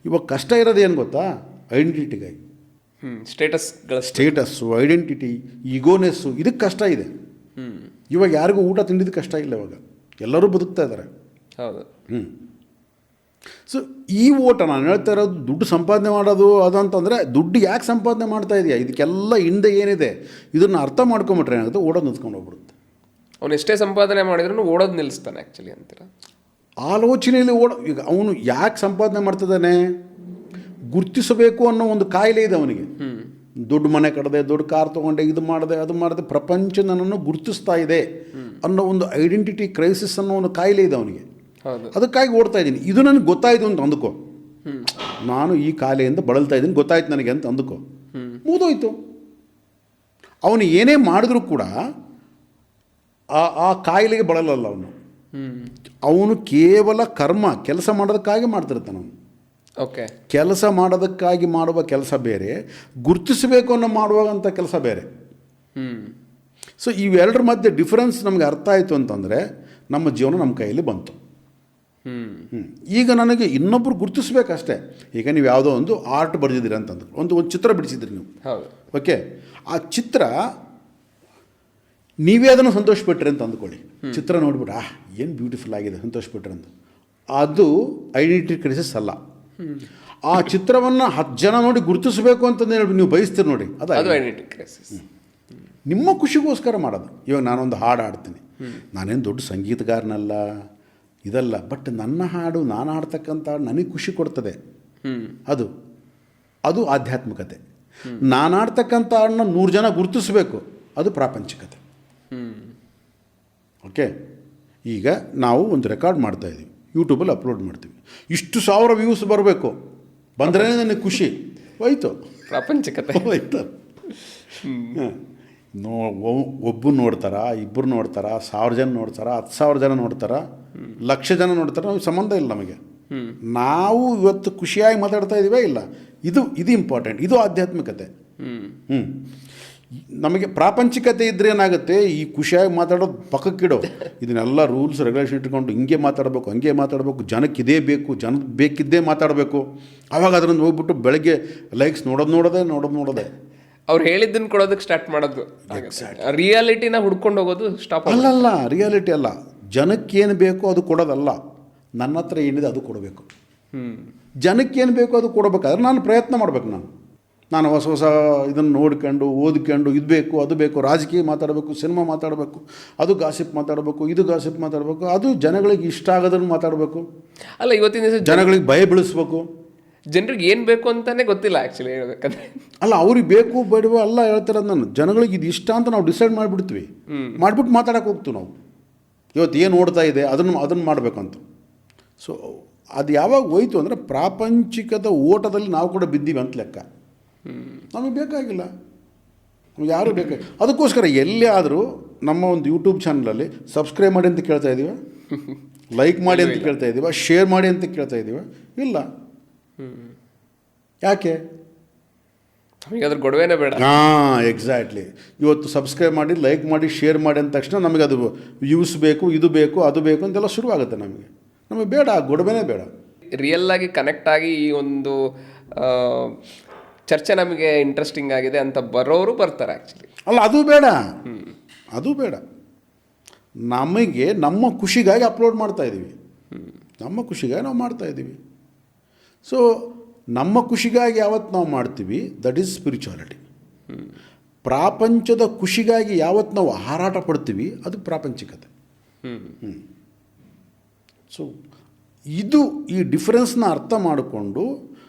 ಇವಾಗ ಕಷ್ಟ ಇರೋದು ಏನು ಗೊತ್ತಾ? ಐಡೆಂಟಿಟಿಗಾಗಿ. ಸ್ಟೇಟಸ್ಸು, ಐಡೆಂಟಿಟಿ, ಈಗೋನೆಸ್ಸು, ಇದಕ್ಕೆ ಕಷ್ಟ ಇದೆ. ಇವಾಗ ಯಾರಿಗೂ ಊಟ ತಿಂಡಿದ್ದು ಕಷ್ಟ ಇಲ್ಲ. ಇವಾಗ ಎಲ್ಲರೂ ಬದುಕ್ತಾ ಇದ್ದಾರೆ. ಹೌದು. ಸೊ ಈ ಓಟ ನಾನು ಹೇಳ್ತಾ ಇರೋದು ದುಡ್ಡು ಸಂಪಾದನೆ ಮಾಡೋದು ಅದು ಅಂತಂದರೆ, ದುಡ್ಡು ಯಾಕೆ ಸಂಪಾದನೆ ಮಾಡ್ತಾ ಇದೆಯಾ, ಇದಕ್ಕೆಲ್ಲ ಹಿಂದೆ ಏನಿದೆ ಇದನ್ನು ಅರ್ಥ ಮಾಡ್ಕೊಂಬಿಟ್ರೆ ಏನಾಗುತ್ತೆ, ಓಡೋದು ನಿಲ್ಸ್ಕೊಂಡು ಹೋಗ್ಬಿಡುತ್ತೆ. ಅವನು ಎಷ್ಟೇ ಸಂಪಾದನೆ ಮಾಡಿದ್ರು ಓಡೋದು ನಿಲ್ಲಿಸ್ತಾನೆ ಆ್ಯಕ್ಚುಲಿ ಅಂತೀರ. ಆಲೋಚನೆಯಲ್ಲಿ ಈಗ ಅವನು ಯಾಕೆ ಸಂಪಾದನೆ ಮಾಡ್ತಿದ್ದಾನೆ, ಗುರುತಿಸಬೇಕು ಅನ್ನೋ ಒಂದು ಕಾಯಿಲೆ ಇದೆ ಅವನಿಗೆ. ದೊಡ್ಡ ಮನೆ ಕಟ್ಟಿದೆ, ದೊಡ್ಡ ಕಾರ್ ತೊಗೊಂಡೆ, ಇದು ಮಾಡಿದೆ, ಅದು ಮಾಡಿದೆ, ಪ್ರಪಂಚ ನನ್ನನ್ನು ಗುರುತಿಸ್ತಾ ಇದೆ ಅನ್ನೋ ಒಂದು ಐಡೆಂಟಿಟಿ ಕ್ರೈಸಿಸ್ ಅನ್ನೋ ಒಂದು ಕಾಯಿಲೆ ಇದೆ ಅವನಿಗೆ. ಅದಕ್ಕಾಗಿ ಓಡ್ತಾ ಇದ್ದೀನಿ. ಇದು ನನಗೆ ಗೊತ್ತಾಯಿತು ಅಂತ ಅಂದುಕೋ, ನಾನು ಈ ಕಾಯಿಲೆಯಿಂದ ಬಳಲ್ತಾ ಇದ್ದೀನಿ ಗೊತ್ತಾಯ್ತು ನನಗೆ ಅಂತ ಅಂದುಕೋ, ಮುಗಿದೋಯ್ತು. ಅವನು ಏನೇ ಮಾಡಿದ್ರೂ ಕೂಡ ಆ ಕಾಯಿಲೆಗೆ ಬಳಲಲ್ಲ ಅವನು. ಅವನು ಕೇವಲ ಕೆಲಸ ಮಾಡೋದಕ್ಕಾಗಿ ಮಾಡ್ತಿರ್ತಾನೆ ಅವನು. ಓಕೆ, ಕೆಲಸ ಮಾಡೋದಕ್ಕಾಗಿ ಮಾಡುವ ಕೆಲಸ ಬೇರೆ, ಗುರುತಿಸಬೇಕು ಅನ್ನೋ ಮಾಡುವಂಥ ಕೆಲಸ ಬೇರೆ. ಸೊ ಇವೆರಡರ ಮಧ್ಯೆ ಡಿಫರೆನ್ಸ್ ನಮಗೆ ಅರ್ಥ ಆಯಿತು ಅಂತಂದರೆ ನಮ್ಮ ಜೀವನ ನಮ್ಮ ಕೈಯಲ್ಲಿ ಬಂತು. ಈಗ ನನಗೆ ಇನ್ನೊಬ್ಬರು ಗುರುತಿಸ್ಬೇಕಷ್ಟೇ. ಈಗ ನೀವು ಯಾವುದೋ ಒಂದು ಆರ್ಟ್ ಬರೆದಿದ್ದೀರಿ ಅಂತಂದ್ರೆ, ಒಂದು ಚಿತ್ರ ಬಿಡಿಸಿದ್ರಿ ನೀವು. ಓಕೆ, ಆ ಚಿತ್ರ ನೀವೇ ಅದನ್ನು ಸಂತೋಷಪಟ್ರಿ ಅಂತ ಅಂದ್ಕೊಳ್ಳಿ. ಚಿತ್ರ ನೋಡ್ಬಿಟ್ಟು ಏನು ಬ್ಯೂಟಿಫುಲ್ ಆಗಿದೆ ಸಂತೋಷಪಟ್ರಿ ಅಂತ. ಅದು ಐಡೆಂಟಿಟಿ ಕ್ರೈಸಿಸ್ ಅಲ್ಲ. ಆ ಚಿತ್ರವನ್ನು 10 ಜನ ನೋಡಿ ಗುರುತಿಸಬೇಕು ಅಂತಂದು ನೀವು ಬಯಸ್ತೀರಿ ನೋಡಿ, ಅದು ಐಡೆಂಟಿಟಿ ಕ್ರೈಸಿಸ್. ನಿಮ್ಮ ಖುಷಿಗೋಸ್ಕರ ಮಾಡೋದು. ಇವಾಗ ನಾನೊಂದು ಹಾಡು ಹಾಡ್ತೀನಿ, ನಾನೇನು ದೊಡ್ಡ ಸಂಗೀತಗಾರನಲ್ಲ ಇದಲ್ಲ, ಬಟ್ ನನ್ನ ಹಾಡು, ನಾನು ಹಾಡ್ತಕ್ಕಂಥ ಹಾಡು ನನಗೆ ಖುಷಿ ಕೊಡ್ತದೆ. ಅದು ಆಧ್ಯಾತ್ಮಿಕತೆ. ನಾನು ಆಡ್ತಕ್ಕಂಥ ಹಾಡನ್ನ 100 ಜನ ಗುರುತಿಸಬೇಕು, ಅದು ಪ್ರಾಪಂಚಿಕತೆ. ಓಕೆ, ಈಗ ನಾವು ಒಂದು ರೆಕಾರ್ಡ್ ಮಾಡ್ತಾಯಿದ್ದೀವಿ, ಯೂಟ್ಯೂಬಲ್ಲಿ ಅಪ್ಲೋಡ್ ಮಾಡ್ತೀವಿ, ಇಷ್ಟು 1000 ವ್ಯೂಸ್ ಬರಬೇಕು, ಬಂದ್ರೇ ನನಗೆ ಖುಷಿ. ಹೋಯ್ತು, ಪ್ರಾಪಂಚಿಕತೆ ಹೋಯ್ತು. ಒಬ್ಬರು ನೋಡ್ತಾರ, ಇಬ್ಬರು ನೋಡ್ತಾರ, 1000 ಜನ ನೋಡ್ತಾರ, 10,000 ಜನ ನೋಡ್ತಾರ, 1,00,000 ಜನ ನೋಡ್ತಾರೆ, ನಮಗೆ ಸಂಬಂಧ ಇಲ್ಲ. ನಮಗೆ ನಾವು ಇವತ್ತು ಖುಷಿಯಾಗಿ ಮಾತಾಡ್ತಾ ಇದ್ದೀವೇ ಇಲ್ಲ, ಇದು ಇಂಪಾರ್ಟೆಂಟ್. ಇದು ಆಧ್ಯಾತ್ಮಿಕತೆ. ನಮಗೆ ಪ್ರಾಪಂಚಿಕತೆ ಇದ್ದರೆ ಏನಾಗುತ್ತೆ, ಈ ಖುಷಿಯಾಗಿ ಮಾತಾಡೋದು ಪಕ್ಕಕ್ಕಿಡೋ, ಇದನ್ನೆಲ್ಲ ರೂಲ್ಸ್ ರೆಗ್ಯುಲೇಷನ್ ಇಟ್ಕೊಂಡು ಹಿಂಗೆ ಮಾತಾಡಬೇಕು, ಹಂಗೆ ಮಾತಾಡಬೇಕು, ಜನಕ್ಕೆ ಇದೇ ಬೇಕು, ಜನಕ್ಕೆ ಬೇಕಿದ್ದೇ ಮಾತಾಡಬೇಕು. ಆವಾಗ ಅದರಿಂದ ಹೋಗ್ಬಿಟ್ಟು ಬೆಳಗ್ಗೆ ಲೈಕ್ಸ್ ನೋಡೋದೇ ಅವ್ರು ಹೇಳಿದ್ದನ್ನು ಕೊಡೋದಕ್ಕೆ ಸ್ಟಾರ್ಟ್ ಮಾಡೋದು. ರಿಯಾಲಿಟಿನ ಹುಡ್ಕೊಂಡು ಹೋಗೋದು ಸ್ಟಾಪ್. ಅಲ್ಲಲ್ಲ, ರಿಯಾಲಿಟಿ ಅಲ್ಲ, ಜನಕ್ಕೇನು ಬೇಕೋ ಅದು ಕೊಡೋದಲ್ಲ, ನನ್ನ ಹತ್ರ ಏನಿದೆ ಅದು ಕೊಡಬೇಕು. ಜನಕ್ಕೇನು ಬೇಕೋ ಅದು ಕೊಡಬೇಕಾದ್ರೆ ನಾನು ಪ್ರಯತ್ನ ಮಾಡಬೇಕು. ನಾನು ಹೊಸ ಇದನ್ನು ನೋಡ್ಕೊಂಡು ಓದ್ಕೊಂಡು ಇದು ಬೇಕು ಅದು ಬೇಕು, ರಾಜಕೀಯ ಮಾತಾಡಬೇಕು, ಸಿನಿಮಾ ಮಾತಾಡಬೇಕು, ಅದು ಗಾಸಿಪ್ ಮಾತಾಡಬೇಕು, ಇದು ಗಾಸಿಪ್ ಮಾತಾಡಬೇಕು, ಅದು ಜನಗಳಿಗೆ ಇಷ್ಟ ಆಗೋದನ್ನು ಮಾತಾಡಬೇಕು. ಅಲ್ಲ, ಇವತ್ತಿನ ದಿವಸ ಜನಗಳಿಗೆ ಭಯ ಬೀಳಿಸ್ಬೇಕು. ಜನರಿಗೆ ಏನು ಬೇಕು ಅಂತಲೇ ಗೊತ್ತಿಲ್ಲ ಆ್ಯಕ್ಚುಲಿ ಹೇಳ್ಬೇಕಂದ್ರೆ. ಅಲ್ಲ, ಅವ್ರಿಗೆ ಬೇಕು ಬೇಡವೋ ಅಲ್ಲ ಹೇಳ್ತಿರೋದು ನಾನು. ಜನಗಳಿಗೆ ಇದು ಇಷ್ಟ ಅಂತ ನಾವು ಡಿಸೈಡ್ ಮಾಡಿಬಿಡ್ತೀವಿ, ಮಾಡಿಬಿಟ್ಟು ಮಾತಾಡೋಕೆ ಹೋಗ್ತೀವಿ ನಾವು. ಇವತ್ತು ಏನು ಓಡ್ತಾ ಇದೆ ಅದನ್ನು ಮಾಡಬೇಕಂತ. ಸೊ ಅದು ಯಾವಾಗ ಹೋಯ್ತು ಅಂದರೆ ಪ್ರಾಪಂಚಿಕದ ಓಟದಲ್ಲಿ ನಾವು ಕೂಡ ಬಿದ್ದೀವಿ ಅಂತ ಲೆಕ್ಕ. ನಮಗೆ ಬೇಕಾಗಿಲ್ಲ, ನಮ್ಗೆ ಯಾರೂ ಬೇಕಾಗಿಲ್ಲ. ಅದಕ್ಕೋಸ್ಕರ ಎಲ್ಲೇ ಆದರೂ ನಮ್ಮ ಒಂದು ಯೂಟ್ಯೂಬ್ ಚಾನಲಲ್ಲಿ ಸಬ್ಸ್ಕ್ರೈಬ್ ಮಾಡಿ ಅಂತ ಕೇಳ್ತಾ ಇದ್ದೀವ, ಲೈಕ್ ಮಾಡಿ ಅಂತ ಕೇಳ್ತಾ ಇದ್ದೀವ, ಶೇರ್ ಮಾಡಿ ಅಂತ ಕೇಳ್ತಾ ಇದ್ದೀವ? ಇಲ್ಲ. ಯಾಕೆ? ನಮಗೆ ಅದ್ರ ಗೊಡವೆನೇ ಬೇಡ. ಹಾಂ, ಎಕ್ಸಾಕ್ಟ್ಲಿ. ಇವತ್ತು ಸಬ್ಸ್ಕ್ರೈಬ್ ಮಾಡಿ, ಲೈಕ್ ಮಾಡಿ, ಶೇರ್ ಮಾಡಿ ಅಂದ ತಕ್ಷಣ ನಮಗೆ ಅದು ವ್ಯೂಸ್ ಬೇಕು, ಇದು ಬೇಕು, ಅದು ಬೇಕು ಅಂತೆಲ್ಲ ಶುರುವಾಗುತ್ತೆ. ನಮಗೆ ಬೇಡ, ಗೊಡವೆನೇ ಬೇಡ. ರಿಯಲ್ ಆಗಿ ಕನೆಕ್ಟ್ ಆಗಿ ಈ ಒಂದು ಚರ್ಚೆ ನಮಗೆ ಇಂಟ್ರೆಸ್ಟಿಂಗ್ ಆಗಿದೆ ಅಂತ ಬರೋರು ಬರ್ತಾರೆ ಆ್ಯಕ್ಚುಲಿ. ಅಲ್ಲ, ಅದು ಬೇಡ, ಅದು ಬೇಡ. ನಮಗೆ ನಮ್ಮ ಖುಷಿಗಾಗಿ ಅಪ್ಲೋಡ್ ಮಾಡ್ತಾಯಿದ್ದೀವಿ, ನಮ್ಮ ಖುಷಿಗಾಗಿ ನಾವು ಮಾಡ್ತಾಯಿದ್ದೀವಿ. ಸೊ ನಮ್ಮ ಖುಷಿಗಾಗಿ ಯಾವತ್ತು ನಾವು ಮಾಡ್ತೀವಿ, ದಟ್ ಈಸ್ ಸ್ಪಿರಿಚುವಾಲಿಟಿ. ಪ್ರಾಪಂಚದ ಖುಷಿಗಾಗಿ ಯಾವತ್ತು ನಾವು ಹಾರಾಟ ಪಡ್ತೀವಿ, ಅದು ಪ್ರಾಪಂಚಿಕತೆ. ಸೊ ಈ ಡಿಫರೆನ್ಸ್ನ ಅರ್ಥ ಮಾಡಿಕೊಂಡು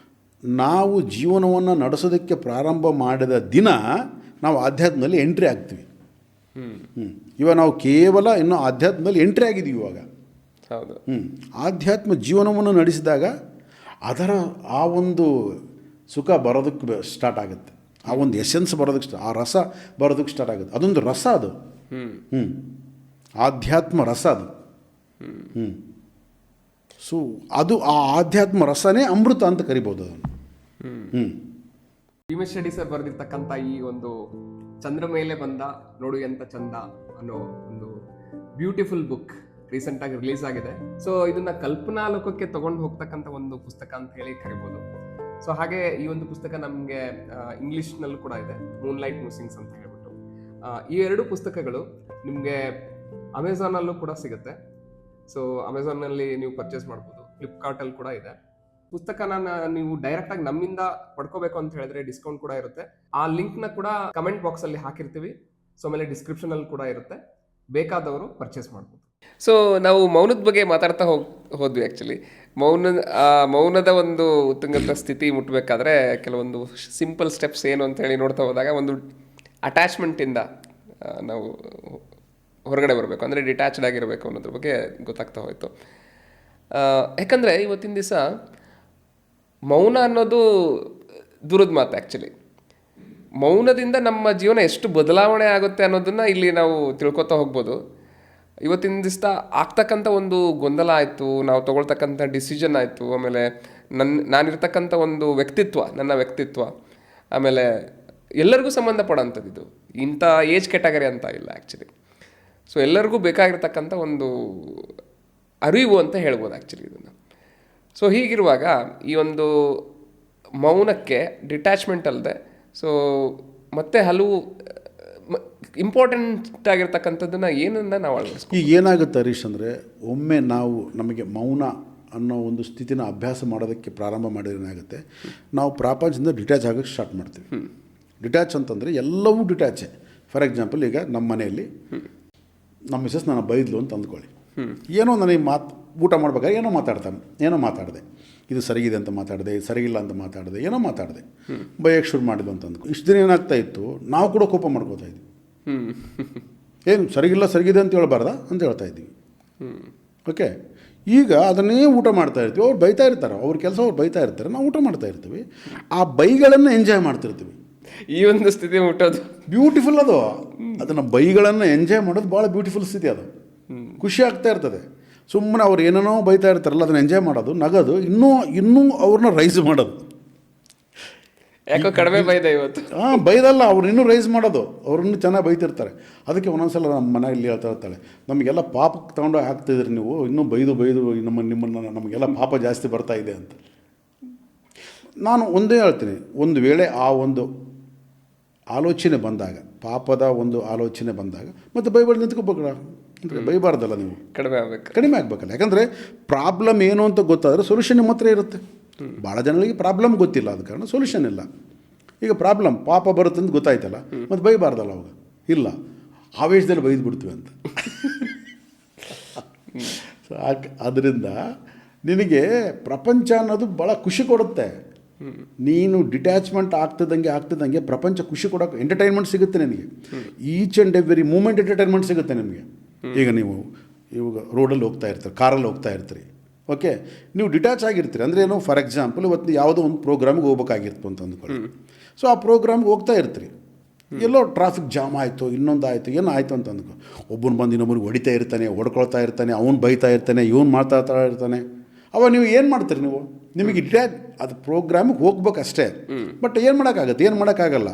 ನಾವು ಜೀವನವನ್ನು ನಡೆಸೋದಕ್ಕೆ ಪ್ರಾರಂಭ ಮಾಡಿದ ದಿನ ನಾವು ಆಧ್ಯಾತ್ಮದಲ್ಲಿ ಎಂಟ್ರಿ ಆಗ್ತೀವಿ. ಇವಾಗ ನಾವು ಕೇವಲ ಇನ್ನೂ ಆಧ್ಯಾತ್ಮದಲ್ಲಿ ಎಂಟ್ರಿ ಆಗಿದ್ದೀವಿ ಇವಾಗ. ಹೌದು. ಆಧ್ಯಾತ್ಮ ಜೀವನವನ್ನು ನಡೆಸಿದಾಗ ಅದರ ಆ ಒಂದು ಸುಖ ಬರೋದಕ್ಕೆ ಸ್ಟಾರ್ಟ್ ಆಗುತ್ತೆ, ಆ ಒಂದು ಎಸೆನ್ಸ್ ಬರೋದಕ್ಕೆ, ಆ ರಸ ಬರೋದಕ್ಕೆ ಸ್ಟಾರ್ಟ್ ಆಗುತ್ತೆ. ಅದೊಂದು ರಸ ಅದು. ಆಧ್ಯಾತ್ಮ ರಸ ಅದು. ಸೊ ಅದು ಆ ಆಧ್ಯಾತ್ಮ ರಸನೇ ಅಮೃತ ಅಂತ ಕರಿಬೋದು ಅದನ್ನು. ಭೀಮೇಶ್ ರೆಡ್ಡಿ ಸರ್ ಬರೆದಿರ್ತಕ್ಕಂಥ ಈ ಒಂದು ಚಂದ್ರ ಮೇಲೆ ಬಂದ ನೋಡು ಎಂತ ಚಂದ ಅನ್ನೋ ಒಂದು ಬ್ಯೂಟಿಫುಲ್ ಬುಕ್ ರೀಸೆಂಟಾಗಿ ರಿಲೀಸ್ ಆಗಿದೆ. ಸೊ ಇದನ್ನ ಕಲ್ಪನಾ ಲೋಕಕ್ಕೆ ತಗೊಂಡು ಹೋಗ್ತಕ್ಕಂಥ ಒಂದು ಪುಸ್ತಕ ಅಂತ ಹೇಳಿ ಕರಿಬೋದು. ಸೊ ಹಾಗೆ ಈ ಒಂದು ಪುಸ್ತಕ ನಮಗೆ ಇಂಗ್ಲಿಷ್ನಲ್ಲೂ ಕೂಡ ಇದೆ, ಮೂನ್ಲೈಟ್ ಮ್ಯೂಸಿಂಗ್ಸ್ ಅಂತ ಹೇಳ್ಬಿಟ್ಟು. ಈ ಎರಡು ಪುಸ್ತಕಗಳು ನಿಮಗೆ ಅಮೆಝಾನಲ್ಲೂ ಕೂಡ ಸಿಗುತ್ತೆ. ಸೊ ಅಮೆಝಾನ್ನಲ್ಲಿ ನೀವು ಪರ್ಚೇಸ್ ಮಾಡ್ಬೋದು, ಫ್ಲಿಪ್ಕಾರ್ಟಲ್ಲಿ ಕೂಡ ಇದೆ. ಪುಸ್ತಕನ ನೀವು ಡೈರೆಕ್ಟಾಗಿ ನಮ್ಮಿಂದ ಪಡ್ಕೋಬೇಕು ಅಂತ ಹೇಳಿದ್ರೆ ಡಿಸ್ಕೌಂಟ್ ಕೂಡ ಇರುತ್ತೆ. ಆ ಲಿಂಕ್ನ ಕೂಡ ಕಮೆಂಟ್ ಬಾಕ್ಸಲ್ಲಿ ಹಾಕಿರ್ತೀವಿ. ಸೊ ಆಮೇಲೆ ಡಿಸ್ಕ್ರಿಪ್ಷನಲ್ಲಿ ಕೂಡ ಇರುತ್ತೆ, ಬೇಕಾದವರು ಪರ್ಚೇಸ್ ಮಾಡ್ಬೋದು. ಸೊ ನಾವು ಮೌನದ ಬಗ್ಗೆ ಮಾತಾಡ್ತಾ ಹೋದ್ವಿ ಆ್ಯಕ್ಚುಲಿ. ಮೌನದ ಒಂದು ಉತ್ತುಂಗತ ಸ್ಥಿತಿ ಮುಟ್ಟಬೇಕಾದ್ರೆ ಕೆಲವೊಂದು ಸಿಂಪಲ್ ಸ್ಟೆಪ್ಸ್ ಏನು ಅಂತ ಹೇಳಿ ನೋಡ್ತಾ ಹೋದಾಗ ಒಂದು ಅಟ್ಯಾಚ್ಮೆಂಟಿಂದ ನಾವು ಹೊರಗಡೆ ಬರಬೇಕು, ಅಂದರೆ ಡಿಟ್ಯಾಚ್ಡ್ ಆಗಿರಬೇಕು ಅನ್ನೋದ್ರ ಬಗ್ಗೆ ಗೊತ್ತಾಗ್ತಾ ಹೋಯಿತು. ಯಾಕಂದರೆ ಇವತ್ತಿನ ದಿವಸ ಮೌನ ಅನ್ನೋದು ದೂರದ ಮಾತು ಆ್ಯಕ್ಚುಲಿ. ಮೌನದಿಂದ ನಮ್ಮ ಜೀವನ ಎಷ್ಟು ಬದಲಾವಣೆ ಆಗುತ್ತೆ ಅನ್ನೋದನ್ನು ಇಲ್ಲಿ ನಾವು ತಿಳ್ಕೊತಾ ಹೋಗ್ಬೋದು. ಇವತ್ತಿನ ದಿವಸ ಆಗ್ತಕ್ಕಂಥ ಒಂದು ಗೊಂದಲ ಆಯಿತು, ನಾವು ತೊಗೊಳ್ತಕ್ಕಂಥ ಡಿಸಿಷನ್ ಆಯಿತು, ಆಮೇಲೆ ನಾನಿರ್ತಕ್ಕಂಥ ಒಂದು ನನ್ನ ವ್ಯಕ್ತಿತ್ವ, ಆಮೇಲೆ ಎಲ್ಲರಿಗೂ ಸಂಬಂಧಪಡೋಂಥದ್ದು. ಇದು ಇಂಥ ಏಜ್ ಕ್ಯಾಟಗರಿ ಅಂತ ಇಲ್ಲ ಆ್ಯಕ್ಚುಲಿ. ಸೊ ಎಲ್ಲರಿಗೂ ಬೇಕಾಗಿರ್ತಕ್ಕಂಥ ಒಂದು ಅರಿವು ಅಂತ ಹೇಳ್ಬೋದು ಆ್ಯಕ್ಚುಲಿ ಇದನ್ನು. ಸೊ ಹೀಗಿರುವಾಗ ಈ ಒಂದು ಮೌನಕ್ಕೆ ಡಿಟ್ಯಾಚ್ಮೆಂಟ್ ಅಲ್ಲದೆ ಸೊ ಮತ್ತೆ ಹಲವು ಇಂಪಾರ್ಟೆಂಟ್ ಆಗಿರ್ತಕ್ಕಂಥದ್ದನ್ನು ಏನನ್ನ ನಾವು ಅಳವಡಿಸ್ತೀವಿ. ಈಗ ಏನಾಗುತ್ತೆ ಹರೀಶ್ ಅಂದರೆ, ಒಮ್ಮೆ ನಮಗೆ ಮೌನ ಅನ್ನೋ ಒಂದು ಸ್ಥಿತಿನ ಅಭ್ಯಾಸ ಮಾಡೋದಕ್ಕೆ ಪ್ರಾರಂಭ ಮಾಡಿದ್ರೆ ಏನಾಗುತ್ತೆ, ನಾವು ಪ್ರಪಂಚದಿಂದ ಡಿಟ್ಯಾಚ್ ಆಗೋಕ್ಕೆ ಸ್ಟಾರ್ಟ್ ಮಾಡ್ತೀವಿ. ಡಿಟ್ಯಾಚ್ ಅಂತಂದರೆ ಎಲ್ಲವೂ ಡಿಟ್ಯಾಚೆ. ಫಾರ್ ಎಕ್ಸಾಂಪಲ್, ಈಗ ನಮ್ಮ ಮನೆಯಲ್ಲಿ ನಮ್ಮ ಮಿಸಸ್ ನಾನು ಬೈದ್ಲು ಅಂತ ಅಂದ್ಕೊಳ್ಳಿ. ಏನೋ ನನಗೆ ಊಟ ಮಾಡ್ಬೇಕಾದ್ರೆ ಏನೋ ಮಾತಾಡಿದೆ, ಇದು ಸರಿಗಿದೆ ಅಂತ ಮಾತಾಡಿದೆ, ಇದು ಸರಿಗಿಲ್ಲ ಅಂತ ಮಾತಾಡಿದೆ, ಏನೋ ಮಾತಾಡಿದೆ, ಬೈಯಕ್ಕೆ ಶುರು ಮಾಡಿದ್ವು ಅಂತ ಅಂದ್ಕೊ. ಇಷ್ಟು ದಿನ ಏನಾಗ್ತಾ ಇತ್ತು, ನಾವು ಕೂಡ ಕೋಪ ಮಾಡ್ಕೋತಾ ಇದ್ವಿ. ಏನು ಸರಿಗಿದೆ ಅಂತ ಹೇಳ್ಬಾರ್ದ ಅಂತ ಹೇಳ್ತಾ ಇದ್ದೀವಿ. ಓಕೆ, ಈಗ ಅದನ್ನೇ ಊಟ ಮಾಡ್ತಾ ಇರ್ತೀವಿ. ಅವ್ರು ಬೈತಾ ಇರ್ತಾರೆ, ಅವ್ರ ಕೆಲಸ ಅವ್ರು ಬೈತಾ ಇರ್ತಾರೆ, ನಾವು ಊಟ ಮಾಡ್ತಾ ಇರ್ತೀವಿ. ಆ ಬೈಗಳನ್ನು ಎಂಜಾಯ್ ಮಾಡ್ತಿರ್ತೀವಿ. ಈ ಒಂದು ಸ್ಥಿತಿ ಮುಟ್ಟೋದು ಬ್ಯೂಟಿಫುಲ್. ಅದನ್ನು ಬೈಗಳನ್ನು ಎಂಜಾಯ್ ಮಾಡೋದು ಭಾಳ ಬ್ಯೂಟಿಫುಲ್ ಸ್ಥಿತಿ. ಅದು ಖುಷಿ ಆಗ್ತಾ ಇರ್ತದೆ. ಸುಮ್ಮನೆ ಅವ್ರು ಏನೇನೋ ಬೈತಾ ಇರ್ತಾರಲ್ಲ, ಅದನ್ನು ಎಂಜಾಯ್ ಮಾಡೋದು, ನಗೋದು, ಇನ್ನೂ ಅವ್ರನ್ನ ರೈಸ್ ಮಾಡೋದು. ಯಾಕೋ ಕಡಿಮೆ ಬೈದೆ ಇವತ್ತು. ಬೈದಲ್ಲ, ಅವ್ರು ಇನ್ನೂ ರೈಸ್ ಮಾಡೋದು, ಅವ್ರನ್ನೂ ಚೆನ್ನಾಗಿ ಬೈತಿರ್ತಾರೆ. ಅದಕ್ಕೆ ಒಂದೊಂದ್ಸಲ ನಮ್ಮ ಮನೆಯಲ್ಲಿ ಹೇಳ್ತಾ ಇರ್ತಾಳೆ, ನಮಗೆಲ್ಲ ಪಾಪಕ್ಕೆ ತಗೊಂಡು ಹಾಕ್ತಿದ್ರಿ ನೀವು, ಇನ್ನೂ ಬೈದು ನಿಮ್ಮನ್ನು ನಮಗೆಲ್ಲ ಪಾಪ ಜಾಸ್ತಿ ಬರ್ತಾ ಇದೆ ಅಂತ. ನಾನು ಒಂದೇ ಹೇಳ್ತೀನಿ, ಒಂದು ವೇಳೆ ಆ ಒಂದು ಆಲೋಚನೆ ಬಂದಾಗ, ಪಾಪದ ಒಂದು ಆಲೋಚನೆ ಬಂದಾಗ ಮತ್ತೆ ಬೈಬಾರ್ದು ನಿಂತ್ಕೋಬೇಕಲ್ಲ, ಬೈಬಾರ್ದಲ್ಲ, ನೀವು ಕಡಿಮೆ ಆಗಬೇಕಲ್ಲ. ಯಾಕಂದರೆ ಪ್ರಾಬ್ಲಮ್ ಏನು ಅಂತ ಗೊತ್ತಾದರೆ ಸೊಲ್ಯೂಷನ್ ನಿಮ್ಮ ಹತ್ರ ಇರುತ್ತೆ. ಭಾಳ ಜನಗಳಿಗೆ ಪ್ರಾಬ್ಲಮ್ ಗೊತ್ತಿಲ್ಲ, ಆದ ಕಾರಣ ಸೊಲ್ಯೂಷನ್ ಇಲ್ಲ. ಈಗ ಪಾಪ ಬರುತ್ತೆ ಅಂತ ಗೊತ್ತಾಯ್ತಲ್ಲ, ಮತ್ತು ಬೈಬಾರ್ದಲ್ಲ ಅವಾಗ. ಇಲ್ಲ, ಆವೇಶದಲ್ಲಿ ಬೈದು ಬಿಡ್ತೀವಿ ಅಂತ. ಅದರಿಂದ ನಿನಗೆ ಪ್ರಪಂಚ ಅನ್ನೋದು ಭಾಳ ಖುಷಿ ಕೊಡುತ್ತೆ. ನೀನು ಡಿಟ್ಯಾಚ್ಮೆಂಟ್ ಆಗ್ತಿದ್ದಂಗೆ ಪ್ರಪಂಚ ಖುಷಿ ಕೊಡೋಕೆ ಎಂಟರ್ಟೈನ್ಮೆಂಟ್ ಸಿಗುತ್ತೆ ನಿನಗೆ. Each and every moment entertainment ಸಿಗುತ್ತೆ ನಿಮಗೆ. ಈಗ ನೀವು ಇವಾಗ ರೋಡಲ್ಲಿ ಹೋಗ್ತಾ ಇರ್ತೀರಿ, ಕಾರಲ್ಲಿ ಹೋಗ್ತಾ ಇರ್ತೀರಿ. ಓಕೆ, ನೀವು ಡಿಟ್ಯಾಚ್ ಆಗಿರ್ತೀರಿ ಅಂದರೆ ಏನು, ಫಾರ್ ಎಕ್ಸಾಂಪಲ್ ಇವತ್ತು ಯಾವುದೋ ಒಂದು ಪ್ರೋಗ್ರಾಮ್ಗೆ ಹೋಗ್ಬೇಕಾಗಿತ್ತು ಅಂತ ಅಂದ್ಕೊಳ್ಳಿ. ಸೊ ಆ ಪ್ರೋಗ್ರಾಮ್ಗೆ ಹೋಗ್ತಾ ಇರ್ತೀರಿ, ಎಲ್ಲೋ ಟ್ರಾಫಿಕ್ ಜಾಮ್ ಆಯಿತು, ಇನ್ನೊಂದು ಆಯಿತು, ಏನೋ ಆಯಿತು ಅಂತ ಒಬ್ಬನು ಬಂದು ಇನ್ನೊಬ್ಬನಿಗೆ ಹೊಡಿತಾ ಇರ್ತಾನೆ, ಹೊಡ್ಕೊಳ್ತಾ ಇರ್ತಾನೆ, ಅವ್ನು ಬೈತಾ ಇರ್ತಾನೆ, ಇವನು ಮಾತಾಡ್ತಾ ಇರ್ತಾನೆ. ಅವಾಗ ನೀವು ಏನು ಮಾಡ್ತೀರಿ ನೀವು? ನಿಮಗೆ ಅದು ಪ್ರೋಗ್ರಾಮಿಗೆ ಹೋಗ್ಬೇಕಷ್ಟೇ. ಬಟ್ ಏನು ಮಾಡೋಕ್ಕಾಗಲ್ಲ.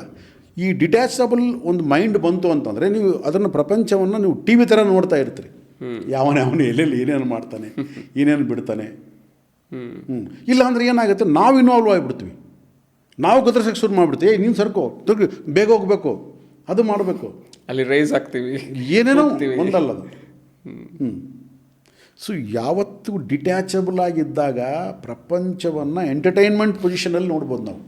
ಈ ಡಿಟ್ಯಾಚಬಲ್ ಒಂದು ಮೈಂಡ್ ಬಂತು ಅಂತಂದರೆ ನೀವು ಅದನ್ನು ಪ್ರಪಂಚವನ್ನು ನೀವು ಟಿ ವಿ ಥರ ನೋಡ್ತಾ ಇರ್ತೀರಿ. ಯಾವನೇ ಎಲ್ಲೆಲ್ಲಿ ಏನೇನು ಮಾಡ್ತಾನೆ, ಏನೇನು ಬಿಡ್ತಾನೆ. ಇಲ್ಲ ಅಂದರೆ ಏನಾಗುತ್ತೆ, ನಾವು ಇನ್ವಾಲ್ವ್ ಆಗಿಬಿಡ್ತೀವಿ. ನಾವು ಗದರ್ಸಕ್ಕೆ ಶುರು ಮಾಡಿಬಿಡ್ತೀವಿ. ನೀನು ಸರ್ಕೋ, ಬೇಗ ಹೋಗಬೇಕು, ಅದು ಮಾಡಬೇಕು, ಅಲ್ಲಿ ರೈಸ್ ಆಗ್ತೀವಿ, ಏನೇನೋ ಒಂದಲ್ಲ ಅದು. ಸೊ ಯಾವತ್ತೂ ಡಿಟ್ಯಾಚಬಲ್ ಆಗಿದ್ದಾಗ ಪ್ರಪಂಚವನ್ನು ಎಂಟರ್ಟೈನ್ಮೆಂಟ್ ಪೊಸಿಷನಲ್ಲಿ ನೋಡ್ಬೋದು ನಾವು.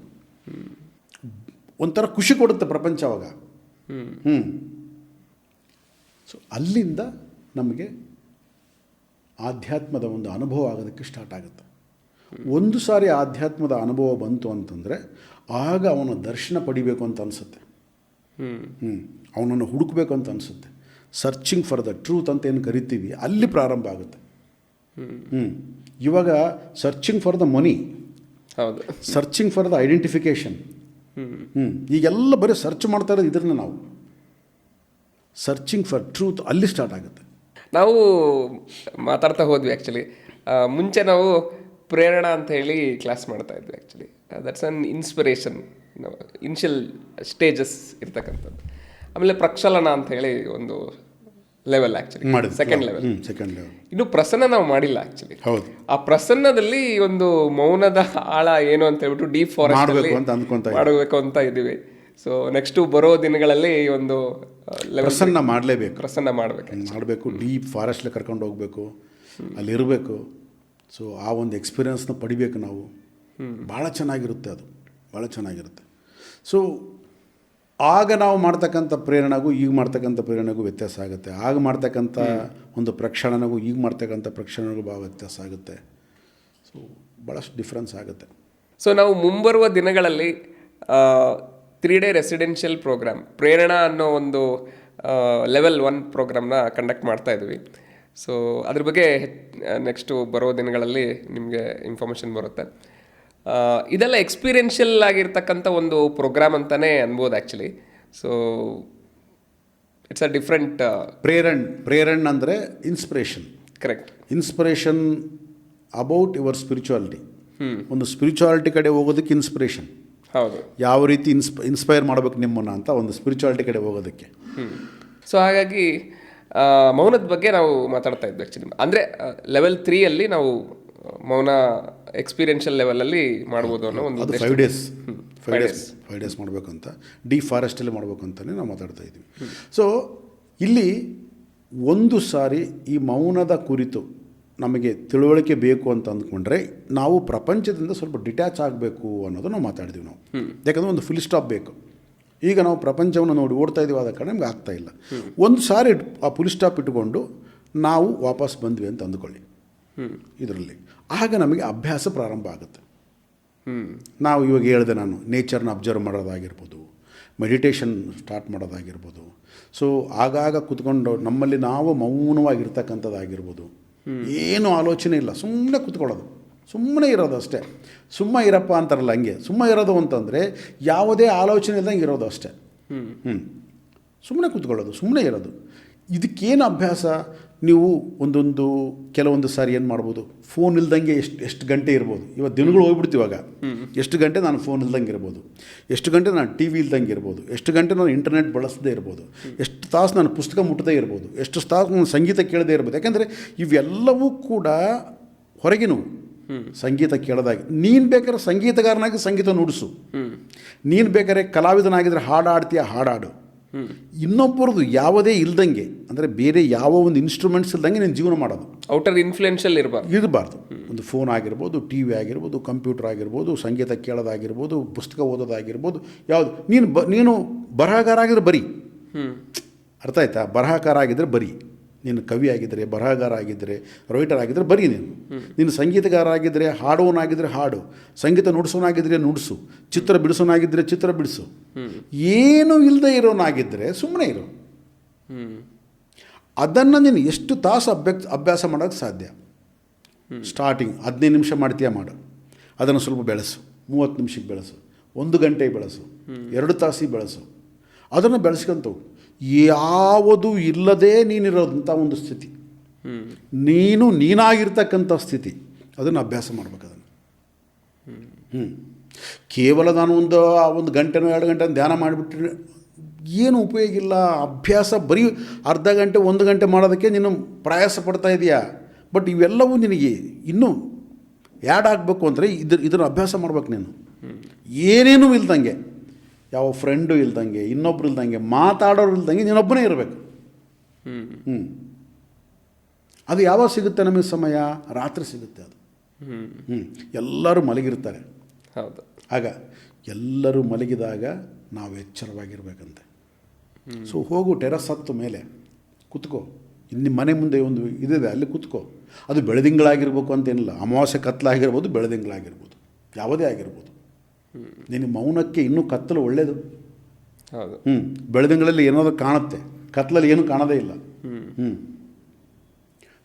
ಒಂಥರ ಖುಷಿ ಕೊಡುತ್ತೆ ಪ್ರಪಂಚ ಅವಾಗ. ಸೊ ಅಲ್ಲಿಂದ ನಮಗೆ ಆಧ್ಯಾತ್ಮದ ಒಂದು ಅನುಭವ ಆಗೋದಕ್ಕೆ ಸ್ಟಾರ್ಟ್ ಆಗುತ್ತೆ. ಒಂದು ಸಾರಿ ಆಧ್ಯಾತ್ಮದ ಅನುಭವ ಬಂತು ಅಂತಂದರೆ ಆಗ ಅವನ ದರ್ಶನ ಪಡಿಬೇಕು ಅಂತ ಅನಿಸುತ್ತೆ. ಅವನನ್ನು ಹುಡುಕಬೇಕು ಅಂತ ಅನಿಸುತ್ತೆ. ಸರ್ಚಿಂಗ್ ಫಾರ್ ದ ಟ್ರೂತ್ ಅಂತ ಏನು ಕರಿತೀವಿ, ಅಲ್ಲಿ ಪ್ರಾರಂಭ ಆಗುತ್ತೆ. ಇವಾಗ ಸರ್ಚಿಂಗ್ ಫಾರ್ ದ ಮನಿ, ಹೌದು, ಸರ್ಚಿಂಗ್ ಫಾರ್ ದ ಐಡೆಂಟಿಫಿಕೇಷನ್. ಈಗೆಲ್ಲ ಬರೀ ಸರ್ಚ್ ಮಾಡ್ತಾ ಇರೋದು ಇದನ್ನ ನಾವು. ಸರ್ಚಿಂಗ್ ಫಾರ್ ಟ್ರೂತ್ ಅಲ್ಲಿ ಸ್ಟಾರ್ಟ್ ಆಗುತ್ತೆ. ನಾವು ಮಾತಾಡ್ತಾ ಹೋದ್ವಿ ಆ್ಯಕ್ಚುಲಿ. ಮುಂಚೆ ನಾವು ಪ್ರೇರಣಾ ಅಂತ ಹೇಳಿ ಕ್ಲಾಸ್ ಮಾಡ್ತಾ ಇದ್ವಿ. Actually that's an inspiration, initial stages ಇರ್ತಕ್ಕಂಥದ್ದು. ಆಮೇಲೆ ಪ್ರಕ್ಷಾಲನ ಅಂತ ಹೇಳಿ ಒಂದು ಲೆವೆಲ್, ಆ್ಯಕ್ಚುಲಿ ಸೆಕೆಂಡ್ ಲೆವೆಲ್. ಇನ್ನು ಪ್ರಸನ್ನ ನಾವು ಮಾಡಿಲ್ಲ ಆ್ಯಕ್ಚುಲಿ. ಹೌದು, ಆ ಪ್ರಸನ್ನದಲ್ಲಿ ಒಂದು ಮೌನದ ಆಳ ಏನು ಅಂತ ಹೇಳ್ಬಿಟ್ಟು ಡೀಪ್ ಫಾರೆಸ್ಟ್ ಮಾಡಬೇಕು ಅಂತ ಇದ್ದೀವಿ. ಸೊ ನೆಕ್ಸ್ಟು ಬರೋ ದಿನಗಳಲ್ಲಿ ಒಂದು ಪ್ರಸನ್ನ ಮಾಡಲೇಬೇಕು, ಪ್ರಸನ್ನ ಮಾಡಬೇಕು. ಡೀಪ್ ಫಾರೆಸ್ಟ್ಲಿ ಕರ್ಕೊಂಡು ಹೋಗಬೇಕು, ಅಲ್ಲಿರಬೇಕು. ಸೊ ಆ ಒಂದು ಎಕ್ಸ್ಪೀರಿಯನ್ಸ್ನ ಪಡಿಬೇಕು ನಾವು. ಭಾಳ ಚೆನ್ನಾಗಿರುತ್ತೆ ಅದು, ಭಾಳ ಚೆನ್ನಾಗಿರುತ್ತೆ. ಸೊ ಆಗ ನಾವು ಮಾಡ್ತಕ್ಕಂಥ ಪ್ರೇರಣೆಗೂ ಈಗ ಮಾಡ್ತಕ್ಕಂಥ ಪ್ರೇರಣೆಗೂ ವ್ಯತ್ಯಾಸ ಆಗುತ್ತೆ. ಆಗ ಮಾಡ್ತಕ್ಕಂಥ ಒಂದು ಪ್ರಕ್ಷಾಳನೆಗೂ ಈಗ ಮಾಡ್ತಕ್ಕಂಥ ಪ್ರಕ್ಷಾಳನೆಗೂ ಭಾಳ ವ್ಯತ್ಯಾಸ ಆಗುತ್ತೆ. ಸೊ ಭಾಳಷ್ಟು ಡಿಫ್ರೆನ್ಸ್ ಆಗುತ್ತೆ. ಸೊ ನಾವು ಮುಂಬರುವ ದಿನಗಳಲ್ಲಿ 3 ಡೇ ರೆಸಿಡೆನ್ಷಿಯಲ್ ಪ್ರೋಗ್ರಾಮ್ ಪ್ರೇರಣಾ ಅನ್ನೋ ಒಂದು ಲೆವೆಲ್ 1 ಪ್ರೋಗ್ರಾಮ್ನ ಕಂಡಕ್ಟ್ ಮಾಡ್ತಾ ಇದ್ವಿ. ಸೊ ಅದ್ರ ಬಗ್ಗೆ ನೆಕ್ಸ್ಟು ಬರೋ ದಿನಗಳಲ್ಲಿ ನಿಮಗೆ ಇನ್ಫಾರ್ಮೇಷನ್ ಬರುತ್ತೆ. ಇದೆಲ್ಲ ಎಕ್ಸ್ಪೀರಿಯನ್ಷಿಯಲ್ ಆಗಿರ್ತಕ್ಕಂಥ ಒಂದು ಪ್ರೋಗ್ರಾಮ್ ಅಂತಲೇ ಅನ್ಬೋದು actually. So it's a different. ಪ್ರೇರಣ್ ಅಂದರೆ inspiration. Correct. Inspiration about your spirituality. ಒಂದು ಸ್ಪಿರಿಚುವಾಲಿಟಿ ಕಡೆ ಹೋಗೋದಕ್ಕೆ ಇನ್ಸ್ಪಿರೇಷನ್. ಹೌದು, ಯಾವ ರೀತಿ ಇನ್ಸ್ಪೈರ್ ಮಾಡಬೇಕು ನಿಮ್ಮನ್ನು ಅಂತ ಒಂದು ಸ್ಪಿರಿಚುವಾಲಿಟಿ ಕಡೆ ಹೋಗೋದಕ್ಕೆ. ಸೊ ಹಾಗಾಗಿ ಮೌನದ ಬಗ್ಗೆ ನಾವು ಮಾತಾಡ್ತಾ ಇದ್ವಿ ಆ್ಯಕ್ಚುಲಿ. ಅಂದರೆ ಲೆವೆಲ್ 3 ನಾವು ಮೌನ ಎಕ್ಸ್ಪೀರಿಯನ್ಷಿಯಲ್ ಲೆವೆಲಲ್ಲಿ ಮಾಡ್ಬೋದು ಅನ್ನೋ ಒಂದು. ಅದು 5 ಡೇಸ್ ಮಾಡಬೇಕಂತ, ಡೀಪ್ ಫಾರೆಸ್ಟಲ್ಲಿ ಮಾಡಬೇಕು ಅಂತಲೇ ನಾವು ಮಾತಾಡ್ತಾ ಇದ್ವಿ. ಸೊ ಇಲ್ಲಿ ಒಂದು ಸಾರಿ ಈ ಮೌನದ ಕುರಿತು ನಮಗೆ ತಿಳುವಳಿಕೆ ಬೇಕು ಅಂತ ಅಂದ್ಕೊಂಡ್ರೆ ನಾವು ಪ್ರಪಂಚದಿಂದ ಸ್ವಲ್ಪ ಡಿಟ್ಯಾಚ್ ಆಗಬೇಕು ಅನ್ನೋದು ನಾವು ಮಾತಾಡಿದ್ವಿ ನಾವು. ಯಾಕಂದರೆ ಒಂದು ಫುಲ್ ಸ್ಟಾಪ್ ಬೇಕು. ಈಗ ನಾವು ಪ್ರಪಂಚವನ್ನು ನೋಡಿ ಓಡ್ತಾ ಇದ್ದೀವಿ, ಆದ ಕಾರಣ ನಮ್ಗೆ ಆಗ್ತಾಯಿಲ್ಲ. ಒಂದು ಸಾರಿ ಆ ಫುಲ್ ಸ್ಟಾಪ್ ಇಟ್ಕೊಂಡು ನಾವು ವಾಪಸ್ ಬಂದ್ವಿ ಅಂತ ಅಂದ್ಕೊಳ್ಳಿ ಇದರಲ್ಲಿ, ಆಗ ನಮಗೆ ಅಭ್ಯಾಸ ಪ್ರಾರಂಭ ಆಗುತ್ತೆ. ನಾವು ಇವಾಗ ಹೇಳಿದೆ, ನಾನು ನೇಚರ್ನ ಅಬ್ಸರ್ವ್ ಮಾಡೋದಾಗಿರ್ಬೋದು, ಮೆಡಿಟೇಷನ್ ಸ್ಟಾರ್ಟ್ ಮಾಡೋದಾಗಿರ್ಬೋದು. ಸೊ ಆಗಾಗ ಕೂತ್ಕೊಂಡು ನಮ್ಮಲ್ಲಿ ನಾವು ಮೌನವಾಗಿರ್ತಕ್ಕಂಥದ್ದಾಗಿರ್ಬೋದು. ಏನು ಆಲೋಚನೆ ಇಲ್ಲ, ಸುಮ್ಮನೆ ಕೂತ್ಕೊಳ್ಳೋದು, ಸುಮ್ಮನೆ ಇರೋದು ಅಷ್ಟೇ. ಸುಮ್ಮ ಇರಪ್ಪ ಅಂತಾರಲ್ಲ, ಹಂಗೆ ಸುಮ್ಮ ಇರೋದು ಅಂತಂದರೆ ಯಾವುದೇ ಆಲೋಚನೆ ಇಲ್ದಂಗೆ ಇರೋದು ಅಷ್ಟೇ. ಸುಮ್ಮನೆ ಕೂತ್ಕೊಳ್ಳೋದು, ಸುಮ್ಮನೆ ಇರೋದು. ಇದಕ್ಕೇನು ಅಭ್ಯಾಸ? ನೀವು ಕೆಲವೊಂದು ಸಾರಿ ಏನು ಮಾಡ್ಬೋದು, ಫೋನ್ ಇಲ್ದಂಗೆ ಎಷ್ಟು ಗಂಟೆ ಇರ್ಬೋದು. ಇವತ್ತು ದಿನಗಳು ಹೋಗ್ಬಿಡ್ತೀವಾಗ, ಎಷ್ಟು ಗಂಟೆ ನಾನು ಫೋನ್ ಇಲ್ದಂಗೆ ಇರ್ಬೋದು, ಎಷ್ಟು ಗಂಟೆ ನಾನು ಟಿ ವಿ ಇಲ್ದಂಗೆ ಇರ್ಬೋದು, ಎಷ್ಟು ಗಂಟೆ ನಾನು ಇಂಟರ್ನೆಟ್ ಬಳಸದೇ ಇರ್ಬೋದು, ಎಷ್ಟು ತಾಸು ನಾನು ಪುಸ್ತಕ ಮುಟ್ಟದೇ ಇರ್ಬೋದು, ಎಷ್ಟು ತಾಸು ನಾನು ಸಂಗೀತ ಕೇಳದೇ ಇರ್ಬೋದು. ಯಾಕೆಂದರೆ ಇವೆಲ್ಲವೂ ಕೂಡ ಹೊರಗಿನವು. ಸಂಗೀತ ಕೇಳೋದಾಗಿ ನೀನು ಬೇಕಾದ್ರೆ ಸಂಗೀತಗಾರನಾಗಿ ಸಂಗೀತ ನುಡಿಸು, ನೀನು ಬೇಕಾದ್ರೆ ಕಲಾವಿದನಾಗಿದ್ದರೆ ಹಾಡಾಡು. ಇನ್ನೊಬ್ಬರದು ಯಾವುದೇ ಇಲ್ದಂಗೆ, ಅಂದರೆ ಬೇರೆ ಯಾವ ಒಂದು ಇನ್ಸ್ಟ್ರೂಮೆಂಟ್ಸ್ ಇಲ್ದಂಗೆ ನೀನು ಜೀವನ ಮಾಡೋದು. ಔಟರ್ ಇನ್ಫ್ಲುಯೆನ್ಷಿಯಲ್ ಇರಬಾರ್ದು. ಒಂದು ಫೋನ್ ಆಗಿರ್ಬೋದು, ಟಿ ವಿ ಆಗಿರ್ಬೋದು, ಕಂಪ್ಯೂಟರ್ ಆಗಿರ್ಬೋದು, ಸಂಗೀತ ಕೇಳೋದಾಗಿರ್ಬೋದು, ಪುಸ್ತಕ ಓದೋದಾಗಿರ್ಬೋದು, ಯಾವುದು. ನೀನು ಬರಹಗಾರ ಆಗಿದ್ರೆ ಬರೀ, ಅರ್ಥ ಆಯ್ತಾ? ಬರಹಕಾರ ಆಗಿದ್ದರೆ ಬರೀ, ನೀನು ಕವಿ ಆಗಿದ್ದರೆ, ಬರಹಗಾರ ಆಗಿದ್ದರೆ, ರೈಟರ್ ಆಗಿದ್ದರೆ ಬರೀ. ನೀನು ಸಂಗೀತಗಾರ ಆಗಿದ್ದರೆ, ಹಾಡುವನಾಗಿದ್ದರೆ ಹಾಡು, ಸಂಗೀತ ನುಡಿಸೋನಾಗಿದ್ದರೆ ನುಡಿಸು, ಚಿತ್ರ ಬಿಡಿಸೋನಾಗಿದ್ದರೆ ಚಿತ್ರ ಬಿಡಿಸು. ಏನೂ ಇಲ್ಲದೆ ಇರೋನಾಗಿದ್ದರೆ ಸುಮ್ಮನೆ ಇರು. ಅದನ್ನು ನೀನು ಎಷ್ಟು ತಾಸು ಅಭ್ಯಾಸ ಮಾಡೋಕ್ಕೆ ಸಾಧ್ಯ? ಸ್ಟಾರ್ಟಿಂಗ್ 15 ನಿಮಿಷ ಮಾಡ್ತೀಯ, ಮಾಡು. ಅದನ್ನು ಸ್ವಲ್ಪ ಬೆಳೆಸು, 30 ನಿಮಿಷಕ್ಕೆ ಬೆಳೆಸು, 1 ಗಂಟೆಗೆ ಬೆಳೆಸು, 2 ತಾಸಿಗೆ ಬೆಳೆಸು. ಅದನ್ನು ಬೆಳೆಸ್ಕೊಂತವು. ಯಾವುದು ಇಲ್ಲದೆ ನೀನಿರೋದಂಥ ಒಂದು ಸ್ಥಿತಿ, ನೀನಾಗಿರ್ತಕ್ಕಂಥ ಸ್ಥಿತಿ. ಅದನ್ನು ಅಭ್ಯಾಸ ಮಾಡ್ಬೇಕು ಅದನ್ನು. ಕೇವಲ ನಾನು ಒಂದು ಗಂಟೆನೋ 2 ಗಂಟೆ ಧ್ಯಾನ ಮಾಡಿಬಿಟ್ರೆ ಏನು ಉಪಯೋಗ ಇಲ್ಲ. ಅಭ್ಯಾಸ ಬರೀ ಅರ್ಧ ಗಂಟೆ 1 ಗಂಟೆ ಮಾಡೋದಕ್ಕೆ ನೀನು ಪ್ರಯಾಸ ಪಡ್ತಾ ಇದೆಯಾ. ಬಟ್ ಇವೆಲ್ಲವೂ ನಿನಗೆ ಇನ್ನೂ ಆ್ಯಡ್ ಆಗಬೇಕು ಅಂದರೆ ಇದನ್ನು ಅಭ್ಯಾಸ ಮಾಡ್ಬೇಕು ನೀನು. ಏನೇನೂ ಇಲ್ದಂಗೆ, ಯಾವ ಫ್ರೆಂಡು ಇಲ್ದಂಗೆ, ಇನ್ನೊಬ್ರು ಇಲ್ದಂಗೆ, ಮಾತಾಡೋರು ಇಲ್ದಂಗೆ ನೀನೊಬ್ಬನೇ ಇರಬೇಕು. ಅದು ಯಾವಾಗ ಸಿಗುತ್ತೆ ನಮಗೆ ಸಮಯ? ರಾತ್ರಿ ಸಿಗುತ್ತೆ ಅದು. ಎಲ್ಲರೂ ಮಲಗಿರ್ತಾರೆ. ಹೌದು. ಆಗ ಎಲ್ಲರೂ ಮಲಗಿದಾಗ ನಾವು ಎಚ್ಚರವಾಗಿರ್ಬೇಕಂತೆ. ಸೊ ಹೋಗು ಟೆರಸ್ ಹತ್ತು ಮೇಲೆ ಕೂತ್ಕೋ. ನಿಮ್ಮ ಮನೆ ಮುಂದೆ ಒಂದು ಇದಿದೆ, ಅಲ್ಲಿ ಕೂತ್ಕೋ. ಅದು ಬೆಳದಿಂಗಳಾಗಿರ್ಬೇಕು ಅಂತೇನಿಲ್ಲ. ಅಮಾವಾಸ್ಯೆ ಕತ್ತಲಾಗಿರ್ಬೋದು, ಬೆಳದಿಂಗಳಾಗಿರ್ಬೋದು, ಯಾವುದೇ ಆಗಿರ್ಬೋದು. ನಿನ್ನ ಮೌನಕ್ಕೆ ಇನ್ನೂ ಕತ್ತಲು ಒಳ್ಳೆಯದು. ಹೌದು. ಬೆಳದಿಂಗಳಲ್ಲಿ ಏನಾದರೂ ಕಾಣುತ್ತೆ, ಕತ್ತಲಲ್ಲಿ ಏನೂ ಕಾಣೋದೇ ಇಲ್ಲ.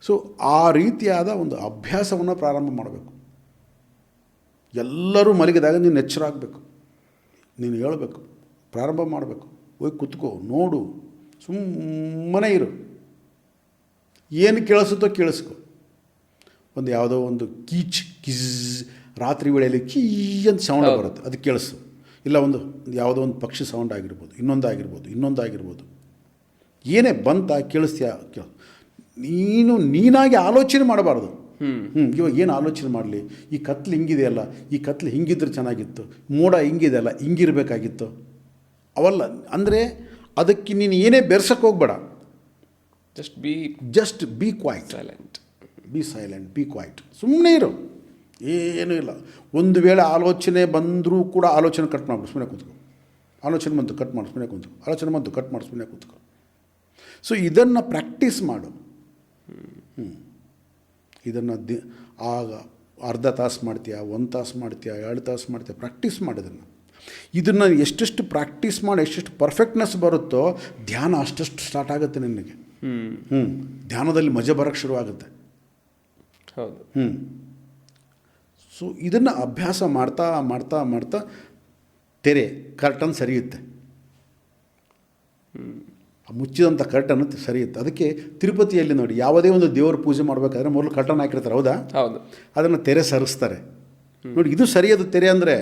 ಸೊ ಆ ರೀತಿಯಾದ ಒಂದು ಅಭ್ಯಾಸವನ್ನು ಪ್ರಾರಂಭ ಮಾಡಬೇಕು. ಎಲ್ಲರೂ ಮಲಗಿದಾಗ ನೀನು ಎಚ್ಚರ ಆಗಬೇಕು, ನೀನು ಹೇಳಬೇಕು, ಪ್ರಾರಂಭ ಮಾಡಬೇಕು. ಹೋಗಿ ಕೂತ್ಕೋ, ನೋಡು, ಸುಮ್ಮನೆ ಇರು. ಏನು ಕೇಳಿಸುತ್ತೋ ಕೇಳಿಸ್ಕೊ. ಒಂದು ಯಾವುದೋ ಒಂದು ಕಿಜ್ ರಾತ್ರಿ ವೇಳೆಯಲ್ಲಿ ಕೀ ಅಂತ ಸೌಂಡ್ ಬರುತ್ತೆ, ಅದು ಕೇಳಿಸು. ಇಲ್ಲ ಒಂದು ಯಾವುದೋ ಒಂದು ಪಕ್ಷಿ ಸೌಂಡ್ ಆಗಿರ್ಬೋದು, ಇನ್ನೊಂದಾಗಿರ್ಬೋದು. ಏನೇ ಬಂತ ಕೇಳಿಸ್ತೀಯಾ? ನೀನಾಗಿ ಆಲೋಚನೆ ಮಾಡಬಾರ್ದು. ಇವಾಗ ಏನು ಆಲೋಚನೆ ಮಾಡಲಿ? ಈ ಕತ್ಲು ಹಿಂಗಿದೆಯಲ್ಲ, ಈ ಕತ್ಲು ಹಿಂಗಿದ್ರೆ ಚೆನ್ನಾಗಿತ್ತು, ಮೋಡ ಹಿಂಗಿದೆಯಲ್ಲ, ಹಿಂಗಿರಬೇಕಾಗಿತ್ತು, ಅವಲ್ಲ. ಅಂದರೆ ಅದಕ್ಕೆ ನೀನು ಏನೇ ಬೆರ್ಸಕ್ಕೆ ಹೋಗ್ಬೇಡ. Just be quiet, be quiet. ಸುಮ್ಮನೆ ಇರು, ಏನೂ ಇಲ್ಲ. ಒಂದು ವೇಳೆ ಆಲೋಚನೆ ಬಂದರೂ ಕೂಡ ಆಲೋಚನೆ ಕಟ್ ಮಾಡಿಬಿಡು, ಸುಮ್ಮನೆ ಕೂತ್ಕೊ. ಆಲೋಚನೆ ಬಂತು, ಕಟ್ ಮಾಡಿ ಸುಮ್ಮನೆ ಕೂತ್ಕೊ. ಆಲೋಚನೆ ಬಂತು, ಕಟ್ ಮಾಡಿ ಸುಮ್ಮನೆ ಕೂತ್ಕೊ. ಸೊ ಇದನ್ನು ಪ್ರಾಕ್ಟೀಸ್ ಮಾಡು. ಇದನ್ನು ಆಗ ಅರ್ಧ ತಾಸು ಮಾಡ್ತೀಯ, 1 ತಾಸು ಮಾಡ್ತೀಯ, 2 ತಾಸು ಮಾಡ್ತೀಯ, ಪ್ರಾಕ್ಟೀಸ್ ಮಾಡೋದನ್ನು. ಇದನ್ನು ಎಷ್ಟೆಷ್ಟು ಪ್ರಾಕ್ಟೀಸ್ ಮಾಡಿ ಎಷ್ಟೆಷ್ಟು ಪರ್ಫೆಕ್ಟ್ನೆಸ್ ಬರುತ್ತೋ ಧ್ಯಾನ ಅಷ್ಟಷ್ಟು ಸ್ಟಾರ್ಟ್ ಆಗುತ್ತೆ ನಿನಗೆ. ಧ್ಯಾನದಲ್ಲಿ ಮಜಾ ಬರೋಕ್ಕೆ ಶುರುವಾಗುತ್ತೆ. ಹೌದು. ಸೊ ಇದನ್ನು ಅಭ್ಯಾಸ ಮಾಡ್ತಾ ಮಾಡ್ತಾ ಮಾಡ್ತಾ ತೆರೆ ಕರ್ಟನ್ ಸರಿಯುತ್ತೆ. ಮುಚ್ಚಿದಂಥ ಕರ್ಟನ್ ಸರಿಯುತ್ತೆ. ಅದಕ್ಕೆ ತಿರುಪತಿಯಲ್ಲಿ ನೋಡಿ, ಯಾವುದೇ ಒಂದು ದೇವರ ಪೂಜೆ ಮಾಡಬೇಕಾದ್ರೆ ಮೊದಲು ಕರ್ಟನ್ ಹಾಕಿರ್ತಾರೆ, ಹೌದಾ? ಹೌದು. ಅದನ್ನು ತೆರೆ ಸರಿಸ್ತಾರೆ ನೋಡಿ. ಇದು ಸರಿಯದು ತೆರೆ ಅಂದರೆ.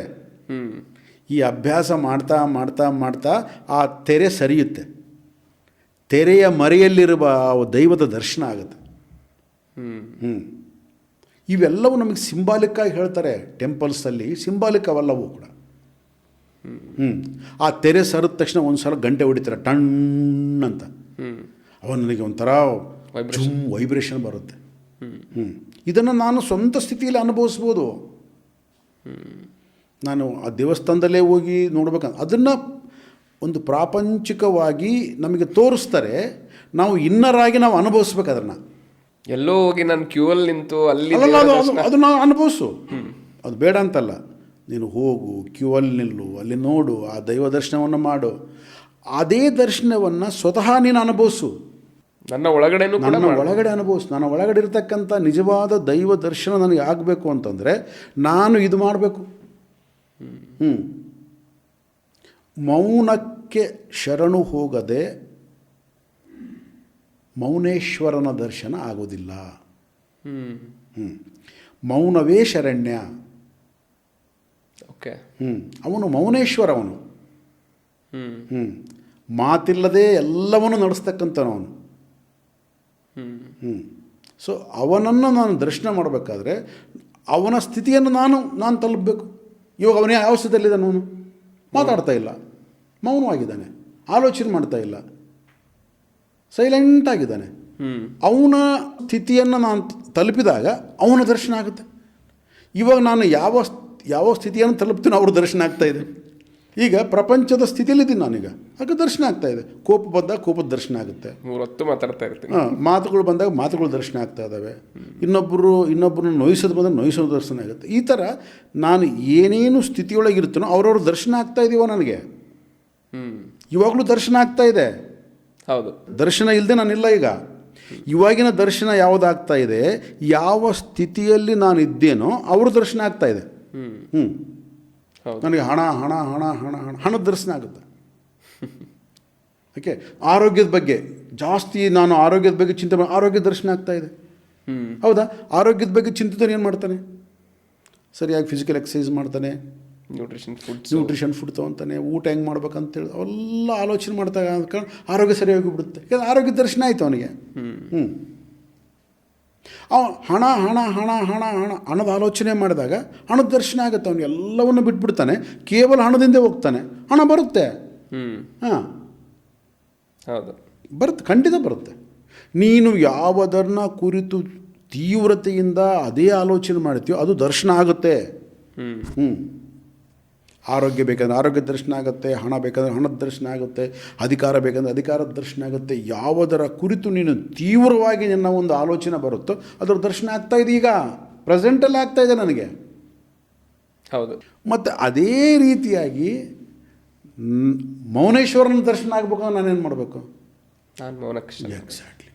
ಈ ಅಭ್ಯಾಸ ಮಾಡ್ತಾ ಮಾಡ್ತಾ ಮಾಡ್ತಾ ಆ ತೆರೆ ಸರಿಯುತ್ತೆ. ತೆರೆಯ ಮರೆಯಲ್ಲಿರುವ ದೈವದ ದರ್ಶನ ಆಗುತ್ತೆ. ಇವೆಲ್ಲವೂ ನಮಗೆ ಸಿಂಬಾಲಿಕ್ಕಾಗಿ ಹೇಳ್ತಾರೆ ಟೆಂಪಲ್ಸಲ್ಲಿ, ಸಿಂಬಾಲಿಕ್ ಅವೆಲ್ಲವೂ ಕೂಡ. ಆ ತೆರೆ ಸರಿದ ತಕ್ಷಣ ಒಂದು ಸಲ ಗಂಟೆ ಹೊಡಿತಾರೆ, ಟಣ್ ಅಂತ. ನನಗೆ ಒಂಥರ ವೈಬ್ರೇಷನ್ ಬರುತ್ತೆ. ಇದನ್ನು ನಾನು ಸ್ವಂತ ಸ್ಥಿತಿಯಲ್ಲಿ ಅನುಭವಿಸ್ಬೋದು. ನಾನು ಆ ದೇವಸ್ಥಾನದಲ್ಲೇ ಹೋಗಿ ನೋಡ್ಬೇಕಂತ ಅದನ್ನು ಒಂದು ಪ್ರಾಪಂಚಿಕವಾಗಿ ನಮಗೆ ತೋರಿಸ್ತಾರೆ. ನಾವು ಇನ್ನರಾಗಿ ನಾವು ಅನುಭವಿಸ್ಬೇಕು ಅದನ್ನು. ಎಲ್ಲೋ ಹೋಗಿ ನಾನು ಕ್ಯೂವಲ್ಲಿ ನಿಂತು ಅಲ್ಲಿ ಅದು ನಾವು ಅನುಭವಿಸು, ಅದು ಬೇಡ ಅಂತಲ್ಲ. ನೀನು ಹೋಗು, ಕ್ಯೂವಲ್ಲಿ ನಿಲ್ಲು, ಅಲ್ಲಿ ನೋಡು, ಆ ದೈವ ದರ್ಶನವನ್ನು ಮಾಡು. ಅದೇ ದರ್ಶನವನ್ನು ಸ್ವತಃ ನೀನು ಅನುಭವಿಸು. ನನ್ನ ಒಳಗಡೆನೂ ಒಳಗಡೆ ಅನುಭವಿಸು. ನನ್ನ ಒಳಗಡೆ ಇರತಕ್ಕಂಥ ನಿಜವಾದ ದೈವ ದರ್ಶನ ನನಗೆ ಆಗಬೇಕು ಅಂತಂದರೆ ನಾನು ಇದು ಮಾಡಬೇಕು. ಮೌನಕ್ಕೆ ಶರಣು ಹೋಗದೆ ಮೌನೇಶ್ವರನ ದರ್ಶನ ಆಗೋದಿಲ್ಲ. ಮೌನವೇ ಶರಣ್ಯ. ಓಕೆ. ಅವನು ಮೌನೇಶ್ವರ. ಅವನು ಮಾತಿಲ್ಲದೆ ಎಲ್ಲವನ್ನೂ ನಡೆಸ್ತಕ್ಕಂಥವನು. ಸೊ ಅವನನ್ನು ನಾನು ದರ್ಶನ ಮಾಡಬೇಕಾದ್ರೆ ಅವನ ಸ್ಥಿತಿಯನ್ನು ನಾನು ತಲುಪಬೇಕು. ಇವಾಗ ಅವನೇ ಯಾವ ಸ್ಥಿತಿಯಲ್ಲಿದ್ದಾನೆ? ಅವನು ಮಾತಾಡ್ತಾ ಇಲ್ಲ, ಮೌನವಾಗಿದ್ದಾನೆ, ಆಲೋಚನೆ ಮಾಡ್ತಾ ಇಲ್ಲ, ಸೈಲೆಂಟ್ ಆಗಿದ್ದಾನೆ. ಅವನ ಸ್ಥಿತಿಯನ್ನು ನಾನು ತಲುಪಿದಾಗ ಅವನ ದರ್ಶನ ಆಗುತ್ತೆ. ಇವಾಗ ನಾನು ಯಾವ ಸ್ಥಿತಿಯನ್ನು ತಲುಪ್ತೀನಿ ಅವ್ರ ದರ್ಶನ ಆಗ್ತಾಯಿದೆ. ಈಗ ಪ್ರಪಂಚದ ಸ್ಥಿತಿಯಲ್ಲಿದ್ದೀನಿ ನಾನೀಗ, ಆಗ ದರ್ಶನ ಆಗ್ತಾಯಿದೆ. ಕೋಪ ಬಂದಾಗ ಕೋಪದ ದರ್ಶನ ಆಗುತ್ತೆ, 3 ಹೊತ್ತು ಮಾತಾಡ್ತಾ ಇರ್ತೀನಿ. ಮಾತುಗಳು ಬಂದಾಗ ಮಾತುಗಳು ದರ್ಶನ ಆಗ್ತಾ ಇದ್ದಾವೆ. ಇನ್ನೊಬ್ಬರನ್ನ ನೋಯಿಸೋದು ಬಂದಾಗ ನೋಯಿಸೋದು ದರ್ಶನ ಆಗುತ್ತೆ. ಈ ಥರ ನಾನು ಏನೇನು ಸ್ಥಿತಿಯೊಳಗಿರ್ತೀನೋ ಅವ್ರವ್ರ ದರ್ಶನ ಆಗ್ತಾ ಇದೀವೋ ನನಗೆ. ಇವಾಗಲೂ ದರ್ಶನ ಆಗ್ತಾ ಇದೆ. ಹೌದು. ದರ್ಶನ ಇಲ್ಲದೆ ನಾನಿಲ್ಲ. ಈಗ ಇವಾಗಿನ ದರ್ಶನ ಯಾವುದಾಗ್ತಾ ಇದೆ, ಯಾವ ಸ್ಥಿತಿಯಲ್ಲಿ ನಾನು ಇದ್ದೇನೋ ಅವ್ರ ದರ್ಶನ ಆಗ್ತಾ ಇದೆ. ನನಗೆ ಹಣದ ದರ್ಶನ ಆಗುತ್ತೆ. ಓಕೆ. ಆರೋಗ್ಯದ ಬಗ್ಗೆ ಜಾಸ್ತಿ ನಾನು ಆರೋಗ್ಯದ ಬಗ್ಗೆ ಚಿಂತೆ ಮಾಡಿ ಆರೋಗ್ಯ ದರ್ಶನ ಆಗ್ತಾ ಇದೆ. ಹೌದಾ? ಆರೋಗ್ಯದ ಬಗ್ಗೆ ಚಿಂತಿತನು ಏನು ಮಾಡ್ತಾನೆ? ಸರಿಯಾಗಿ ಫಿಸಿಕಲ್ ಎಕ್ಸಸೈಸ್ ಮಾಡ್ತಾನೆ, ನ್ಯೂಟ್ರಿಷನ್ ಫುಡ್ ತೊಗೊತಾನೆ, ಊಟ ಹೆಂಗೆ ಮಾಡ್ಬೇಕಂತೇಳಿ ಅವೆಲ್ಲ ಆಲೋಚನೆ ಮಾಡ್ತಾ ಆರೋಗ್ಯ ಸರಿಯಾಗಿ ಬಿಡುತ್ತೆ. ಯಾಕಂದ್ರೆ ಆರೋಗ್ಯ ದರ್ಶನ ಆಯಿತು ಅವನಿಗೆ. ಹಣ ಹಣ ಹಣ ಹಣ ಹಣ ಹಣದ ಆಲೋಚನೆ ಮಾಡಿದಾಗ ಹಣದ ದರ್ಶನ ಆಗುತ್ತೆ. ಅವನು ಎಲ್ಲವನ್ನು ಬಿಟ್ಬಿಡ್ತಾನೆ, ಕೇವಲ ಹಣದಿಂದ ಹೋಗ್ತಾನೆ, ಹಣ ಬರುತ್ತೆ. ಹಾಂ, ಹೌದು, ಬರುತ್ತೆ, ಖಂಡಿತ ಬರುತ್ತೆ. ನೀನು ಯಾವುದನ್ನ ಕುರಿತು ತೀವ್ರತೆಯಿಂದ ಅದೇ ಆಲೋಚನೆ ಮಾಡ್ತೀಯೋ ಅದು ದರ್ಶನ ಆಗುತ್ತೆ. ಆರೋಗ್ಯ ಬೇಕಂದ್ರೆ ಆರೋಗ್ಯದ ದರ್ಶನ ಆಗುತ್ತೆ, ಹಣ ಬೇಕಂದ್ರೆ ಹಣದ ದರ್ಶನ ಆಗುತ್ತೆ, ಅಧಿಕಾರ ಬೇಕಂದ್ರೆ ಅಧಿಕಾರದ ದರ್ಶನ ಆಗುತ್ತೆ. ಯಾವುದರ ಕುರಿತು ನೀನು ತೀವ್ರವಾಗಿ ನಿನ್ನ ಒಂದು ಆಲೋಚನೆ ಬರುತ್ತೋ ಅದರ ದರ್ಶನ ಆಗ್ತಾ ಇದೆ. ಈಗ ಪ್ರೆಸೆಂಟಲ್ಲಿ ಆಗ್ತಾ ಇದೆ ನನಗೆ. ಹೌದು. ಮತ್ತು ಅದೇ ರೀತಿಯಾಗಿ ಮೌನೇಶ್ವರನ ದರ್ಶನ ಆಗ್ಬೇಕಂದ್ರೆ ನಾನೇನು ಮಾಡಬೇಕು? ನಾನು ಮೌನಕ್ಷ. ಎಕ್ಸಾಕ್ಟ್ಲಿ.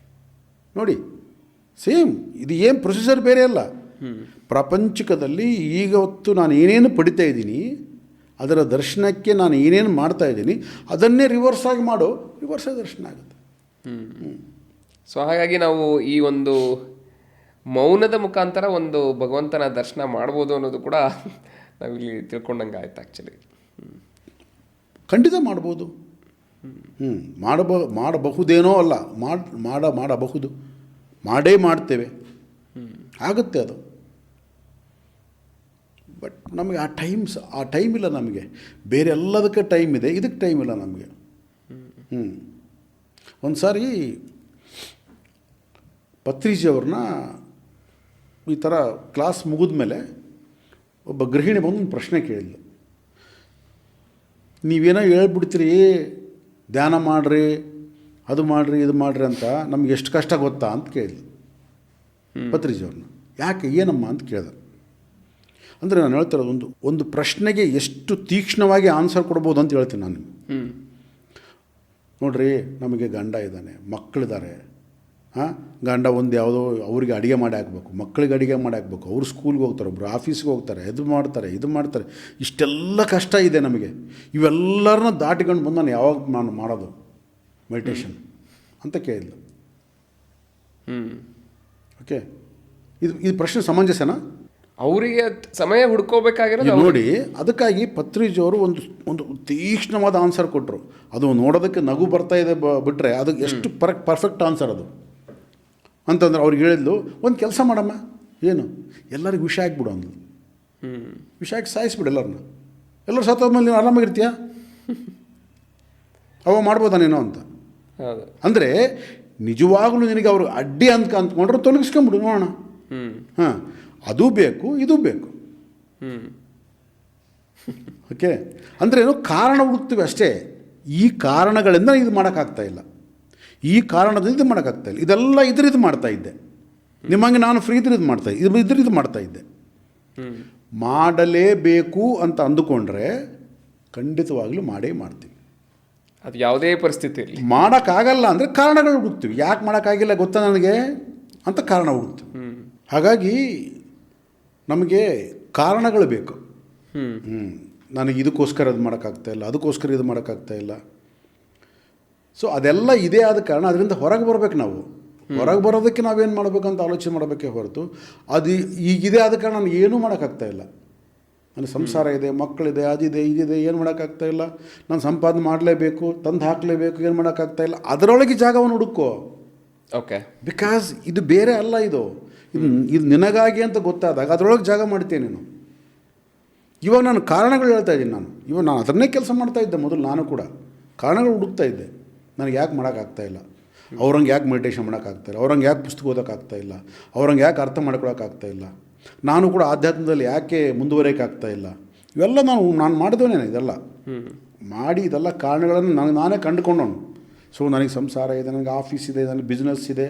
ನೋಡಿ, ಸೇಮ್ ಇದು ಏನು ಪ್ರೊಸೀಜರ್ ಬೇರೆ ಅಲ್ಲ. ಪ್ರಪಂಚಕದಲ್ಲಿ ಈಗ ಹೊತ್ತು ನಾನು ಏನೇನು ಪಡಿತಾ ಇದ್ದೀನಿ ಅದರ ದರ್ಶನಕ್ಕೆ ನಾನು ಏನೇನು ಮಾಡ್ತಾ ಇದ್ದೀನಿ ಅದನ್ನೇ ರಿವರ್ಸ್ ಆಗಿ ಮಾಡೋ, ರಿವರ್ಸ್ ಆಗಿ ದರ್ಶನ ಆಗುತ್ತೆ. ಸೊ ಹಾಗಾಗಿ ನಾವು ಈ ಒಂದು ಮೌನದ ಮುಖಾಂತರ ಒಂದು ಭಗವಂತನ ದರ್ಶನ ಮಾಡ್ಬೋದು ಅನ್ನೋದು ಕೂಡ ನಾವಿಲ್ಲಿ ತಿಳ್ಕೊಂಡಂಗೆ ಆಯ್ತು ಆ್ಯಕ್ಚುಲಿ. ಖಂಡಿತ ಮಾಡ್ಬೋದು. ಮಾಡಬಹುದೇನೋ ಅಲ್ಲ, ಮಾಡಬಹುದು, ಮಾಡೇ ಮಾಡ್ತೇವೆ, ಆಗುತ್ತೆ ಅದು. ಬಟ್ ನಮಗೆ ಆ ಟೈಮ್ ಇಲ್ಲ ನಮಗೆ. ಬೇರೆ ಎಲ್ಲದಕ್ಕೆ ಟೈಮ್ ಇದೆ, ಇದಕ್ಕೆ ಟೈಮ್ ಇಲ್ಲ ನಮಗೆ. ಒಂದು ಸಾರಿ ಪತ್ರಿಜಿಯವ್ರನ್ನ ಈ ಥರ ಕ್ಲಾಸ್ ಮುಗಿದ ಮೇಲೆ ಒಬ್ಬ ಗೃಹಿಣಿ ಬಂದು ಒಂದು ಪ್ರಶ್ನೆ ಕೇಳಿದ್ಲು. ನೀವೇನೋ ಹೇಳ್ಬಿಡ್ತೀರಿ, ಧ್ಯಾನ ಮಾಡಿರಿ, ಅದು ಮಾಡಿರಿ, ಇದು ಮಾಡಿರಿ ಅಂತ, ನಮ್ಗೆ ಎಷ್ಟು ಕಷ್ಟ ಗೊತ್ತಾ ಅಂತ ಕೇಳಿದ್ಲು ಪತ್ರಿಜಿಯವ್ರನ್ನ. ಯಾಕೆ, ಏನಮ್ಮ ಅಂತ ಕೇಳಿದೆ. ಅಂದರೆ ನಾನು ಹೇಳ್ತಿರೋದು, ಒಂದು ಪ್ರಶ್ನೆಗೆ ಎಷ್ಟು ತೀಕ್ಷ್ಣವಾಗಿ ಆನ್ಸರ್ ಕೊಡ್ಬೋದು ಅಂತ ಹೇಳ್ತೀನಿ ನಾನು. ನೋಡ್ರಿ, ನಮಗೆ ಗಂಡ ಇದ್ದಾನೆ, ಮಕ್ಕಳಿದ್ದಾರೆ. ಗಂಡ ಒಂದು ಯಾವುದೋ ಅವ್ರಿಗೆ ಅಡುಗೆ ಮಾಡಿ ಹಾಕಬೇಕು, ಮಕ್ಕಳಿಗೆ ಅಡುಗೆ ಮಾಡಿ ಹಾಕಬೇಕು, ಅವ್ರು ಸ್ಕೂಲ್ಗೆ ಹೋಗ್ತಾರೆ, ಒಬ್ಬರು ಆಫೀಸ್ಗೆ ಹೋಗ್ತಾರೆ, ಇದು ಮಾಡ್ತಾರೆ, ಇಷ್ಟೆಲ್ಲ ಕಷ್ಟ ಇದೆ ನಮಗೆ. ಇವೆಲ್ಲರನ್ನ ದಾಟಿಕೊಂಡು ಬಂದು ನಾನು ಮಾಡೋದು ಮೆಡಿಟೇಷನ್ ಅಂತ ಕೇಳಿದ್ಲು. ಓಕೆ, ಇದು ಪ್ರಶ್ನೆ ಸಮಂಜಸನಾ? ಅವರಿಗೆ ಸಮಯ ಹುಡ್ಕೋಬೇಕಾಗಿರೋದು ನೋಡಿ. ಅದಕ್ಕಾಗಿ ಪತ್ರಿಜಿಯವರು ಒಂದು ತೀಕ್ಷ್ಣವಾದ ಆನ್ಸರ್ ಕೊಟ್ಟರು. ಅದು ನೋಡೋದಕ್ಕೆ ನಗು ಬರ್ತಾ ಇದೆ ಬಿಟ್ಟರೆ ಅದು ಎಷ್ಟು ಪರ್ಫೆಕ್ಟ್ ಆನ್ಸರ್ ಅದು ಅಂತಂದ್ರೆ. ಅವ್ರಿಗೆ ಹೇಳಿದ್ಲು, ಒಂದು ಕೆಲಸ ಮಾಡಮ್ಮ, ಏನು, ಎಲ್ಲರಿಗೂ ವಿಷ ಹಾಕ್ಬಿಡು ಅಂದ್ಲು. ವಿಷ ಹಾಕಿ ಸಾಯಿಸ್ಬಿಡು ಎಲ್ಲರೂ ಸತ್ತೋದ್ಮೇಲೆ ನೀನು ಆರಾಮಾಗಿರ್ತೀಯ, ಅವ ಮಾಡ್ಬೋದಾ ನೀನು ಅಂತ. ಅಂದರೆ ನಿಜವಾಗ್ಲೂ ನಿನಗೆ ಅವರು ಅಡ್ಡಿ ಅಂದ್ಕೊಂಡ್ರೆ ತೊಲಗಿಸ್ಕೊಂಬಿಡು ನೋಡೋಣ. ಹಾಂ, ಅದು ಬೇಕು, ಇದು ಬೇಕು. ಓಕೆ, ಅಂದರೆ ಏನು, ಕಾರಣ ಹುಡುಕ್ತೀವಿ ಅಷ್ಟೇ. ಈ ಕಾರಣಗಳಿಂದ ಇದು ಮಾಡೋಕ್ಕಾಗ್ತಾಯಿಲ್ಲ, ಈ ಕಾರಣದಿಂದ ಇದು ಮಾಡೋಕ್ಕಾಗ್ತಾಯಿಲ್ಲ, ಇದೆಲ್ಲ ಇದು ಮಾಡ್ತಾಯಿದ್ದೆ. ನಿಮ್ಮಂಗೆ ನಾನು ಫ್ರೀ ಇದು ಮಾಡ್ತಾಯಿದ್ದೆ, ಇದು ಮಾಡ್ತಾಯಿದ್ದೆ. ಮಾಡಲೇಬೇಕು ಅಂತ ಅಂದುಕೊಂಡ್ರೆ ಖಂಡಿತವಾಗ್ಲೂ ಮಾಡ್ತೀವಿ. ಅದು ಯಾವುದೇ ಪರಿಸ್ಥಿತಿಯಲ್ಲಿ ಮಾಡೋಕ್ಕಾಗಲ್ಲ ಅಂದರೆ ಕಾರಣಗಳು ಹುಡುಕ್ತೀವಿ. ಯಾಕೆ ಮಾಡೋಕ್ಕಾಗಿಲ್ಲ ಗೊತ್ತಾ ನನಗೆ ಅಂತ ಕಾರಣ ಹುಡುಕ್ತೀವಿ. ಹಾಗಾಗಿ ನಮಗೆ ಕಾರಣಗಳು ಬೇಕು. ನನಗೆ ಇದಕ್ಕೋಸ್ಕರ ಅದು ಮಾಡೋಕ್ಕಾಗ್ತಾಯಿಲ್ಲ, ಅದಕ್ಕೋಸ್ಕರ ಇದು ಮಾಡೋಕ್ಕಾಗ್ತಾಯಿಲ್ಲ. ಸೊ ಅದೆಲ್ಲ ಇದೇ ಆದ ಕಾರಣ ಅದರಿಂದ ಹೊರಗೆ ಬರಬೇಕು. ನಾವು ಹೊರಗೆ ಬರೋದಕ್ಕೆ ನಾವೇನು ಮಾಡಬೇಕಂತ ಆಲೋಚನೆ ಮಾಡಬೇಕೇ ಹೊರತು ಅದು ಈಗಿದೆ ಆದ ಕಾರಣ ನನಗೆ ಏನೂ ಮಾಡೋಕ್ಕಾಗ್ತಾಯಿಲ್ಲ. ನನ್ನ ಸಂಸಾರ ಇದೆ, ಮಕ್ಕಳಿದೆ, ಅದಿದೆ, ಇದಿದೆ, ಏನು ಮಾಡೋಕ್ಕಾಗ್ತಾಯಿಲ್ಲ. ನಾನು ಸಂಪಾದನೆ ಮಾಡಲೇಬೇಕು, ತಂದು ಹಾಕಲೇಬೇಕು, ಏನು ಮಾಡೋಕ್ಕಾಗ್ತಾಯಿಲ್ಲ. ಅದರೊಳಗೆ ಜಾಗವನ್ನು ಹುಡುಕೋ. ಓಕೆ, ಬಿಕಾಸ್ ಇದು ಬೇರೆ ಅಲ್ಲ, ಇದು ನಿನಗಾಗಿ ಅಂತ ಗೊತ್ತಾದಾಗ ಅದರೊಳಗೆ ಜಾಗ ಮಾಡ್ತೇನೆ ನೀನು. ಇವಾಗ ನಾನು ಕಾರಣಗಳು ಹೇಳ್ತಾ ಇದ್ದೀನಿ. ಇವಾಗ ನಾನು ಅದನ್ನೇ ಕೆಲಸ ಮಾಡ್ತಾಯಿದ್ದೆ ಮೊದಲು. ನಾನು ಕೂಡ ಕಾರಣಗಳು ಹುಡುಕ್ತಾ ಇದ್ದೆ. ನನಗೆ ಯಾಕೆ ಮಾಡೋಕ್ಕಾಗ್ತಾಯಿಲ್ಲ, ಅವ್ರಂಗೆ ಯಾಕೆ ಮೆಡಿಟೇಷನ್ ಮಾಡೋಕ್ಕಾಗ್ತಾಯಿಲ್ಲ, ಅವ್ರಂಗೆ ಯಾಕೆ ಪುಸ್ತಕ ಓದೋಕ್ಕಾಗ್ತಾಯಿಲ್ಲ, ಅವ್ರಂಗೆ ಯಾಕೆ ಅರ್ಥ ಮಾಡ್ಕೊಳಕ್ಕಾಗ್ತಾಯಿಲ್ಲ, ನಾನು ಕೂಡ ಆಧ್ಯಾತ್ಮದಲ್ಲಿ ಯಾಕೆ ಮುಂದುವರಿಯೋಕ್ಕಾಗ್ತಾಯಿಲ್ಲ. ಇವೆಲ್ಲ ನಾನು ಮಾಡಿದವನೇನೆ. ಇದೆಲ್ಲ ಕಾರಣಗಳನ್ನು ನಾನೇ ಕಂಡುಕೊಂಡವನು. ಸೊ ನನಗೆ ಸಂಸಾರ ಇದೆ, ನನಗೆ ಆಫೀಸ್ ಇದೆ, ನನಗೆ ಬಿಸ್ನೆಸ್ ಇದೆ,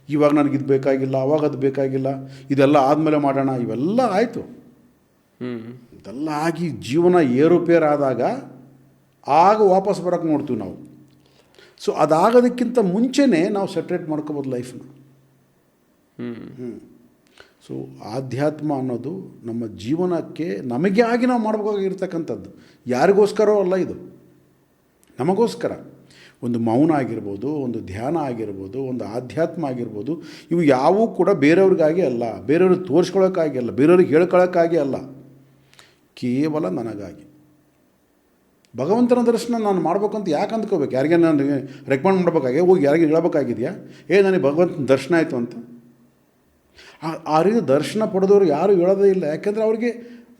ಇವಾಗ ನನಗೆ ಇದು ಬೇಕಾಗಿಲ್ಲ, ಅವಾಗ ಅದು ಬೇಕಾಗಿಲ್ಲ, ಇದೆಲ್ಲ ಆದಮೇಲೆ ಮಾಡೋಣ, ಇವೆಲ್ಲ ಆಯಿತು. ಇದೆಲ್ಲ ಆಗಿ ಜೀವನ ಏರುಪೇರಾದಾಗ ಆಗ ವಾಪಸ್ ಬರೋಕ್ಕೆ ನೋಡ್ತೀವಿ ನಾವು. ಸೊ ಅದಾಗೋದಕ್ಕಿಂತ ಮುಂಚೆನೇ ನಾವು ಸೆಟ್ರೇಟ್ ಮಾಡ್ಕೋಬೋದು ಲೈಫ್ನ. ಸೊ ಆಧ್ಯಾತ್ಮ ಅನ್ನೋದು ನಮ್ಮ ಜೀವನಕ್ಕೆ ನಮಗೆ ಆಗಿ ನಾವು ಮಾಡಬೇಕಾಗಿರ್ತಕ್ಕಂಥದ್ದು. ಯಾರಿಗೋಸ್ಕರ ಅಲ್ಲ, ಇದು ನಮಗೋಸ್ಕರ. ಒಂದು ಮೌನ ಆಗಿರ್ಬೋದು, ಒಂದು ಧ್ಯಾನ ಆಗಿರ್ಬೋದು, ಒಂದು ಆಧ್ಯಾತ್ಮ ಆಗಿರ್ಬೋದು, ಇವು ಯಾವೂ ಕೂಡ ಬೇರೆಯವ್ರಿಗಾಗಿ ಅಲ್ಲ, ಬೇರೆಯವ್ರಿಗೆ ತೋರಿಸ್ಕೊಳ್ಳೋಕ್ಕಾಗಿ ಅಲ್ಲ, ಬೇರೆಯವ್ರಿಗೆ ಹೇಳ್ಕೊಳ್ಳೋಕ್ಕಾಗಿ ಅಲ್ಲ, ಕೇವಲ ನನಗಾಗಿ. ಭಗವಂತನ ದರ್ಶನ ನಾನು ಮಾಡ್ಬೇಕಂತ ಯಾಕೆ ಅಂದ್ಕೋಬೇಕು? ಯಾರಿಗೆ ನಾನು ರೆಕಮೆಂಡ್ ಮಾಡ್ಬೇಕಾಗಿ ಹೋಗಿ ಯಾರಿಗೆ ಹೇಳಬೇಕಾಗಿದೆಯಾ ನನಗೆ ಭಗವಂತನ ದರ್ಶನ ಆಯಿತು ಅಂತ? ಆ ರೀತಿ ದರ್ಶನ ಪಡೆದವರು ಯಾರು ಹೇಳೋದೇ ಇಲ್ಲ. ಯಾಕೆಂದರೆ ಅವ್ರಿಗೆ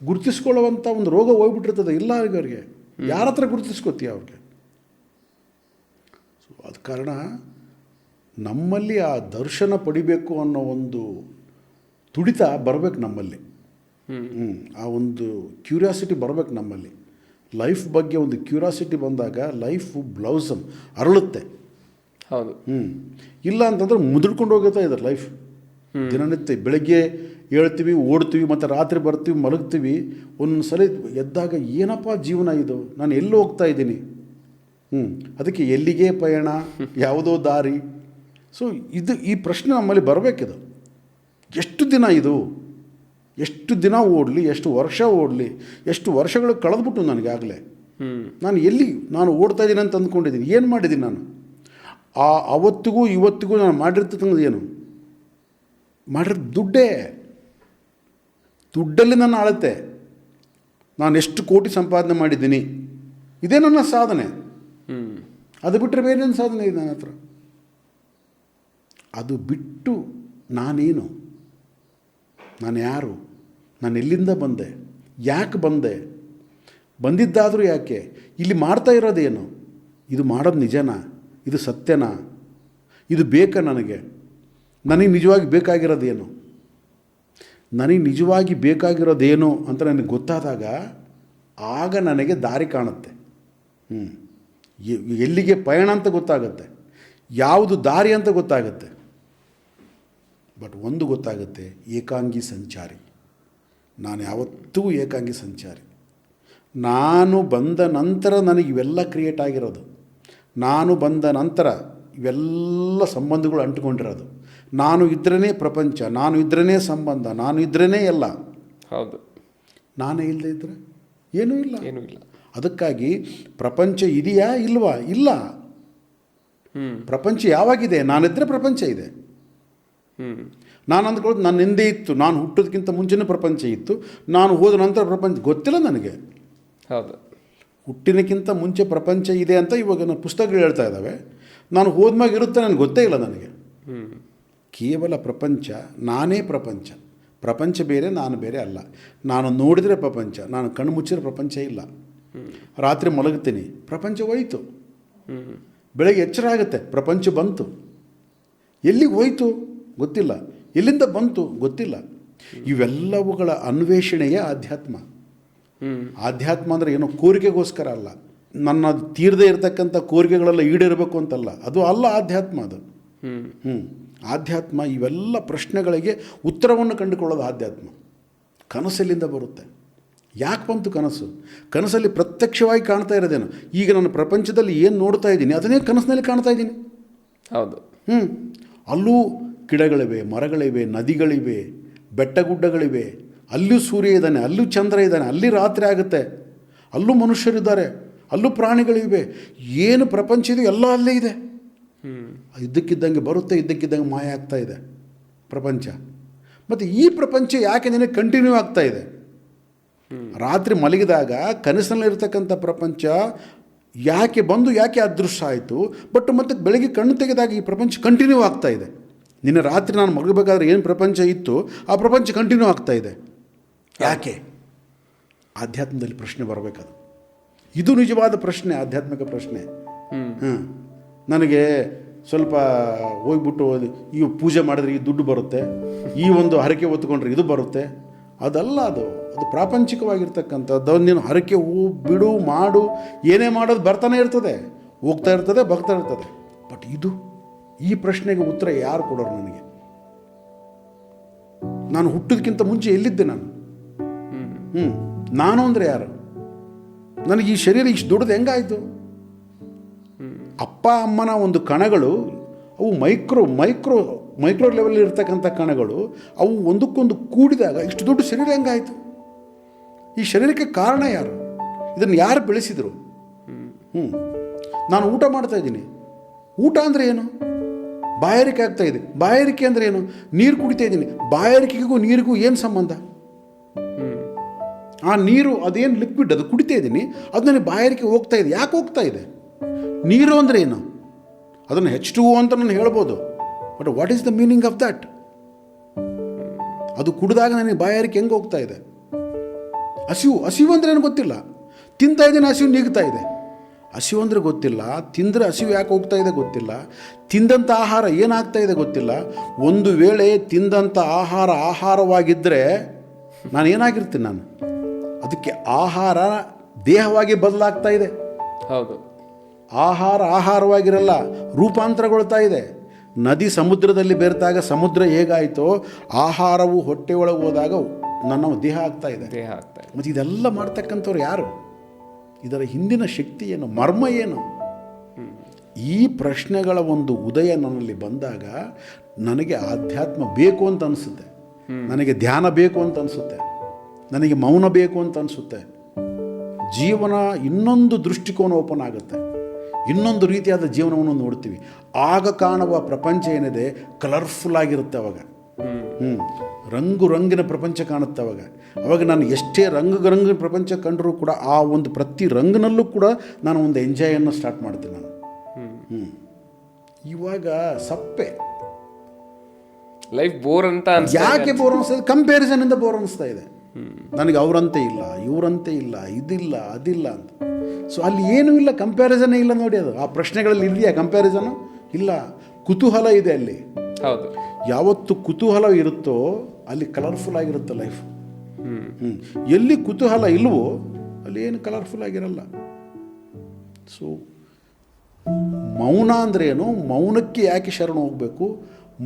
ಗುರುತಿಸ್ಕೊಳ್ಳುವಂಥ ಒಂದು ರೋಗ ಹೋಗ್ಬಿಟ್ಟಿರ್ತದೆ. ಇಲ್ಲ ಅವ್ರಿಗೆ ಯಾರ ಹತ್ರ ಗುರುತಿಸ್ಕೋತೀಯ ಅವ್ರಿಗೆ? ಸೊ ಆದ ಕಾರಣ ನಮ್ಮಲ್ಲಿ ಆ ದರ್ಶನ ಪಡಿಬೇಕು ಅನ್ನೋ ಒಂದು ತುಡಿತ ಬರಬೇಕು ನಮ್ಮಲ್ಲಿ. ಆ ಒಂದು ಕ್ಯೂರಿಯಾಸಿಟಿ ಬರಬೇಕು ನಮ್ಮಲ್ಲಿ. ಲೈಫ್ ಬಗ್ಗೆ ಒಂದು ಕ್ಯೂರಿಯಾಸಿಟಿ ಬಂದಾಗ ಲೈಫು ಬ್ಲೌಸಮ್ ಅರಳುತ್ತೆ. ಹೌದು. ಇಲ್ಲ ಅಂತಂದ್ರೆ ಮುದುಡ್ಕೊಂಡು ಹೋಗುತ್ತಾ ಇದೆ ಲೈಫ್. ದಿನನಿತ್ಯ ಬೆಳಗ್ಗೆ ಹೇಳ್ತೀವಿ, ಓಡ್ತೀವಿ, ಮತ್ತು ರಾತ್ರಿ ಬರ್ತೀವಿ, ಮಲಗ್ತೀವಿ. ಒಂದೊಂದು ಸಲ ಎದ್ದಾಗ ಏನಪ್ಪ ಜೀವನ ಇದು, ನಾನು ಎಲ್ಲಿ ಹೋಗ್ತಾ ಇದ್ದೀನಿ? ಅದಕ್ಕೆ ಎಲ್ಲಿಗೆ ಪಯಣ, ಯಾವುದೋ ದಾರಿ. ಸೊ ಈ ಪ್ರಶ್ನೆ ನಮ್ಮಲ್ಲಿ ಬರಬೇಕಿದು. ಎಷ್ಟು ದಿನ ಇದು, ಎಷ್ಟು ದಿನ ಓಡಲಿ, ಎಷ್ಟು ವರ್ಷ ಓಡಲಿ, ಎಷ್ಟು ವರ್ಷಗಳು ಕಳೆದ್ಬಿಟ್ಟು ನನಗಾಗಲೇ ನಾನು ಓಡ್ತಾ ಇದ್ದೀನಿ ಅಂತ ಅಂದ್ಕೊಂಡಿದ್ದೀನಿ. ಏನು ಮಾಡಿದ್ದೀನಿ ನಾನು? ಅವತ್ತಿಗೂ ಇವತ್ತಿಗೂ ನಾನು ಮಾಡಿರ್ತಕ್ಕಂಥದ್ದು ಏನು? ಮಾಡಿರೋ ದುಡ್ಡಲ್ಲಿ ನನ್ನ ಅಳತೆ. ನಾನು ಎಷ್ಟು ಕೋಟಿ ಸಂಪಾದನೆ ಮಾಡಿದ್ದೀನಿ, ಇದೇ ನನ್ನ ಸಾಧನೆ. ಅದು ಬಿಟ್ಟರೆ ಬೇರೇನು ಸಾಧನೆ ಇದೆ ನನ್ನ ಹತ್ರ? ಅದು ಬಿಟ್ಟು ನಾನೇನು, ನಾನು ಯಾರು, ನಾನು ಎಲ್ಲಿಂದ ಬಂದೆ, ಯಾಕೆ ಬಂದೆ, ಬಂದಿದ್ದಾದರೂ ಯಾಕೆ, ಇಲ್ಲಿ ಮಾಡ್ತಾ ಇರೋದೇನು, ಇದು ಮಾಡೋದು ನಿಜನಾ, ಇದು ಸತ್ಯನಾ, ಇದು ಬೇಕಾ ನನಗೆ ನಿಜವಾಗಿ ಬೇಕಾಗಿರೋದೇನು, ನನಗೆ ನಿಜವಾಗಿ ಬೇಕಾಗಿರೋದೇನು ಅಂತ ನನಗೆ ಗೊತ್ತಾದಾಗ ಆಗ ನನಗೆ ದಾರಿ ಕಾಣುತ್ತೆ. ಎಲ್ಲಿಗೆ ಪಯಣ ಅಂತ ಗೊತ್ತಾಗುತ್ತೆ, ಯಾವುದು ದಾರಿ ಅಂತ ಗೊತ್ತಾಗುತ್ತೆ. ಬಟ್ ಒಂದು ಗೊತ್ತಾಗುತ್ತೆ, ಏಕಾಂಗಿ ಸಂಚಾರಿ. ನಾನು ಯಾವತ್ತೂ ಏಕಾಂಗಿ ಸಂಚಾರಿ. ನಾನು ಬಂದ ನಂತರ ನನಗೆ ಇವೆಲ್ಲ ಕ್ರಿಯೇಟ್ ಆಗಿರೋದು. ನಾನು ಬಂದ ನಂತರ ಇವೆಲ್ಲ ಸಂಬಂಧಗಳು ಅಂಟುಕೊಂಡಿರೋದು. ನಾನು ಇದ್ರೇ ಪ್ರಪಂಚ, ನಾನು ಇದ್ರೇ ಸಂಬಂಧ, ನಾನು ಇದ್ರೇ ಎಲ್ಲ. ಹೌದು. ನಾನೇ ಇಲ್ಲದೆ ಇದ್ದರೆ ಏನೂ ಇಲ್ಲ. ಇಲ್ಲ. ಅದಕ್ಕಾಗಿ ಪ್ರಪಂಚ ಇದೆಯಾ ಇಲ್ವಾ? ಇಲ್ಲ. ಪ್ರಪಂಚ ಯಾವಾಗಿದೆ? ನಾನಿದ್ದರೆ ಪ್ರಪಂಚ ಇದೆ. ನಾನು ಅಂದ್ಕೊಳ್ಳೋದು ನನ್ನ ಹಿಂದೆ ಇತ್ತು, ನಾನು ಹುಟ್ಟೋದಕ್ಕಿಂತ ಮುಂಚೆನೇ ಪ್ರಪಂಚ ಇತ್ತು, ನಾನು ಹೋದ ನಂತರ ಪ್ರಪಂಚ ಗೊತ್ತಿಲ್ಲ ನನಗೆ. ಹೌದು. ಹುಟ್ಟಿನಕ್ಕಿಂತ ಮುಂಚೆ ಪ್ರಪಂಚ ಇದೆ ಅಂತ ಇವಾಗ ನಾನು ಪುಸ್ತಕಗಳು ಹೇಳ್ತಾ ಇದ್ದಾವೆ. ನಾನು ಹೋದ್ಮ್ಯಾಗ ಇರುತ್ತೆ ನನಗೆ ಗೊತ್ತೇ ಇಲ್ಲ ನನಗೆ. ಕೇವಲ ಪ್ರಪಂಚ, ನಾನೇ ಪ್ರಪಂಚ. ಪ್ರಪಂಚ ಬೇರೆ, ನಾನು ಬೇರೆ ಅಲ್ಲ. ನಾನು ನೋಡಿದರೆ ಪ್ರಪಂಚ, ನಾನು ಕಣ್ಣು ಮುಚ್ಚಿದ್ರೆ ಪ್ರಪಂಚ ಇಲ್ಲ. ರಾತ್ರಿ ಮಲಗ್ತೀನಿ, ಪ್ರಪಂಚ ಹೋಯಿತು. ಬೆಳಗ್ಗೆ ಎಚ್ಚರ ಆಗುತ್ತೆ, ಪ್ರಪಂಚ ಬಂತು. ಎಲ್ಲಿಗೆ ಹೋಯಿತು ಗೊತ್ತಿಲ್ಲ, ಎಲ್ಲಿಂದ ಬಂತು ಗೊತ್ತಿಲ್ಲ. ಇವೆಲ್ಲವುಗಳ ಅನ್ವೇಷಣೆಯೇ ಆಧ್ಯಾತ್ಮ. ಆಧ್ಯಾತ್ಮ ಅಂದರೆ ಏನೋ ಕೋರಿಕೆಗೋಸ್ಕರ ಅಲ್ಲ, ನನ್ನ ತೀರದೇ ಇರತಕ್ಕಂಥ ಕೋರಿಕೆಗಳೆಲ್ಲ ಈಡೇರಬೇಕು ಅಂತಲ್ಲ, ಅದು ಅಲ್ಲ ಆಧ್ಯಾತ್ಮ. ಅದು ಆಧ್ಯಾತ್ಮ ಇವೆಲ್ಲ ಪ್ರಶ್ನೆಗಳಿಗೆ ಉತ್ತರವನ್ನು ಕಂಡುಕೊಳ್ಳೋದು ಆಧ್ಯಾತ್ಮ. ಕನಸೆಲ್ಲಿಂದ ಬರುತ್ತೆ? ಯಾಕೆ ಬಂತು ಕನಸು? ಕನಸಲ್ಲಿ ಪ್ರತ್ಯಕ್ಷವಾಗಿ ಕಾಣ್ತಾ ಇರೋದೇನು? ಈಗ ನಾನು ಪ್ರಪಂಚದಲ್ಲಿ ಏನು ನೋಡ್ತಾ ಇದ್ದೀನಿ ಅದನ್ನೇ ಕನಸಿನಲ್ಲಿ ಕಾಣ್ತಾ ಇದ್ದೀನಿ. ಹೌದು. ಅಲ್ಲೂ ಗಿಡಗಳಿವೆ, ಮರಗಳಿವೆ, ನದಿಗಳಿವೆ, ಬೆಟ್ಟಗುಡ್ಡಗಳಿವೆ. ಅಲ್ಲೂ ಸೂರ್ಯ ಇದ್ದಾನೆ, ಅಲ್ಲೂ ಚಂದ್ರ ಇದ್ದಾನೆ, ಅಲ್ಲಿ ರಾತ್ರಿ ಆಗುತ್ತೆ, ಅಲ್ಲೂ ಮನುಷ್ಯರಿದ್ದಾರೆ, ಅಲ್ಲೂ ಪ್ರಾಣಿಗಳಿವೆ. ಏನು ಪ್ರಪಂಚ ಇದೆ ಎಲ್ಲ ಅಲ್ಲೇ ಇದೆ. ಇದ್ದಕ್ಕಿದ್ದಂಗೆ ಬರುತ್ತೆ, ಇದ್ದಕ್ಕಿದ್ದಂಗೆ ಮಾಯ ಆಗ್ತಾ ಇದೆ ಪ್ರಪಂಚ. ಮತ್ತು ಈ ಪ್ರಪಂಚ ಯಾಕೆ ನಿನಗೆ ಕಂಟಿನ್ಯೂ ಆಗ್ತಾ ಇದೆ? ರಾತ್ರಿ ಮಲಗಿದಾಗ ಕನಸಿನಲ್ಲಿರ್ತಕ್ಕಂಥ ಪ್ರಪಂಚ ಯಾಕೆ ಬಂದು ಯಾಕೆ ಅದೃಶ್ಯ ಆಯಿತು? ಬಟ್ ಮತ್ತು ಬೆಳಗ್ಗೆ ಕಣ್ಣು ತೆಗೆದಾಗ ಈ ಪ್ರಪಂಚ ಕಂಟಿನ್ಯೂ ಆಗ್ತಾ ಇದೆ. ನಿನ್ನೆ ರಾತ್ರಿ ನಾನು ಮಲಗಬೇಕಾದ್ರೆ ಏನು ಪ್ರಪಂಚ ಇತ್ತು ಆ ಪ್ರಪಂಚ ಕಂಟಿನ್ಯೂ ಆಗ್ತಾ ಇದೆ. ಯಾಕೆ? ಆಧ್ಯಾತ್ಮದಲ್ಲಿ ಪ್ರಶ್ನೆ ಬರಬೇಕದು. ಇದು ನಿಜವಾದ ಪ್ರಶ್ನೆ, ಆಧ್ಯಾತ್ಮಿಕ ಪ್ರಶ್ನೆ. ನನಗೆ ಸ್ವಲ್ಪ ಹೋಗ್ಬಿಟ್ಟು ಈ ಪೂಜೆ ಮಾಡಿದ್ರೆ ಈ ದುಡ್ಡು ಬರುತ್ತೆ, ಈ ಒಂದು ಹರಕೆ ಹೊತ್ಕೊಂಡ್ರೆ ಇದು ಬರುತ್ತೆ, ಅದಲ್ಲ. ಅದು ಪ್ರಾಪಂಚಿಕವಾಗಿರ್ತಕ್ಕಂಥದ್ದು. ನೀನು ಹರಕೆ ಬಿಡು, ಮಾಡು, ಏನೇ ಮಾಡೋದು ಬರ್ತಾನೆ ಇರ್ತದೆ, ಹೋಗ್ತಾ ಇರ್ತದೆ, ಬರ್ತಾ ಇರ್ತದೆ. ಬಟ್ ಈ ಪ್ರಶ್ನೆಗೆ ಉತ್ತರ ಯಾರು ಕೊಡೋರು ನನಗೆ? ನಾನು ಹುಟ್ಟೋದಕ್ಕಿಂತ ಮುಂಚೆ ಎಲ್ಲಿದ್ದೆ ನಾನು? ನಾನು ಅಂದರೆ ಯಾರು? ನನಗೆ ಈ ಶರೀರ ಇಷ್ಟು ದೊಡ್ಡದು ಹೆಂಗಾಯಿತು? ಅಪ್ಪ ಅಮ್ಮನ ಒಂದು ಕಣಗಳು ಅವು ಮೈಕ್ರೋ ಲೆವೆಲ್ ಇರ್ತಕ್ಕಂಥ ಕಣಗಳು, ಅವು ಒಂದಕ್ಕೊಂದು ಕೂಡಿದಾಗ ಇಷ್ಟು ದೊಡ್ಡ ಶರೀರ ಹೆಂಗಾಯಿತು? ಈ ಶರೀರಕ್ಕೆ ಕಾರಣ ಯಾರು? ಇದನ್ನು ಯಾರು ಬೆಳೆಸಿದರು? ನಾನು ಊಟ ಮಾಡ್ತಾ ಇದ್ದೀನಿ. ಊಟ ಅಂದರೆ ಏನು? ಬಾಯಾರಿಕೆ ಆಗ್ತಾ ಇದೆ. ಬಾಯಾರಿಕೆ ಅಂದರೆ ಏನು? ನೀರು ಕುಡಿತಾ ಇದ್ದೀನಿ. ಬಾಯಾರಿಕೆಗೂ ನೀರಿಗೂ ಏನು ಸಂಬಂಧ? ಆ ನೀರು ಅದೇನು ಲಿಕ್ವಿಡ್, ಅದು ಕುಡಿತಾ ಇದ್ದೀನಿ, ಅದು ನನಗೆ ಬಾಯಾರಿಕೆ ಹೋಗ್ತಾ ಇದೆ. ಯಾಕೆ ಹೋಗ್ತಾ ಇದೆ? ನೀರು ಅಂದರೆ ಏನು? ಅದನ್ನು H2O ಅಂತ ನಾನು ಹೇಳ್ಬೋದು, but what is the meaning of that? ಅದು ಕುಡಿದಾಗ ನನಗೆ ಬಾಯಾರಿಕೆ ಹೆಂಗೆ ಹೋಗ್ತಾ ಇದೆ? ಹಸಿವು ಅಂದರೆ ಏನು ಗೊತ್ತಿಲ್ಲ. ತಿಂತಾ ಇದ್ದೀನಿ, ಹಸಿವು ನೀಗ್ತಾ ಇದೆ. ಹಸಿವು ಅಂದರೆ ಗೊತ್ತಿಲ್ಲ, ತಿಂದರೆ ಹಸಿವು ಯಾಕೆ ಹೋಗ್ತಾ ಇದೆ ಗೊತ್ತಿಲ್ಲ, ತಿಂದಂಥ ಆಹಾರ ಏನಾಗ್ತಾ ಇದೆ ಗೊತ್ತಿಲ್ಲ. ಒಂದು ವೇಳೆ ತಿಂದಂಥ ಆಹಾರವಾಗಿದ್ದರೆ ನಾನು ಏನಾಗಿರ್ತೀನಿ? ನಾನು ಅದಕ್ಕೆ ಆಹಾರ ದೇಹವಾಗಿ ಬದಲಾಗ್ತಾ ಇದೆ. ಹೌದು, ಆಹಾರವಾಗಿರಲ್ಲ, ರೂಪಾಂತರಗೊಳ್ತಾ ಇದೆ. ನದಿ ಸಮುದ್ರದಲ್ಲಿ ಬೆರೆತಾಗ ಸಮುದ್ರ ಹೇಗಾಯಿತೋ, ಆಹಾರವು ಹೊಟ್ಟೆ ಒಳಗೆ ಹೋದಾಗ ನನ್ನ ದೇಹ ಆಗ್ತಾ ಇದೆ. ಮತ್ತು ಇದೆಲ್ಲ ಮಾಡ್ತಕ್ಕಂಥವ್ರು ಯಾರು? ಇದರ ಹಿಂದಿನ ಶಕ್ತಿ ಏನು? ಮರ್ಮ ಏನು? ಈ ಪ್ರಶ್ನೆಗಳ ಒಂದು ಉದಯ ನನ್ನಲ್ಲಿ ಬಂದಾಗ ನನಗೆ ಆಧ್ಯಾತ್ಮ ಬೇಕು ಅಂತ ಅನಿಸುತ್ತೆ, ನನಗೆ ಧ್ಯಾನ ಬೇಕು ಅಂತ ಅನಿಸುತ್ತೆ, ನನಗೆ ಮೌನ ಬೇಕು ಅಂತ ಅನಿಸುತ್ತೆ. ಜೀವನ ಇನ್ನೊಂದು ದೃಷ್ಟಿಕೋನ ಓಪನ್ ಆಗುತ್ತೆ, ಇನ್ನೊಂದು ರೀತಿಯಾದ ಜೀವನವನ್ನು ನೋಡ್ತೀವಿ. ಆಗ ಕಾಣುವ ಪ್ರಪಂಚ ಏನಿದೆ ಕಲರ್ಫುಲ್ ಆಗಿರುತ್ತೆ. ಅವಾಗ ರಂಗಿನ ಪ್ರಪಂಚ ಕಾಣುತ್ತೆ. ಅವಾಗ ನಾನು ಎಷ್ಟೇ ರಂಗಿನ ಪ್ರಪಂಚ ಕಂಡರೂ ಕೂಡ ಆ ಒಂದು ಪ್ರತಿ ರಂಗಿನಲ್ಲೂ ಕೂಡ ನಾನು ಒಂದು ಎಂಜಾಯನ್ನು ಸ್ಟಾರ್ಟ್ ಮಾಡ್ತೀನಿ ನಾನು. ಇವಾಗ ಸಪ್ಪೆ ಲೈಫ್ ಬೋರ್ ಅಂತ ಯಾಕೆ ಬೋರ್ ಅನಿಸ್ತಾ ಇದೆ? ಕಂಪ್ಯಾರಿಸನಿಂದ ಬೋರ್ ಅನಿಸ್ತಾ ಇದೆ. ನನಗೆ ಅವರಂತೆ ಇಲ್ಲ, ಇವರಂತೆ ಇಲ್ಲ, ಇದಿಲ್ಲ, ಅದಿಲ್ಲ ಅಂತ. ಸೊ ಅಲ್ಲಿ ಏನೂ ಇಲ್ಲ, ಕಂಪ್ಯಾರಿಸನ್ನೇ ಇಲ್ಲ ನೋಡಿ. ಅದು ಆ ಪ್ರಶ್ನೆಗಳಲ್ಲಿ ಇದೆಯಾ ಕಂಪ್ಯಾರಿಸನು? ಇಲ್ಲ. ಕುತೂಹಲ ಇದೆ ಅಲ್ಲಿ. ಹೌದು, ಯಾವತ್ತು ಕುತೂಹಲ ಇರುತ್ತೋ ಅಲ್ಲಿ ಕಲರ್ಫುಲ್ ಆಗಿರುತ್ತೆ ಲೈಫ್. ಎಲ್ಲಿ ಕುತೂಹಲ ಇಲ್ವೋ ಅಲ್ಲಿ ಏನು ಕಲರ್ಫುಲ್ ಆಗಿರಲ್ಲ. ಸೊ ಮೌನ ಅಂದರೆ ಏನು? ಮೌನಕ್ಕೆ ಯಾಕೆ ಶರಣ ಹೋಗಬೇಕು?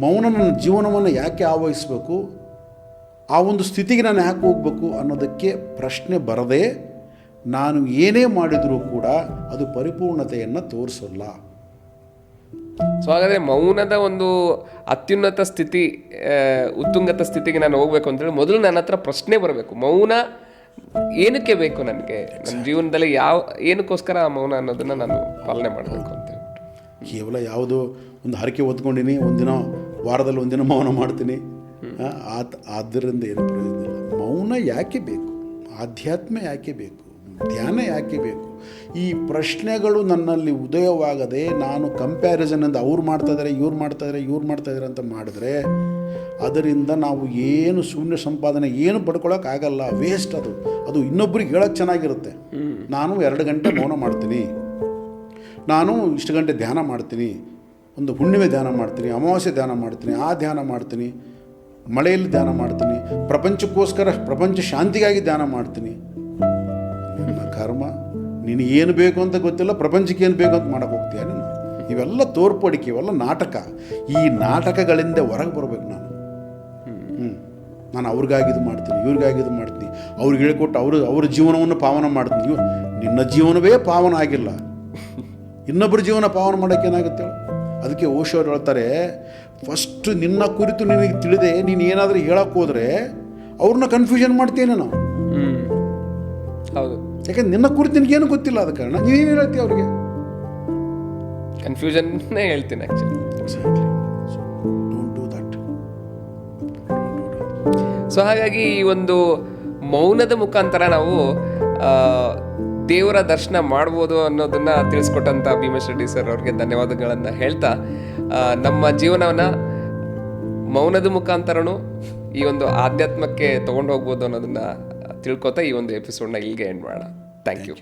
ಮೌನ ನನ್ನ ಜೀವನವನ್ನು ಯಾಕೆ ಆವಹಿಸಬೇಕು? ಆ ಒಂದು ಸ್ಥಿತಿಗೆ ನಾನು ಯಾಕೆ ಹೋಗಬೇಕು ಅನ್ನೋದಕ್ಕೆ ಪ್ರಶ್ನೆ ಬರದೆ ನಾನು ಏನೇ ಮಾಡಿದರೂ ಕೂಡ ಅದು ಪರಿಪೂರ್ಣತೆಯನ್ನು ತೋರಿಸಲ್ಲ. ಸೊ ಹಾಗಾದರೆ ಮೌನದ ಒಂದು ಅತ್ಯುನ್ನತ ಸ್ಥಿತಿ, ಉತ್ತುಂಗತ ಸ್ಥಿತಿಗೆ ನಾನು ಹೋಗ್ಬೇಕು ಅಂತೇಳಿ ಮೊದಲು ನನ್ನ ಹತ್ರ ಪ್ರಶ್ನೆ ಬರಬೇಕು. ಮೌನ ಏನಕ್ಕೆ ಬೇಕು ನನಗೆ? ನನ್ನ ಜೀವನದಲ್ಲಿ ಏನಕ್ಕೋಸ್ಕರ ಆ ಮೌನ ಅನ್ನೋದನ್ನು ನಾನು ಪಾಲನೆ ಮಾಡಬೇಕು ಅಂತ ಹೇಳ್ಬಿಟ್ಟು ಕೇವಲ ಯಾವುದೋ ಒಂದು ಹರಕೆ ಹೊತ್ಕೊಂಡಿನಿ, ಒಂದಿನ ವಾರದಲ್ಲಿ ಒಂದಿನ ಮೌನ ಮಾಡ್ತೀನಿ, ಆದ್ದರಿಂದ ಏನು ಪ್ರಯೋಜನ ಇಲ್ಲ. ಮೌನ ಯಾಕೆ ಬೇಕು? ಆಧ್ಯಾತ್ಮ ಯಾಕೆ ಬೇಕು? ಧ್ಯಾನ ಯಾಕೆ ಬೇಕು? ಈ ಪ್ರಶ್ನೆಗಳು ನನ್ನಲ್ಲಿ ಉದಯವಾಗದೆ ನಾನು ಕಂಪ್ಯಾರಿಸನ್ ಅಂತ ಅವ್ರು ಮಾಡ್ತಾಯಿದ್ದಾರೆ, ಇವ್ರು ಮಾಡ್ತಾಯಿದ್ದಾರೆ ಅಂತ ಮಾಡಿದ್ರೆ ಅದರಿಂದ ನಾವು ಏನು ಶೂನ್ಯ ಸಂಪಾದನೆ ಏನು ಪಡ್ಕೊಳ್ಳೋಕ್ಕಾಗಲ್ಲ. ವೇಸ್ಟ್ ಅದು ಇನ್ನೊಬ್ರಿಗೆ ಹೇಳೋಕ್ಕೆ ಚೆನ್ನಾಗಿರುತ್ತೆ. ನಾನು 2 ಗಂಟೆ ಮೌನ ಮಾಡ್ತೀನಿ, ನಾನು ಇಷ್ಟು ಗಂಟೆ ಧ್ಯಾನ ಮಾಡ್ತೀನಿ, ಒಂದು ಹುಣ್ಣಿಮೆ ಧ್ಯಾನ ಮಾಡ್ತೀನಿ, ಅಮಾವಾಸ್ಯೆ ಧ್ಯಾನ ಮಾಡ್ತೀನಿ, ಆ ಧ್ಯಾನ ಮಾಡ್ತೀನಿ, ಮಳೆಯಲ್ಲಿ ಧ್ಯಾನ ಮಾಡ್ತೀನಿ, ಪ್ರಪಂಚಕ್ಕೋಸ್ಕರ ಪ್ರಪಂಚ ಶಾಂತಿಗಾಗಿ ಧ್ಯಾನ ಮಾಡ್ತೀನಿ. ನನ್ನ ಕರ್ಮ, ನಿನಗೇನು ಬೇಕು ಅಂತ ಗೊತ್ತಿಲ್ಲ, ಪ್ರಪಂಚಕ್ಕೆ ಏನು ಬೇಕು ಅಂತ ಮಾಡೋಕ್ಕೆ ಹೋಗ್ತೀಯ ನೀನು. ಇವೆಲ್ಲ ತೋರ್ಪಡಿಕೆ, ಇವೆಲ್ಲ ನಾಟಕ. ಈ ನಾಟಕಗಳಿಂದ ಹೊರಗೆ ಬರಬೇಕು ನಾನು. ನಾನು ಅವ್ರಿಗಾಗಿದ್ದು ಮಾಡ್ತೀನಿ, ಇವ್ರಿಗಾಗಿದ್ದು ಮಾಡ್ತೀನಿ, ಅವ್ರಿಗೆ ಹೇಳ್ಕೊಟ್ಟು ಅವ್ರ ಜೀವನವನ್ನು ಪಾವನ ಮಾಡ್ತೀನಿ. ನಿನ್ನ ಜೀವನವೇ ಪಾವನ ಆಗಿಲ್ಲ, ಇನ್ನೊಬ್ಬರ ಜೀವನ ಪಾವನ ಮಾಡೋಕ್ಕೆ ಏನಾಗುತ್ತೆ? ಅದಕ್ಕೆ ಓಶೋ ಅವ್ರು ಹೇಳ್ತಾರೆ, ಫಸ್ಟ್ ನಿನ್ನ ಕುರಿತು ನಿನಗೆ ತಿಳಿದೆ ನೀನು ಏನಾದರೂ ಹೇಳಕ್ಕೆ ಹೋದರೆ ಅವ್ರನ್ನ ಕನ್ಫ್ಯೂಷನ್ ಮಾಡ್ತೀನಿ ನಾವು. ಹೌದು, ಯಾಕಂದ್ರೆ ನಿನ್ನ ಕುರಿತು ನಿನಗೇನು ಗೊತ್ತಿಲ್ಲ, ಆದ ಕಾರಣ ನೀವೇನು ಹೇಳ್ತೀವಿ ಅವ್ರಿಗೆ? ಕನ್ಫ್ಯೂಷನ್ನೇ ಹೇಳ್ತೀನಿ actually. Don't do that. So ಹಾಗಾಗಿ ಈ ಒಂದು ಮೌನದ ಮುಖಾಂತರ ನಾವು ದೇವರ ದರ್ಶನ ಮಾಡ್ಬೋದು ಅನ್ನೋದನ್ನು ತಿಳಿಸ್ಕೊಟ್ಟಂಥ ಭೀಮೇಶ್ ರೆಡ್ಡಿ ಸರ್ ಅವ್ರಿಗೆ ಧನ್ಯವಾದಗಳನ್ನು ಹೇಳ್ತಾ, ನಮ್ಮ ಜೀವನವನ್ನು ಮೌನದ ಮುಖಾಂತರನೂ ಈ ಒಂದು ಆಧ್ಯಾತ್ಮಕ್ಕೆ ತೊಗೊಂಡು ಹೋಗ್ಬೋದು ಅನ್ನೋದನ್ನು ತಿಳ್ಕೊತಾ ಈ ಒಂದು ಎಪಿಸೋಡ್ನ ಇಲ್ಲಿಗೆ ಎಂಡ್ ಮಾಡೋಣ. Thank you.